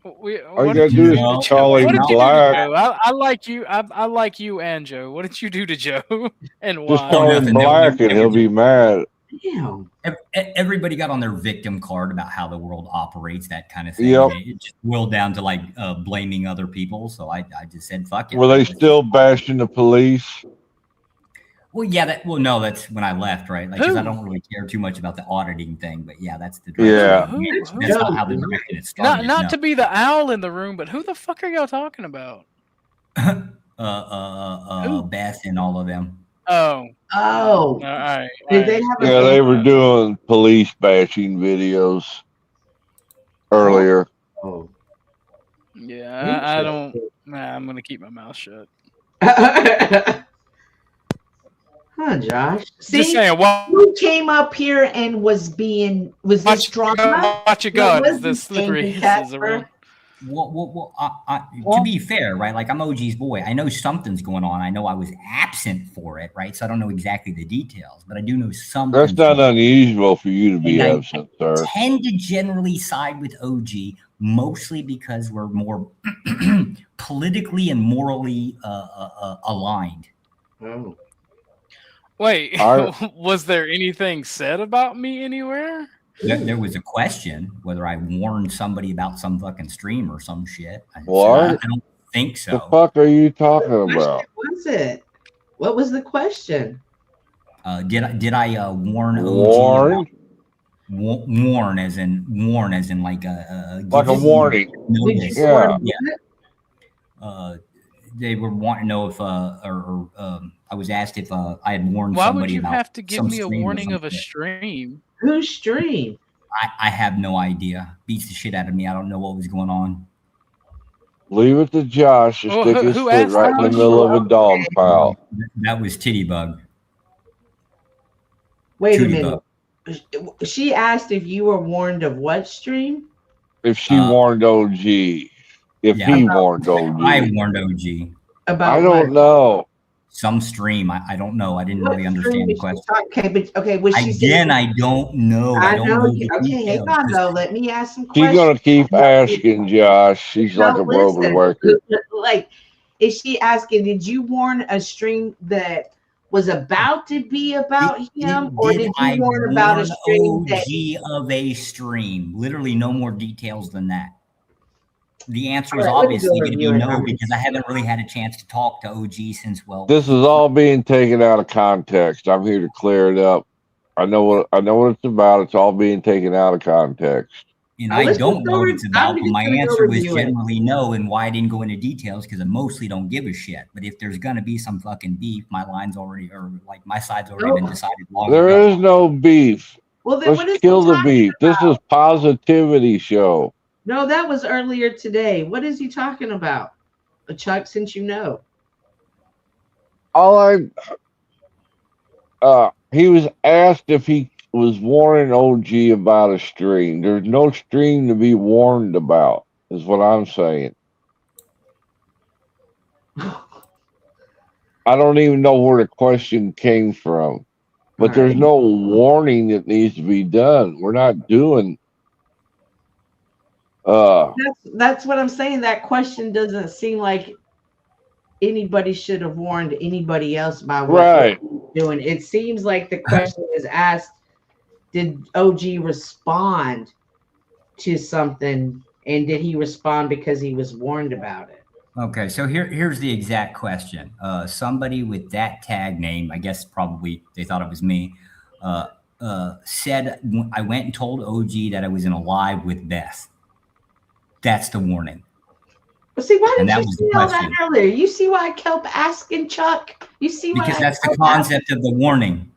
All you gotta do is call him black.
I like you. I like you and Joe. What did you do to Joe? And why?
Just call him black and he'll be mad.
Damn.
Everybody got on their victim card about how the world operates, that kind of thing.
Yep.
It just boiled down to like blaming other people. So I just said, fuck it.
Were they still bashing the police?
Well, yeah. No, that's when I left, right? Like, because I don't really care too much about the auditing thing, but yeah, that's the direction. That's how the direction it started.
Not to be the owl in the room, but who the fuck are y'all talking about?
Beth and all of them.
Oh.
All
right.
Did they have
They were doing police bashing videos earlier.
Oh.
Yeah, I don't. Nah, I'm gonna keep my mouth shut.
Huh, Josh? See,
Just saying,
who came up here and was this drama?
Watch it go. Is this slippery?
Well, to be fair, right? Like, I'm OG's boy. I know something's going on. I know I was absent for it, right? So I don't know exactly the details, but I do know something.
That's not unusual for you to be absent, sir.
I tend to generally side with OG, mostly because we're more politically and morally aligned.
Oh.
Wait, was there anything said about me anywhere?
There was a question whether I warned somebody about some fucking stream or some shit.
What?
I don't think so.
The fuck are you talking about?
What was it? What was the question?
Did I warn OG? Warn as in like a
warning.
Notice.
Yeah.
They were wanting to know if I was asked if I had warned
Why
somebody
would you
about
have to give
some
me a
stream or
warning of a
something.
stream?
Whose stream?
I have no idea. Beats the shit out of me. I don't know what was going on.
Leave it to Josh to stick his foot right in the middle of a dog pile.
That was Titty Bug.
Wait a minute. She asked if you were warned of what stream?
If she warned OG. If he warned OG.
I warned OG.
About
I don't know.
Some stream. I don't know. I didn't really understand the question.
Okay, was she
Again, I don't know.
I know. Okay, hang on though. Let me ask some questions.
She's gonna keep asking, Josh. She's like a broken record.
Like, is she asking, did you warn a stream that was about to be about him, or did you warn about a stream
OG of a stream? Literally no more details than that. The answer is obviously going to be no, because I haven't really had a chance to talk to OG since, well,
This is all being taken out of context. I'm here to clear it up. I know what it's about. It's all being taken out of context.
And I don't know what it's about, but my answer was generally no. And why I didn't go into details, because I mostly don't give a shit. But if there's going to be some fucking beef, my line's already, or like my side's already been decided long ago.
There is no beef.
Well, then
let's kill the beef. This is positivity show.
No, that was earlier today. What is he talking about? Chuck, since you know.
He was asked if he was warning OG about a stream. There's no stream to be warned about, is what I'm saying. I don't even know where the question came from. But there's no warning that needs to be done. We're not doing
that's what I'm saying. That question doesn't seem like anybody should have warned anybody else by what they're doing. It seems like the question is asked did OG respond to something, and did he respond because he was warned about it?
Okay, so here's the exact question. Somebody with that tag name, I guess probably they thought it was me, said I went and told OG that I was in a live with Beth. That's the warning.
Well, see, why didn't you see all that earlier? You see why I kept asking Chuck? You see why?
Because that's the concept of the warning.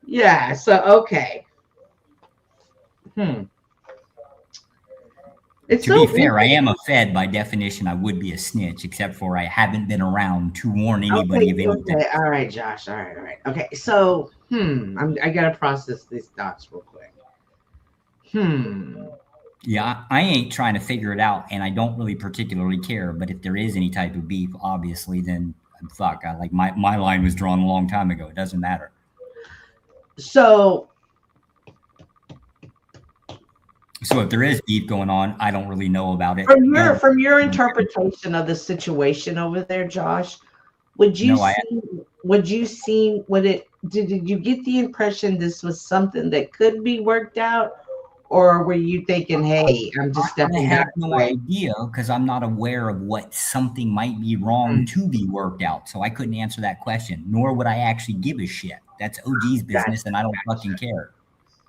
Yeah, so okay. It's
to be fair, I am a Fed by definition. I would be a snitch, except for I haven't been around to warn anybody of anything.
Okay, all right, Josh. All right. Okay, so I gotta process these thoughts real quick.
Yeah, I ain't trying to figure it out, and I don't really particularly care. But if there is any type of beef, obviously, then fuck. I like my line was drawn a long time ago. It doesn't matter.
So
if there is beef going on, I don't really know about it.
From your interpretation of the situation over there, Josh, did you get the impression this was something that could be worked out, or were you thinking, hey, I'm just stepping back?
I have no idea because I'm not aware of what something might be wrong to be worked out. So I couldn't answer that question, nor would I actually give a shit. That's OG's business, and I don't fucking care.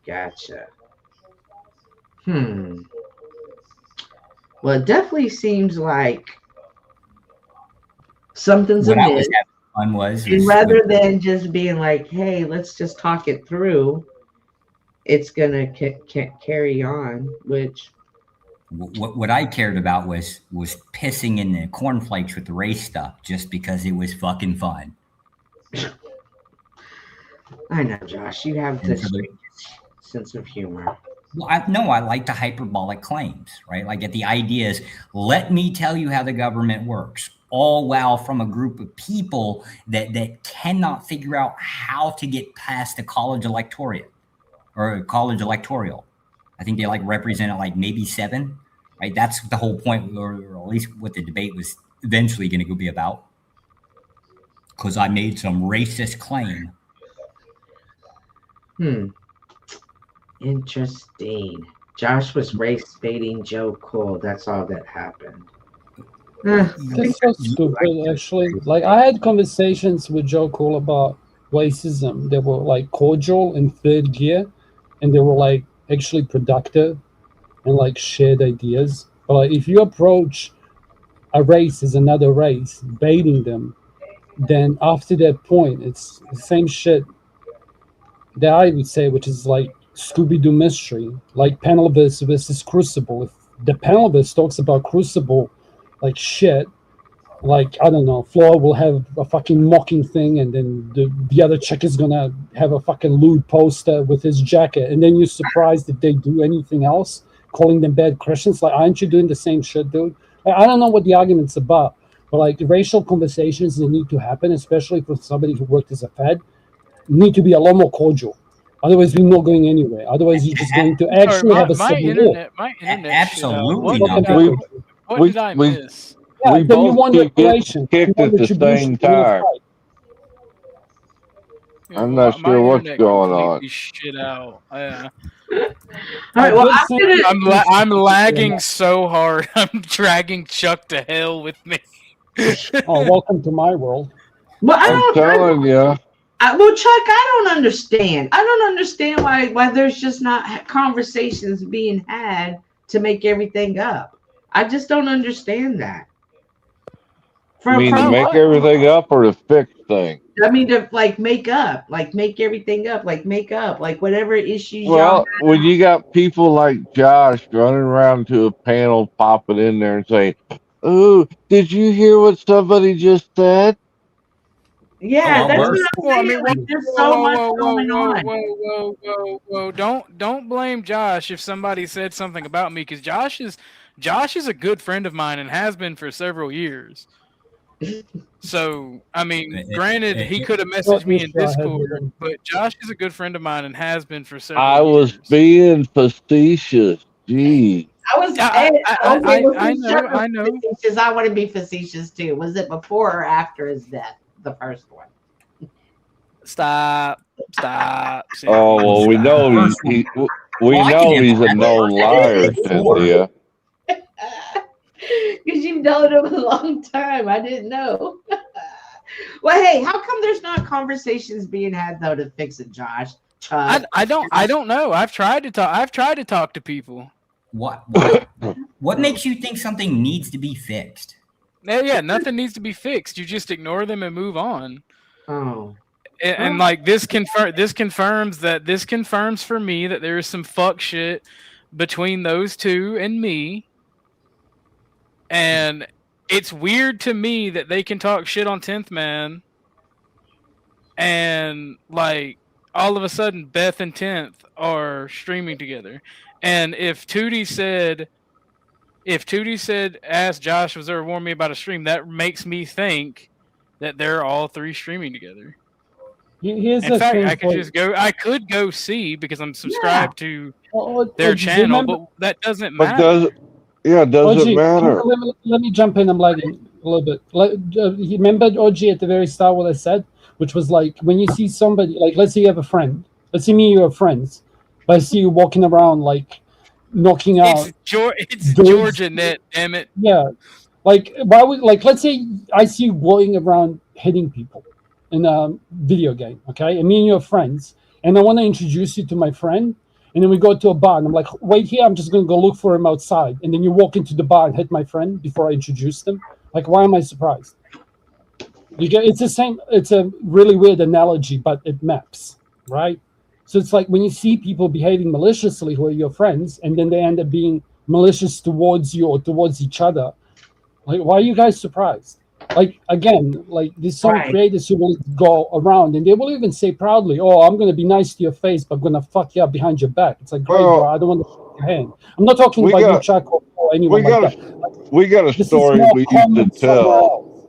Gotcha. Well, it definitely seems like something's amiss.
What I was having fun was
rather than just being like, hey, let's just talk it through, it's gonna carry on. Which
what I cared about was pissing in the cornflakes with the race stuff just because it was fucking fun.
I know, Josh, you have this sense of humor.
Well, I like the hyperbolic claims, right? Like the idea is, let me tell you how the government works. All while from a group of people that cannot figure out how to get past the college electorate or college electoral. I think they like represented like maybe 7, right? That's the whole point, or at least what the debate was eventually going to be about. Because I made some racist claim.
Interesting. Josh was race baiting Joe Cole. That's all that happened.
That's so stupid, actually. Like, I had conversations with Joe Cole about racism. They were like cordial in 3rd gear, and they were like actually productive and like shared ideas. But like, if you approach a race as another race, baiting them, then after that point, it's the same shit that I would say, which is like Scooby-Doo mystery, like Panelvis versus Crucible. If the Panelvis talks about Crucible like shit, like, I don't know, Flora will have a fucking mocking thing, and then the other chick is gonna have a fucking lewd poster with his jacket, and then you're surprised if they do anything else, calling them bad Christians. Like, aren't you doing the same shit, dude? Like, I don't know what the argument's about, but like racial conversations that need to happen, especially for somebody who worked as a Fed, need to be a lot more cordial. Otherwise, we're not going anywhere. Otherwise, you're just going to actually have a civil war.
My internet.
Absolutely
not. What did I miss?
Yeah,
we both
keep
getting kicked at the same time. I'm not sure what's going on.
Shit out. Yeah.
All right. Well,
I'm lagging so hard. I'm dragging Chuck to hell with me.
Oh, welcome to my world.
Well,
I'm telling you.
Well, Chuck, I don't understand. I don't understand why there's just not conversations being had to make everything up. I just don't understand that.
To make everything up or to fix things?
I mean, to like make up, like make everything up, like make up, like whatever issues.
Well, when you got people like Josh running around to a panel, popping in there and saying, "Oh, did you hear what somebody just said?"
Yeah, that's what I'm saying. Like, there's so much going on.
Whoa! Don't blame Josh if somebody said something about me, because Josh is a good friend of mine and has been for several years. So, I mean, granted, he could have messaged me in Discord, but Josh is a good friend of mine and has been for several years.
I was being facetious. Gee.
I know. Facetious. I want to be facetious too. Was it before or after his death? The first one.
Stop. Stop.
Oh well, we know he's a known liar, Cynthia.
Because you've known him a long time. I didn't know. Well, hey, how come there's not conversations being had though to fix it, Josh?
I don't know. I've tried to talk to people.
What makes you think something needs to be fixed?
Yeah, nothing needs to be fixed. You just ignore them and move on.
Oh.
And like this confirms for me that there is some fuck shit between those two and me. And it's weird to me that they can talk shit on 10th Man, and like all of a sudden Beth and 10th are streaming together. And if Tootie said, ask Josh was there warn me about a stream, that makes me think that they're all three streaming together. In fact, I could go see because I'm subscribed to their channel, but that doesn't matter.
Doesn't matter.
Let me jump in. I'm lagging a little bit. You remember, OG, at the very start what I said, which was like, when you see somebody, like let's say you have a friend. Let's say me and you are friends, but I see you walking around like knocking out.
It's Georgia Net, damn it.
Yeah, like why would let's say I see you going around hitting people in a video game, okay? And me and you are friends, and I want to introduce you to my friend. And then we go to a bar, and I'm like, wait here, I'm just going to go look for him outside. And then you walk into the bar and hit my friend before I introduce them. Like, why am I surprised? It's the same. It's a really weird analogy, but it maps, right? So it's like when you see people behaving maliciously who are your friends, and then they end up being malicious towards you or towards each other. Like, why are you guys surprised? Like, again, like there's some creators who will go around and they will even say proudly, oh, I'm going to be nice to your face, but I'm going to fuck you up behind your back. It's like, great, bro, I don't want to shake your hand. I'm not talking about you, Chuck, or anyone like that.
We got a story we used to tell.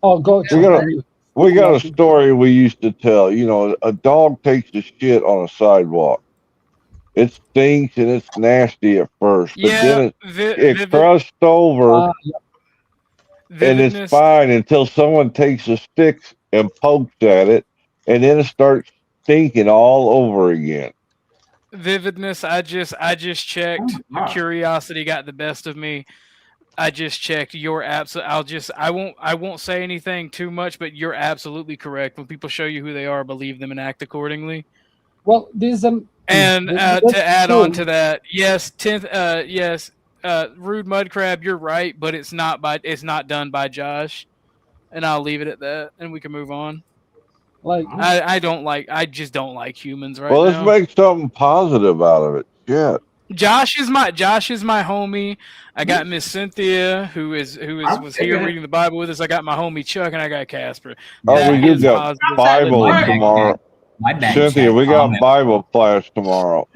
Oh, go ahead.
We got a story we used to tell. You know, a dog takes a shit on a sidewalk. It stinks and it's nasty at first, but then it crushed over. And it's fine until someone takes a stick and pokes at it, and then it starts stinking all over again.
Vividness, I just checked. Curiosity got the best of me. I just checked. You're I won't say anything too much, but you're absolutely correct. When people show you who they are, believe them and act accordingly.
Well, there's
to add on to that, yes, Rude Mud Crab, you're right, but it's not done by Josh, and I'll leave it at that, and we can move on.
Like
I just don't like humans right now.
Well, let's make something positive out of it. Yeah.
Josh is my homie. I got Miss Cynthia, who was here reading the Bible with us. I got my homie Chuck, and I got Casper.
We do got Bible tomorrow. Cynthia, we got Bible class tomorrow.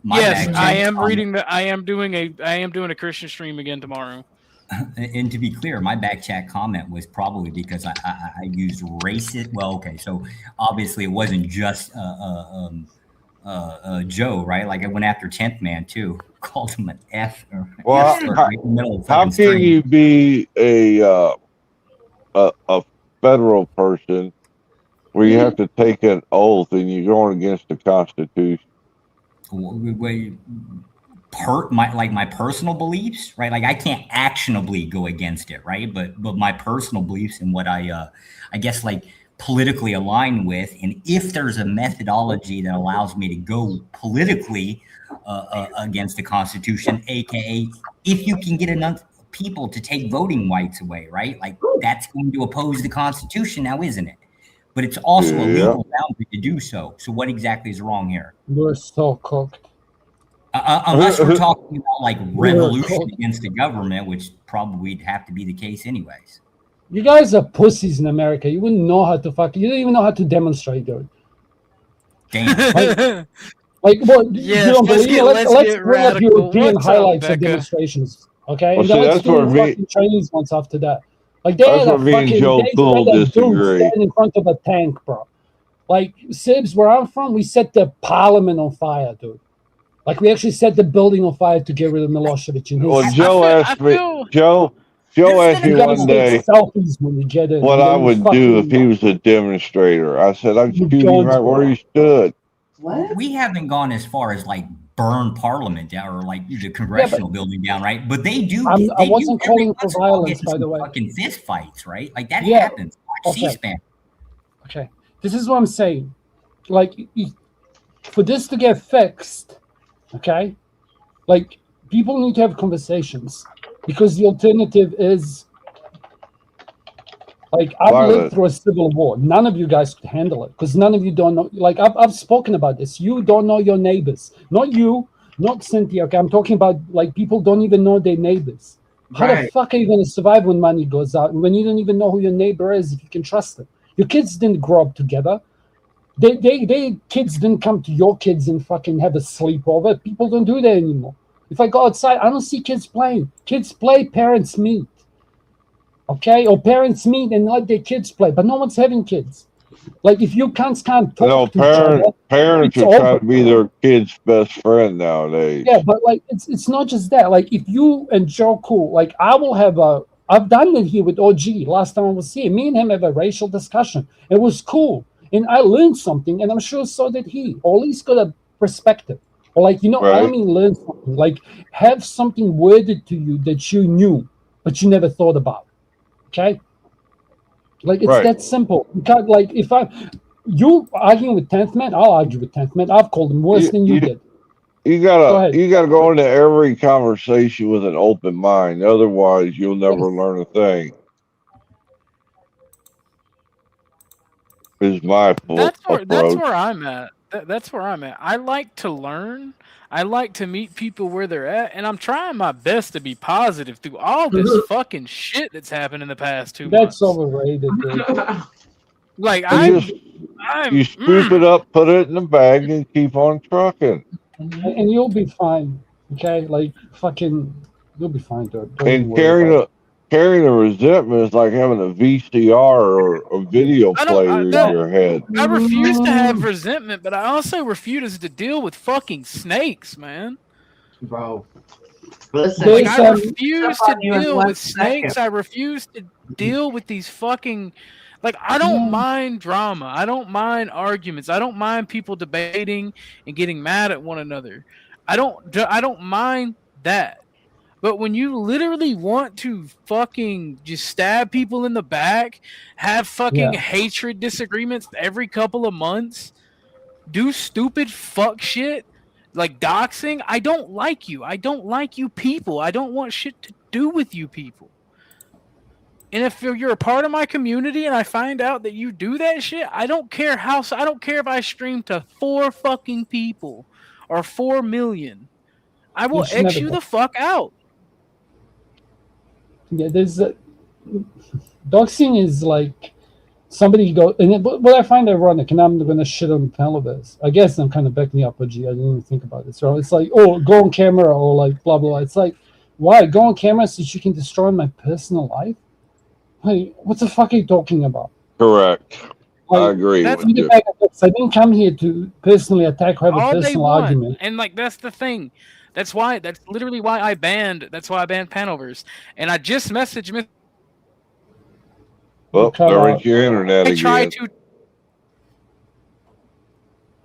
Yes, I am doing a Christian stream again tomorrow.
And to be clear, my back chat comment was probably because I used racist. Well, okay, so obviously it wasn't just Joe, right? Like I went after 10th Man too, called him an F.
How can you be a federal person where you have to take an oath and you're going against the Constitution?
My personal beliefs, right? Like I can't actionably go against it, right? But my personal beliefs and what I guess like politically align with, and if there's a methodology that allows me to go politically against the Constitution, aka if you can get enough people to take voting rights away, right? Like that's going to oppose the Constitution now, isn't it? But it's also a legal boundary to do so. So what exactly is wrong here?
You're so cooked.
Unless we're talking about like revolution against the government, which probably would have to be the case anyways.
You guys are pussies in America. You wouldn't know how to you don't even know how to demonstrate, dude.
Damn.
Like what? You don't believe me? Let's bring up European highlights of demonstrations, okay?
Well,
and then let's do fucking Chinese ones after that. Like they had a fucking
Joe Cool disagree.
Standing in front of a tank, bro. Like Sibs, where I'm from, we set the parliament on fire, dude. Like we actually set the building on fire to get rid of Milosevic.
Well, Joe asked me, Joe, Joe asked me one day
selfies when you get in,
what I would do if he was a demonstrator. I said I'd shoot him right where he stood.
What?
We haven't gone as far as like burn Parliament down or like the congressional building down, right? But they do.
I wasn't calling for violence, by the way.
Fucking fist fights, right? Like that happens. Watch C-SPAN.
Okay, this is what I'm saying. Like, for this to get fixed, okay, like people need to have conversations because the alternative is. Like, I've lived through a civil war. None of you guys could handle it because none of you don't know. Like, I've spoken about this. You don't know your neighbors. Not you, not Cynthia. Okay, I'm talking about, like, people don't even know their neighbors. How the fuck are you going to survive when money goes out and when you don't even know who your neighbor is if you can trust them? Your kids didn't grow up together. They kids didn't come to your kids and fucking have a sleepover. People don't do that anymore. If I go outside, I don't see kids playing. Kids play, parents meet. Okay, or parents meet and let their kids play, but no one's having kids. Like, if you can't talk to each other,
parents are trying to be their kid's best friend nowadays.
Yeah, but like it's not just that. Like, if you and Joe cool, like I've done it here with OG last time I was here. Me and him have a racial discussion. It was cool, and I learned something, and I'm sure so did he. Or at least got a perspective. Or like, I don't mean learn something. Like, have something worded to you that you knew, but you never thought about. Okay, like it's that simple. Because, like, if you arguing with 10th man, I'll argue with 10th man. I've called him worse than you did.
You gotta go into every conversation with an open mind. Otherwise, you'll never learn a thing. Is my
That's where I'm at. That's where I'm at. I like to learn. I like to meet people where they're at, and I'm trying my best to be positive through all this fucking shit that's happened in the past 2 months.
That's overrated, dude.
Like,
you scoop it up, put it in the bag, and keep on trucking.
And you'll be fine. Okay, like you'll be fine, dude.
And carrying a resentment is like having a VCR or a video player in your head.
I refuse to have resentment, but I also refuse to deal with fucking snakes, man.
Bro, listen,
like, I refuse to deal with snakes. I refuse to deal with these fucking. Like, I don't mind drama. I don't mind arguments. I don't mind people debating and getting mad at one another. I don't mind that. But when you literally want to fucking just stab people in the back, have fucking hatred disagreements every couple of months, do stupid fuck shit like doxing, I don't like you. I don't like you people. I don't want shit to do with you people. And if you're a part of my community and I find out that you do that shit, I don't care if I stream to 4 fucking people or 4 million. I will X you the fuck out.
Yeah, there's doxing is like somebody go, and what I find ironic, and I'm going to shit on Televis. I guess I'm kind of backing up, OG. I didn't even think about it. So it's like, oh, go on camera or like blah blah. It's like, why go on camera so you can destroy my personal life? Like, what the fuck are you talking about?
Correct.
Like,
I agree with you.
I didn't come here to personally attack or have a personal argument.
And like, that's the thing. That's literally why I banned Panovers. And I just messaged Mr.
Well, there went your internet again.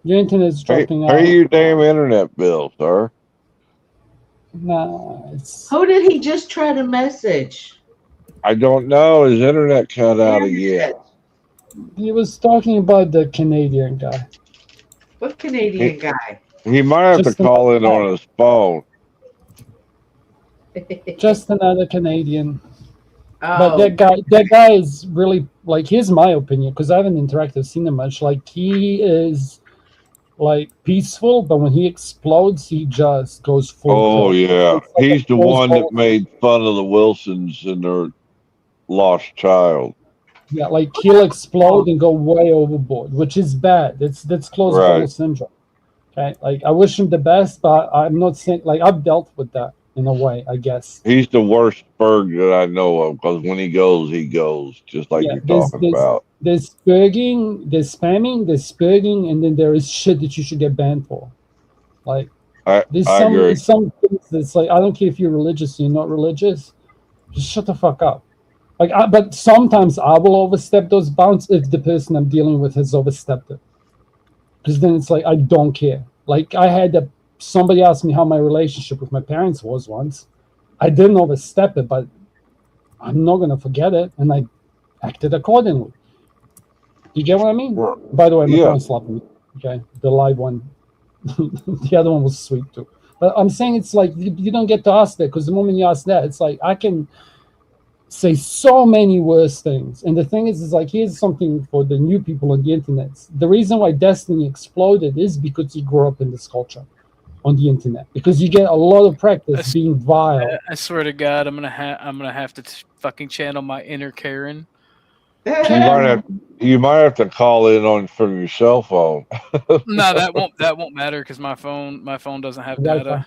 Your internet's dropping out.
Pay your damn internet bill, sir.
Nah, it's...
Who did he just try to message?
I don't know. His internet cut out again.
He was talking about the Canadian guy.
What Canadian guy?
He might have to call in on his phone.
Just another Canadian. Oh. But that guy is really, like, here's my opinion, because I haven't interacted, seen him much. Like, he is, like, peaceful, but when he explodes, he just goes full.
Oh, yeah. Like he's the one that made fun of the Wilsons and their lost child.
Yeah, like, he'll explode and go way overboard, which is bad. That's close to syndrome. Okay, like, I wish him the best, but I'm not saying, like, I've dealt with that in a way, I guess. He's
the worst Berg that I know of, because when he goes, just like you're talking about.
There's spurging, there's spamming, there's spurging, and then there is shit that you should get banned for. Like,
I agree.
Some things that's like, I don't care if you're religious or you're not religious. Just shut the fuck up. Like, but sometimes I will overstep those bounds if the person I'm dealing with has overstepped it. Because then it's like I don't care. Like I had somebody asked me how my relationship with my parents was once. I didn't overstep it, but I'm not gonna forget it, and I acted accordingly. You get what I mean?
Well,
By the way, my
yeah.
parents slapped me. Okay, the live one. The other one was sweet too. But I'm saying it's like you don't get to ask that, because the moment you ask that, it's like I can say so many worse things. And the thing is like, here's something for the new people on the internet. The reason why Destiny exploded is because you grew up in this culture on the internet, because you get a lot of practice being vile.
I swear to God, I'm gonna have to fucking channel my inner Karen.
You might have to call in on from your cell phone.
No, that won't matter because my phone doesn't have data.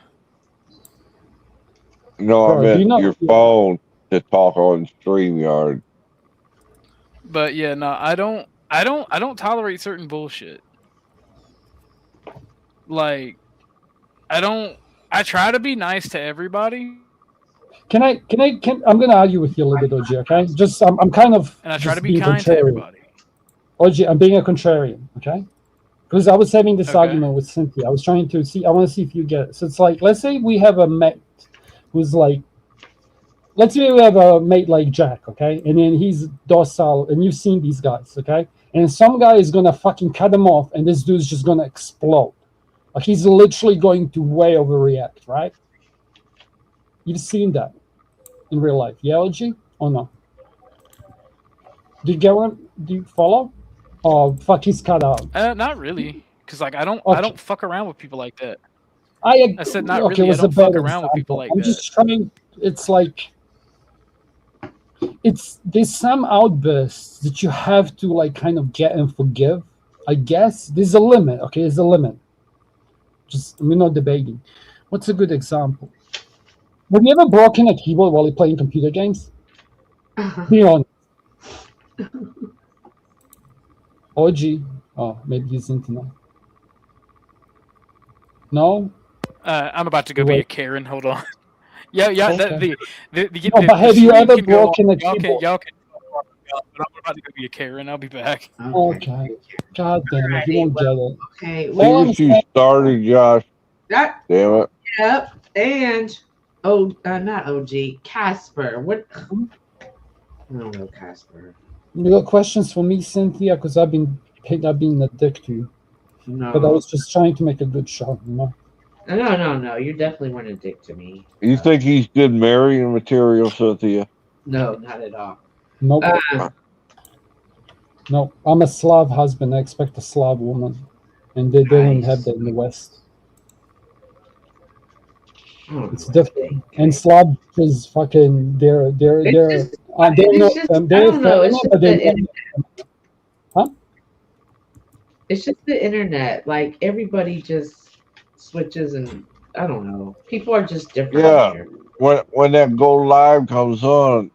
No, I meant your phone to talk on StreamYard.
But yeah, no, I don't tolerate certain bullshit. Like, I try to be nice to everybody.
I'm going to argue with you a little bit, OG, okay? Just, I'm kind of...
And I try to be kind to everybody.
OG, I'm being a contrarian, okay? Because I was having this argument with Cynthia. I was trying to see, I want to see if you get it. So it's like, let's say we have a mate who's like, let's say we have a mate like Jack, okay? And then he's docile, and you've seen these guys, okay? And some guy is going to fucking cut him off, and this dude's just going to explode. Like, he's literally going to way overreact, right? You've seen that in real life, yeah, OG? Or no? Do you get what? Do you follow? Oh, fuck, he's cut out.
Not really, because like I don't fuck around with people like that.
I
said not really. I don't fuck around with people like that.
I'm just trying. It's like there's some outbursts that you have to like kind of get and forgive. I guess there's a limit. Okay, there's a limit. Just we're not debating. What's a good example? Have you ever broken a keyboard while you're playing computer games? Be honest. OG. Oh, maybe he's internet. No?
I'm about to go be a Karen. Hold on. Yeah.
Okay. But have you ever broken a keyboard?
Y'all can. But I'm about to go be a Karen. I'll be back.
Okay. God damn it. You won't get it.
Okay.
See what you started, Josh. Damn it.
Yep. And not OG. Casper. What? I don't know Casper.
You got questions for me, Cynthia? Because I've been a dick to you.
No.
But I was just trying to make a good shot, you know?
No. You definitely weren't a dick to me.
You think he's good marrying material, Cynthia?
No, not at all.
Nope. No, I'm a Slav husband. I expect a Slav woman. And they don't have that in the West. It's different. And Slav is fucking they're
It's just the internet. Like everybody just switches, and I don't know. People are just different.
Yeah. When that go live comes on,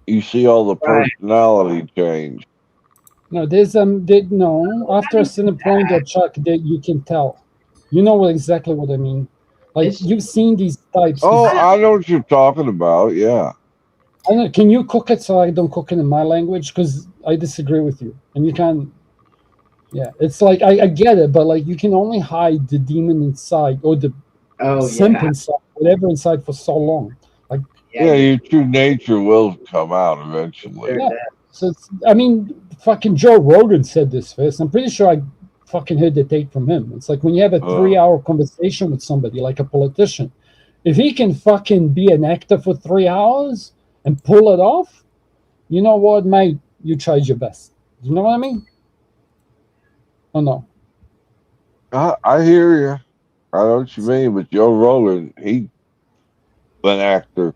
you see all the personality change.
No, there's after a certain point of Chuck that you can tell. You know exactly what I mean. Like you've seen these types.
Oh, I know what you're talking about. Yeah.
I know. Can you cook it so I don't cook it in my language? Because I disagree with you, and you can't. Yeah, it's like I get it, but like you can only hide the demon inside or the simp inside, whatever inside for so long. Like
your true nature will come out eventually.
Yeah. So fucking Joe Rogan said this first. I'm pretty sure I fucking heard the tape from him. It's like when you have a 3-hour conversation with somebody, like a politician, if he can fucking be an actor for 3 hours and pull it off, you know what, mate? You tried your best. You know what I mean? Oh no.
I hear you. I know what you mean, but Joe Rogan, he's an actor.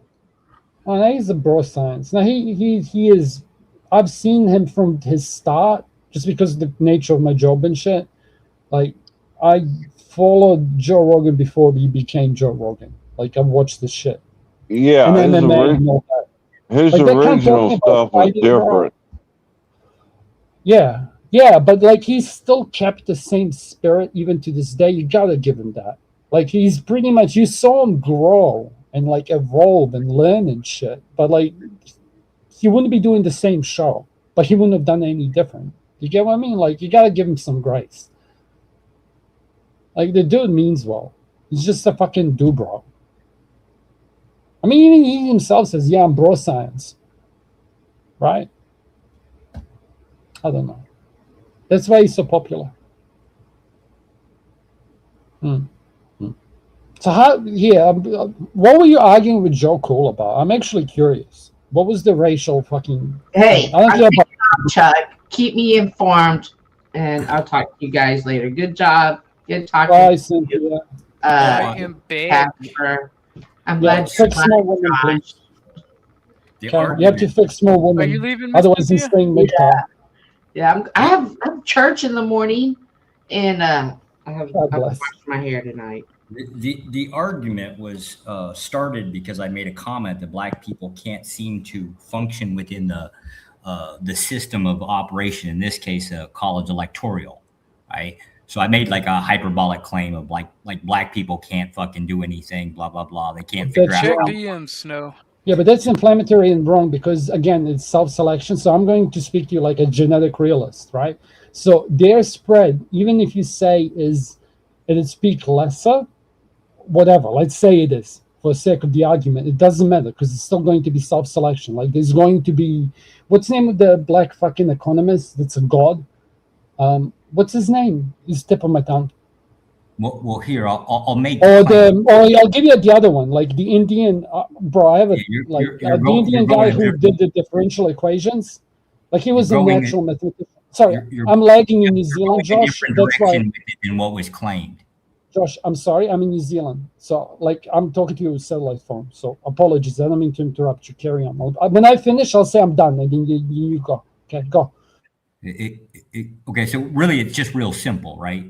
Oh, now he's a bro science. Now he is. I've seen him from his start, just because of the nature of my job and shit. Like I followed Joe Rogan before he became Joe Rogan. Like I've watched this shit.
Yeah,
and
his original stuff was different.
Yeah, but like he's still kept the same spirit even to this day. You gotta give him that. Like he's pretty much, you saw him grow and like evolve and learn and shit. But like, he wouldn't be doing the same show, but he wouldn't have done any different. You get what I mean? Like, you gotta give him some grace. Like, the dude means well. He's just a fucking do-bro. I mean, even he himself says, yeah, I'm bro science. Right? I don't know. That's why he's so popular. So what were you arguing with Joe Cool about? I'm actually curious. What was the racial fucking...
Hey,
I don't care about...
Chuck. Keep me informed, and I'll talk to you guys later. Good job. Good talking.
Bye, Cynthia.
I am big.
Casper. I'm
Yeah,
glad
fix more women, please.
The
Okay, you have
argument,
to fix more
Are
women.
you leaving? Miss
Otherwise, he's
Cynthia?
staying mid-car.
Yeah, I have church in the morning, and I have
God
to
bless.
wash my hair tonight.
the argument was started because I made a comment that Black people can't seem to function within the system of operation. In this case, a college electoral, right? So I made like a hyperbolic claim of like Black people can't fucking do anything, blah blah blah. They can't figure
That's
Check
out.
DM, Snow.
Yeah, but that's inflammatory and wrong because, again, it's self-selection. So I'm going to speak to you like a genetic realist, right? So their spread, even if you say it'd speak lesser, whatever, let's say it is, for the sake of the argument, it doesn't matter because it's still going to be self-selection. Like, there's going to be, what's the name of the Black fucking economist that's a god? What's his name? It's tip of my tongue.
Well, here I'll make.
Or
claim.
I'll give you the other one, like the Indian, bro. I have a the Indian guy who did the differential equations. Like, he was a natural mathematician. Sorry, I'm lagging in New Zealand, Josh. That's why.
Than what was claimed.
Josh, I'm sorry, I'm in New Zealand, so like I'm talking to you with satellite phone. So apologies, I don't mean to interrupt you. Carry on. When I finish, I'll say I'm done, and then you go. Okay, go.
Okay, so really, it's just real simple, right?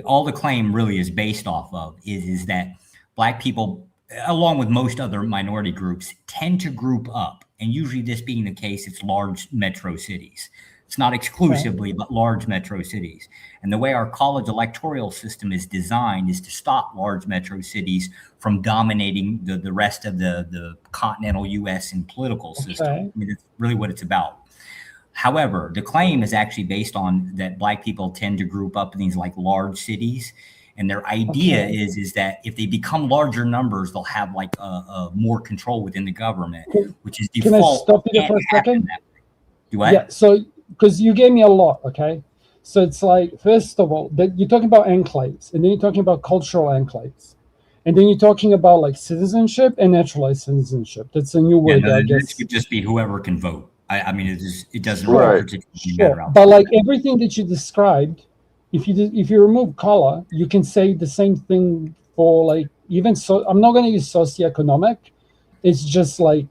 All the claim really is based off of is that Black people, along with most other minority groups, tend to group up. And usually this being the case, it's large metro cities. It's not exclusively, but large metro cities. And the way our college electoral system is designed is to stop large metro cities from dominating the rest of the continental U.S. and political system. I mean, that's really what it's about. However, the claim is actually based on that Black people tend to group up in these like large cities. And their idea is that if they become larger numbers, they'll have like more control within the government, which is default.
Can I stop you there for a second?
Do what?
Yeah, so because you gave me a lot, okay? So it's like, first of all, that you're talking about enclaves, and then you're talking about cultural enclaves. And then you're talking about like citizenship and naturalized citizenship. That's a new word, I guess.
It could just be whoever can vote. I mean, it doesn't really particularly matter.
But like everything that you described, if you remove color, you can say the same thing for like even so. I'm not going to use socioeconomic. It's just like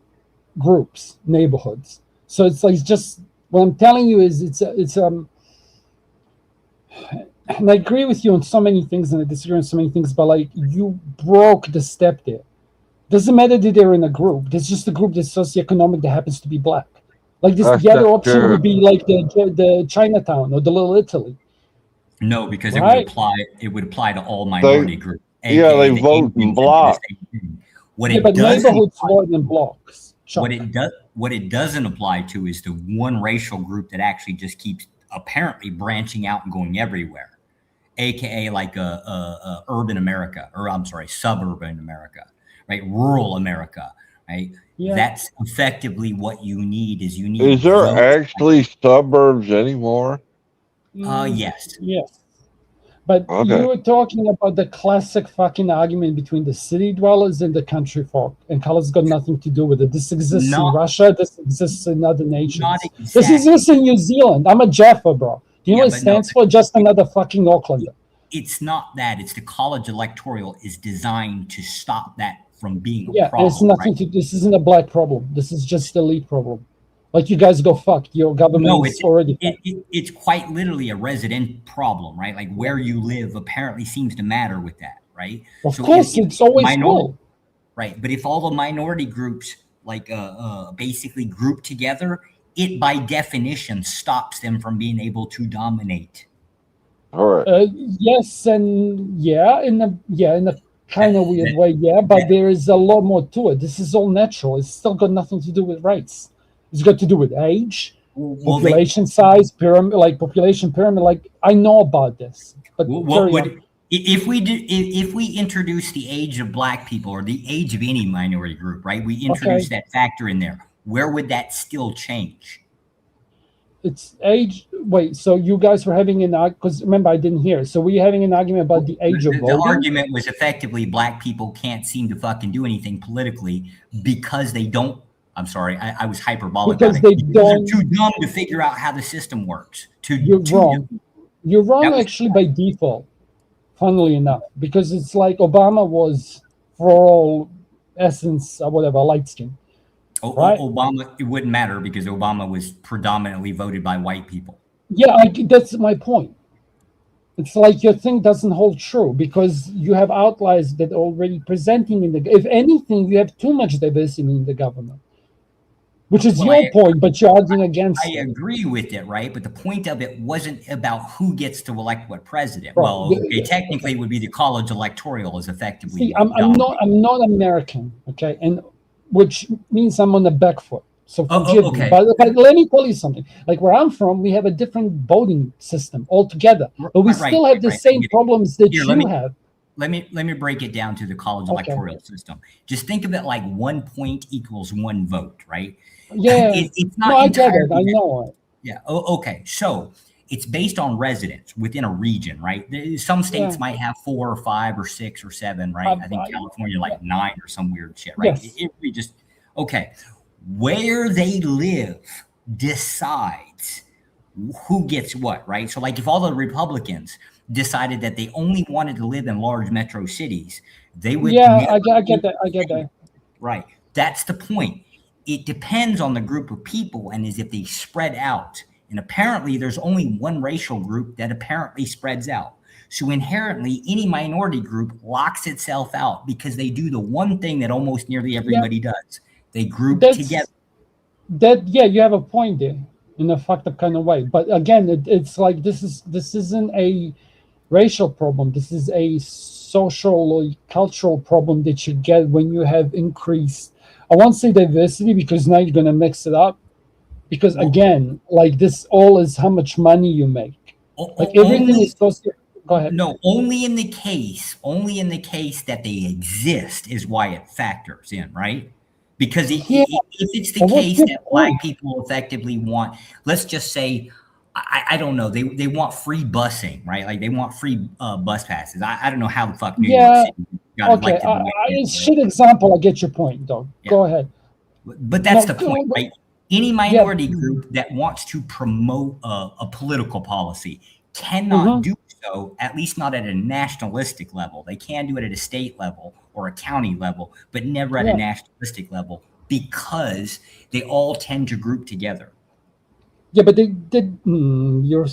groups, neighborhoods. So it's like just what I'm telling you is and I agree with you on so many things and I disagree on so many things. But like you broke the step there. Doesn't matter that they're in a group. There's just a group that's socioeconomic that happens to be Black. Like this, the other option would be like the Chinatown or the Little Italy.
No, because it would apply to all minority groups.
Yeah, they vote in blocks.
But
neighborhoods vote in blocks.
What it doesn't apply to is the one racial group that actually just keeps apparently branching out and going everywhere, aka like urban America, or I'm sorry, suburban America, right? Rural America, right? Yeah. That's effectively what you need. Is
there actually suburbs anymore?
Yes.
Yes. But you were talking about the classic fucking argument between the city dwellers and the country folk, and color's got nothing to do with it. This exists in Russia. This exists in other nations.
Exactly.
This exists in New Zealand. I'm a Jaffa, bro. Do you know what it stands for? Just another fucking Aucklander.
It's not that. It's the college electoral is designed to stop that from being a problem.
It's nothing to. This isn't a Black problem. This is just elite problem. Like, you guys go fuck. Your government is already.
It's quite literally a resident problem, right? Like where you live apparently seems to matter with that, right?
Of course, it's always full.
Right, but if all the minority groups like basically group together, it by definition stops them from being able to dominate.
All right.
Yes, and in the kind of weird way, yeah, but there is a lot more to it. This is all natural. It's still got nothing to do with race. It's got to do with age, population size, pyramid, like population pyramid. Like I know about this, but
what would if we introduce the age of Black people or the age of any minority group, right? We introduce that factor in there. Where would that still change?
It's age. Wait, so you guys were having an argument, because remember I didn't hear. So were you having an argument about the age of voting?
The argument was effectively Black people can't seem to fucking do anything politically because they don't. I'm sorry, I was hyperbolic.
Because they're
too dumb to figure out how the system works.
You're wrong. You're wrong actually by default, funnily enough, because it's like Obama was, for all essence or whatever, light skin. Right?
Obama, it wouldn't matter because Obama was predominantly voted by white people.
Yeah, that's my point. It's like your thing doesn't hold true because you have outliers that are already presenting in the. If anything, you have too much diversity in the government, which is your point, but you're arguing against.
I agree with it, right? But the point of it wasn't about who gets to elect what president.
Right.
Well, technically, it would be the college electoral is effectively.
See, I'm not American, okay, and which means I'm on the back foot. So forgive me. But let me tell you something. Like where I'm from, we have a different voting system altogether, but we still have the same problems that you have.
Let me break it down to the college electoral system. Just think of it like 1 point equals 1 vote, right?
Yeah,
it's not.
No, I get it. I know it.
Yeah. Okay. So it's based on residents within a region, right? Some states might have 4 or 5 or 6 or 7, right? I think California like 9 or some weird shit, right?
Yes.
If we just where they live decides who gets what, right? So like if all the Republicans decided that they only wanted to live in large metro cities, they would.
Yeah, I get that.
Right. That's the point. It depends on the group of people and as if they spread out. And apparently there's only one racial group that apparently spreads out. So inherently, any minority group locks itself out because they do the one thing that almost nearly everybody does. They group together.
You have a point there in a fucked up kind of way. But again, it's like this isn't a racial problem. This is a social or cultural problem that you get when you have increased. I won't say diversity because now you're going to mix it up. Because again, like this all is how much money you make. Like everything is social. Go ahead.
No, only in the case that they exist is why it factors in, right? Because if it's the case that Black people effectively want, let's just say, I don't know, they want free busing, right? Like they want free bus passes. I don't know how the fuck New York City got elected.
Shit example. I get your point, dog. Yeah. Go ahead.
But that's the point, right? Any minority group that wants to promote a political policy cannot do so, at least not at a nationalistic level. They can do it at a state level or a county level, but never at a nationalistic level because they all tend to group together.
Yeah, but you're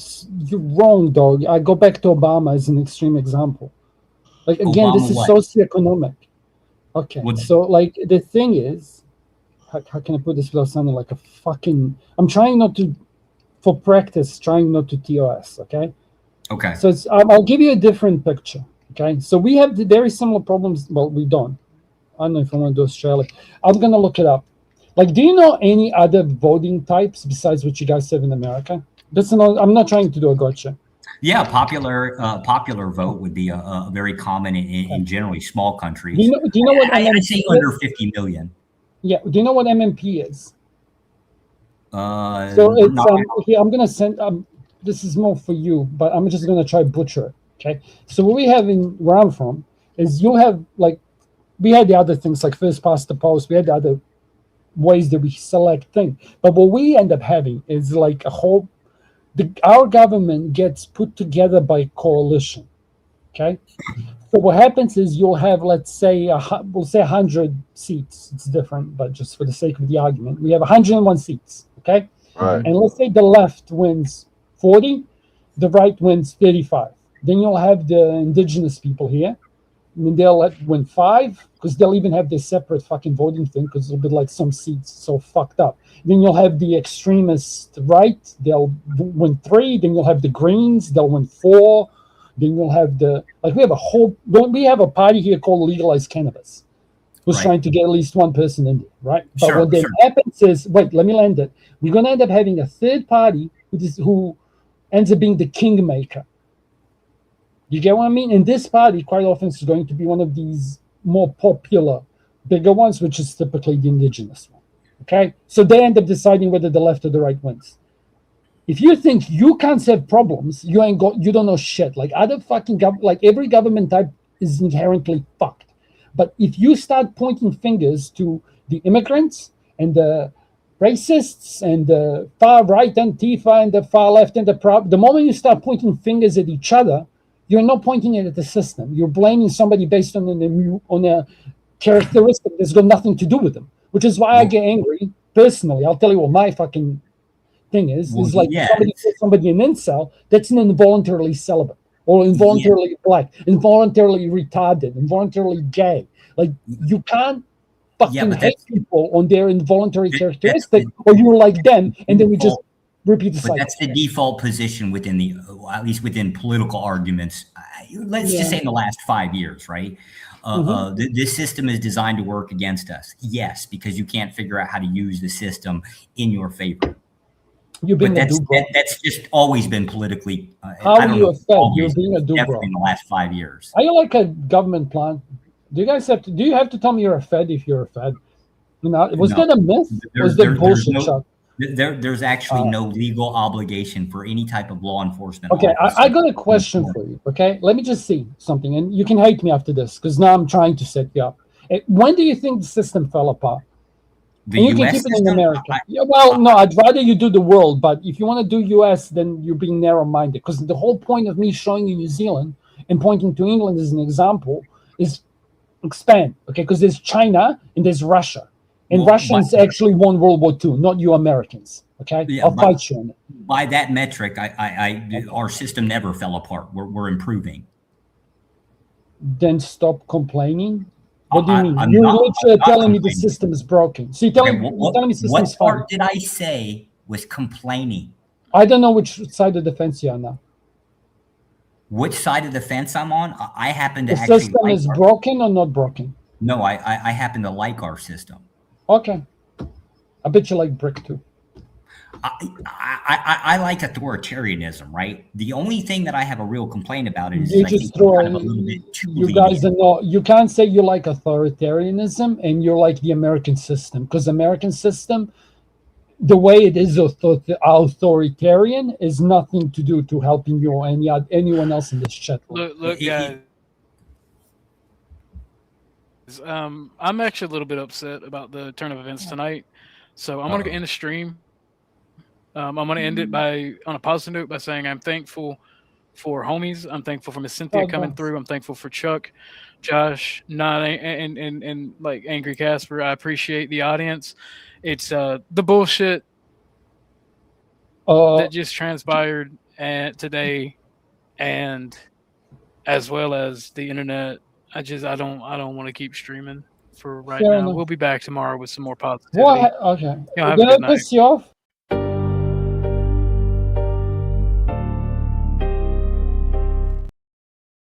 wrong, dog. I go back to Obama as an extreme example. Like again, this is socioeconomic. Okay, so like the thing is, how can I put this without sounding like a fucking? I'm trying not to, for practice, trying not to TOS. Okay.
Okay.
So I'll give you a different picture. Okay. So we have the very similar problems. Well, we don't. I don't know if I want to do Australia. I'm gonna look it up. Like, do you know any other voting types besides what you guys have in America? I'm not trying to do a gotcha.
Yeah, popular vote would be a very common in generally small countries.
Do you know what
I'd say under 50 million.
Yeah. Do you know what MMP is?
So
it's here, I'm gonna send. This is more for you, but I'm just gonna try butcher it. Okay. So what we have in where I'm from is you have like we had the other things like first past the post. We had the other ways that we select things, but what we end up having is like a whole. Our government gets put together by coalition. Okay. So what happens is you'll have, let's say, we'll say 100 seats. It's different, but just for the sake of the argument, we have 101 seats. Okay.
Right.
And let's say the left wins 40, the right wins 35. Then you'll have the indigenous people here. And they'll win 5 because they'll even have their separate fucking voting thing because it'll be like some seats so fucked up. Then you'll have the extremist right. They'll win 3. Then you'll have the Greens. They'll win 4. then you'll have we have a party here called Legalize Cannabis, who's
Right.
trying to get at least one person in there, right? But
Sure,
what then happens is, wait, let me land it. We're going to end up having a third party who ends up being the kingmaker. You get what I mean? And this party quite often is going to be one of these more popular, bigger ones, which is typically the indigenous one. Okay? So they end up deciding whether the left or the right wins. If you think you can't have problems, you don't know shit. Like other fucking every government type is inherently fucked. But if you start pointing fingers to the immigrants and the racists and the far right Antifa and the far left and the moment you start pointing fingers at each other, you're not pointing it at the system. You're blaming somebody based on a characteristic that's got nothing to do with them. Which is why I get angry personally. I'll tell you what my fucking thing is like somebody an incel that's an involuntarily celibate or involuntarily black, involuntarily retarded, involuntarily gay. Like you can't fucking hate people on their involuntary characteristic, or you're like them, and then we just repeat the cycle.
But that's the default position within at least within political arguments. Let's just say in the last 5 years, right? This system is designed to work against us. Yes, because you can't figure out how to use the system in your favor. That's just always been politically.
How are you a Fed? You're being a
definitely in the last 5 years.
Are you like a government plan? Do you have to tell me you're a Fed if you're a Fed? Was that a myth? Was that bullshit, Chuck?
There's actually no legal obligation for any type of law enforcement.
Okay, I got a question for you. Okay, let me just see something, and you can hate me after this because now I'm trying to set you up. When do you think the system fell apart?
The
you
US
can keep it in America. No, I'd rather you do the world, but if you want to do US, then you're being narrow-minded. Because the whole point of me showing you New Zealand and pointing to England as an example is expand, okay? Because there's China and there's Russia. And Russians actually won World War II, not you Americans, okay? I'll fight you on it.
By that metric, our system never fell apart. We're improving.
Then stop complaining. What do you mean? You're literally telling me the system is broken. So you're telling me the system is fine.
What part did I say was complaining?
I don't know which side of the fence you are now.
Which side of the fence I'm on? I happen to
actually like the system is broken or not broken?
No, I happen to like our system.
Okay. I bet you like brick too.
I like authoritarianism, right? The only thing that I have a real complaint about is
you just throw kind of a little bit too you guys are not. You can't say you like authoritarianism and you're like the American system, because the American system, the way it is authoritarian, is nothing to do to helping you or anyone else in this chat room.
Look, guys. I'm actually a little bit upset about the turn of events tonight, so I'm going to end the stream. I'm going to end it on a positive note by saying I'm thankful for homies. I'm thankful for Miss Cynthia coming through. I'm thankful for Chuck, Josh, and like Angry Casper. I appreciate the audience. It's the bullshit that just transpired today, and as well as the internet. I don't want to keep streaming for right now. We'll be back tomorrow with some more positivity.
Okay. Did I piss you off?